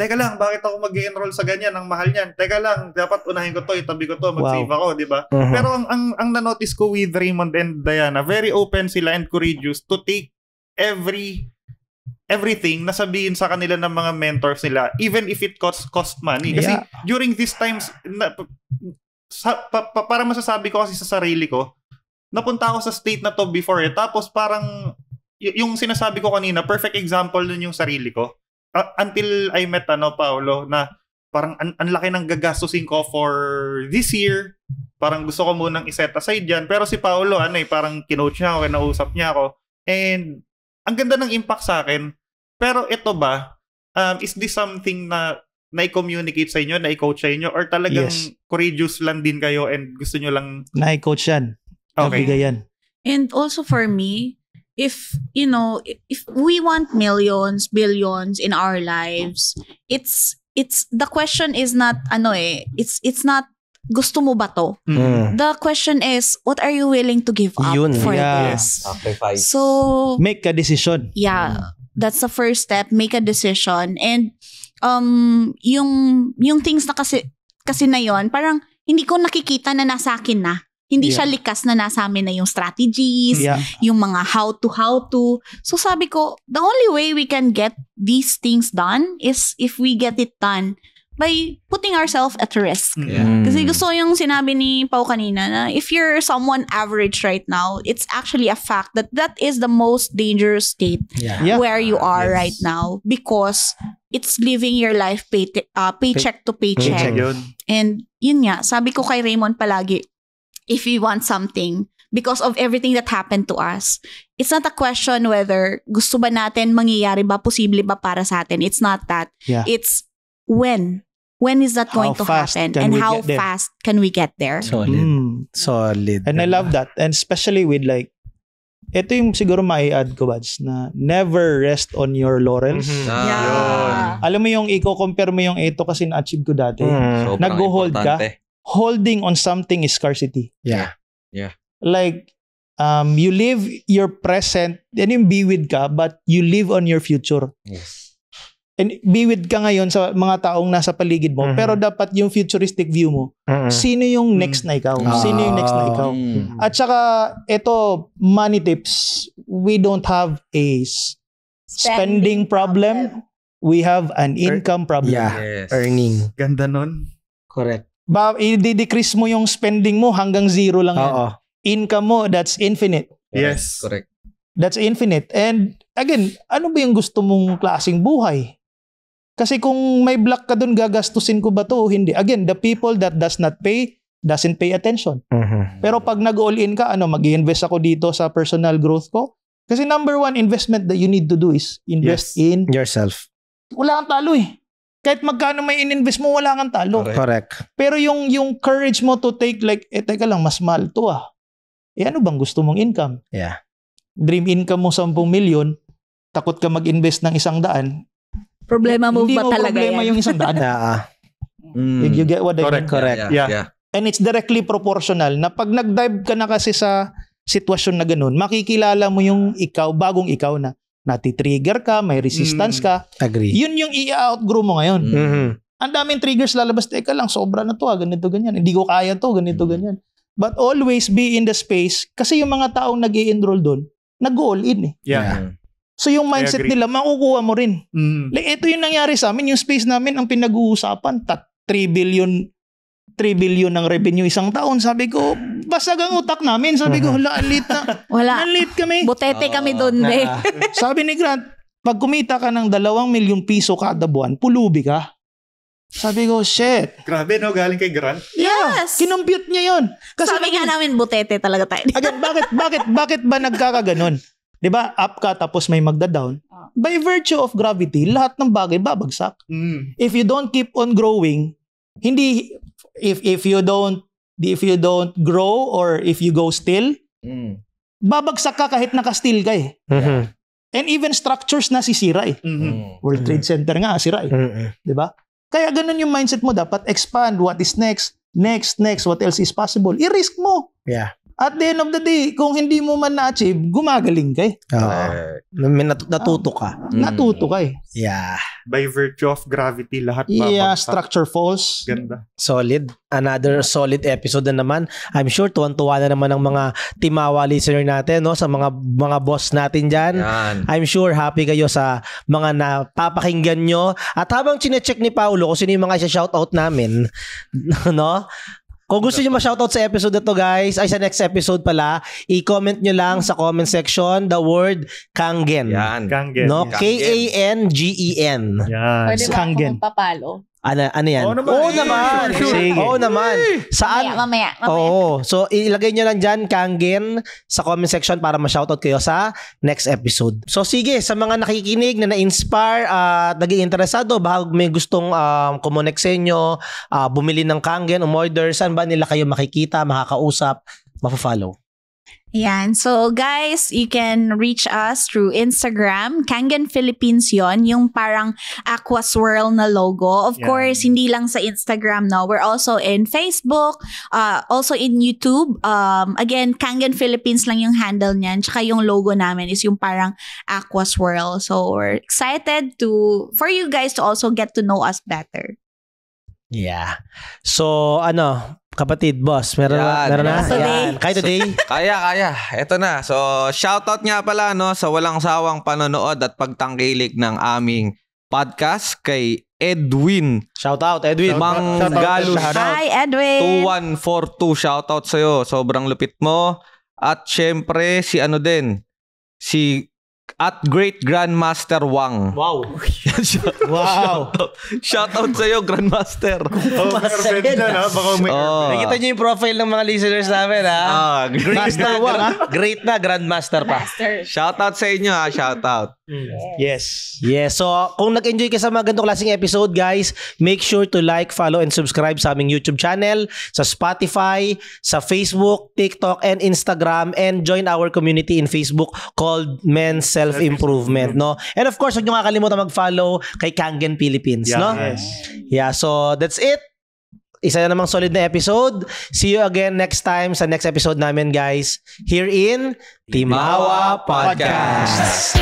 F: teka lang, bakit ako mag-enroll sa ganyan? Ang mahal niyan. Teka lang, dapat unahin ko to, itabi ko to, mag-save ako, di ba? Pero ang na-notice ko with Raymond and Diana, very open sila and courageous to take everything na sabihin sa kanila ng mga mentors nila, even if it cost money. Kasi during these times, para masasabi ko kasi sa sarili ko, napunta ako sa state na to before tapos parang yung sinasabi ko kanina, perfect example nun yung sarili ko. Until I met Paolo, na parang ang laki ng gagastusin ko for this year. Parang gusto ko munang iset aside yan. Pero si Paolo, parang kinoach niya ako, kinausap niya ako. And ang ganda ng impact sa akin. Pero ito ba, is this something na i-communicate sa inyo, na-coach sa inyo, or talagang courageous lang din kayo and gusto nyo lang...
C: Na-coach yan.
F: Okay.
C: Nabigay yan.
A: And also for me, if we want millions, billions in our lives, it's the question is not, it's not, gusto mo ba to? The question is, what are you willing to give up for this?
D: Sacrifice.
A: So,
C: make a decision.
A: Yeah. That's the first step. Make a decision. And, yung things na kasi na yon, parang hindi ko nakikita na nasa akin na. Hindi siya likas na nasa amin na yung strategies, yung mga how to. So sabi ko, the only way we can get these things done is if we get it done by putting ourselves at risk. Kasi gusto yung sinabi ni Pao kanina na if you're someone average right now, it's actually a fact that that is the most dangerous state where you are right now because it's living your life paycheck to paycheck. And yun nga, sabi ko kay Raymond palagi, if we want something, because of everything that happened to us, it's not a question whether gusto ba natin, mangyayari ba, posible ba para sa atin. It's not that. It's when. When is that going to happen? And how fast can we get there?
B: Solid.
C: And I love that. And especially with like, ito yung siguro mai-add ko, Bads, na never rest on your laurels. Alam mo yung i-compare mo yung ito kasi na-achieve ko dati. Nag-hold ka. Holding on something is scarcity. Like, you live your present, and yung be with ka, but you live on your future. And be with ka ngayon sa mga taong nasa paligid mo, pero dapat yung futuristic view mo, sino yung next na ikaw? Sino yung next na ikaw? At saka, ito, money tips, we don't have a spending problem. We have an income problem.
B: Earning.
F: Ganda nun.
B: Correct.
C: I-decrease mo yung spending mo hanggang zero lang yan. Income mo, that's infinite.
F: Yes.
D: Correct.
C: That's infinite. And again, ano ba yung gusto mong klaseng buhay? Kasi kung may block ka dun, gagastusin ko ba to o hindi? Again, the people that doesn't pay attention. Pero pag nag-all in ka, mag-i-invest ako dito sa personal growth ko? Kasi number one investment that you need to do is invest in
B: yourself.
C: Wala kang talo eh. Kahit magkano may in-invest mo, wala kang talo.
B: Correct.
C: Pero yung courage mo to take like, teka lang, mas mahal to ano bang gusto mong income? Dream income mo 10 million, takot ka mag-invest ng 100.
A: Problema mo ba talaga
C: yan? Hindi mo problema yung 100. You get what I mean?
B: Correct.
C: And it's directly proportional na pag nag-dive ka na kasi sa sitwasyon na ganun, makikilala mo yung ikaw, bagong ikaw na nati-trigger ka, may resistance ka.
B: Agree.
C: Yun yung i-outgrow mo ngayon. Ang daming triggers lalabas, teka lang, sobra na to, ganito, ganyan. Hindi ko kaya to, ganito, ganyan. But always be in the space kasi yung mga taong nag-i-enroll doon, nag-all in So yung mindset nila, makukuha mo rin. Like, ito yung nangyari sa amin, yung space namin, ang pinag-uusapan, 3 billion ng revenue isang taon. Sabi ko, basag ang utak namin. Sabi ko, alit na. Alit kami.
A: Butete kami doon,
C: Sabi ni Grant, pag kumita ka ng 2 milyong piso kada buwan, pulubi ka. Sabi ko, shit.
F: Grabe, no? Galing kay Grant.
A: Yes.
C: Kinumpute niya yun. Kasi
A: sabi nga namin, butete talaga tayo.
C: Again, bakit ba nagkakaganon? Diba, up ka tapos may magda-down. By virtue of gravity, lahat ng bagay babagsak. If you don't keep on growing, if you don't grow or if you go still, babagsak ka kahit naka-still ka eh. And even structures na sisira eh. World Trade Center nga sira eh. Diba? Kaya ganun yung mindset mo, dapat expand. What is next? Next. What else is possible? I-risk mo. At the end of the day, kung hindi mo man na-achieve, gumagaling ka eh.
B: Natuto ka.
C: Natuto ka eh.
F: By virtue of gravity, lahat babagsak.
C: Structure falls.
F: Ganda.
B: Solid. Another solid episode na naman. I'm sure tuwan-tuwa na naman ang mga Timawa listener natin, no? Sa mga boss natin dyan. I'm sure happy kayo sa mga napapakinggan nyo. At habang chinecheck ni Paulo kung sino yung mga isa-shoutout namin, no? Kung gusto nyo ma-shoutout sa episode na to, guys, ay sa next episode pala, i-comment nyo lang sa comment section the word Kangen.
F: Kangen.
B: No? Kangen.
A: Pwede ba ako magpapalo?
B: Ano yan?
F: Oo naman.
B: Oo naman. Saan?
A: Mamaya.
B: Oo. So, ilagay nyo lang dyan, Kangen, sa comment section para ma-shoutout kayo sa next episode. So, sige, sa mga nakikinig na na-inspire at naging interesado, baka may gustong kumonek sa inyo, bumili ng Kangen, umorder, saan ba nila kayo makikita, makakausap, mapafollow?
A: Yan. So, guys, you can reach us through Instagram. Kangen Philippines yon, yung parang Aqua Swirl na logo. Of course, hindi lang sa Instagram, no? We're also in Facebook, also in YouTube. Again, Kangen Philippines lang yung handle niyan. Tsaka yung logo namin is yung parang Aqua Swirl. So, we're excited for you guys to also get to know us better.
B: Yeah. So, kapatid, boss, meron na?
A: Today.
B: Kaya today?
D: Kaya. Eto na. So, shoutout nga pala sa walang sawang panonood at pagtangkilik ng aming podcast kay Edwin.
B: Shoutout, Edwin.
D: Manggalus.
A: Hi, Edwin.
D: 2142. Shoutout sa'yo. Sobrang lupit mo. At syempre, si at Great Grandmaster Wang.
B: Wow. Wow.
D: Shoutout sa'yo, Grandmaster.
F: Baka may
B: Nakita niyo yung profile ng mga listeners namin, ha?
C: Master Wang, ha?
B: Great na, Grandmaster pa.
D: Shoutout sa inyo, ha? Shoutout.
C: Yes.
B: Yes, so kung nag-enjoy ka sa mga ganitong klaseng episode, guys, make sure to like, follow, and subscribe sa aming YouTube channel, sa Spotify, sa Facebook, TikTok, and Instagram, and join our community in Facebook called Men's Self-Improvement, no? And of course, huwag nyo kakalimutan mag-follow kay Kangen Philippines, no?
C: Yes.
B: Yeah, so that's it. Isa na namang solid na episode. See you again next time sa next episode namin, guys. Here in Timawa Podcast.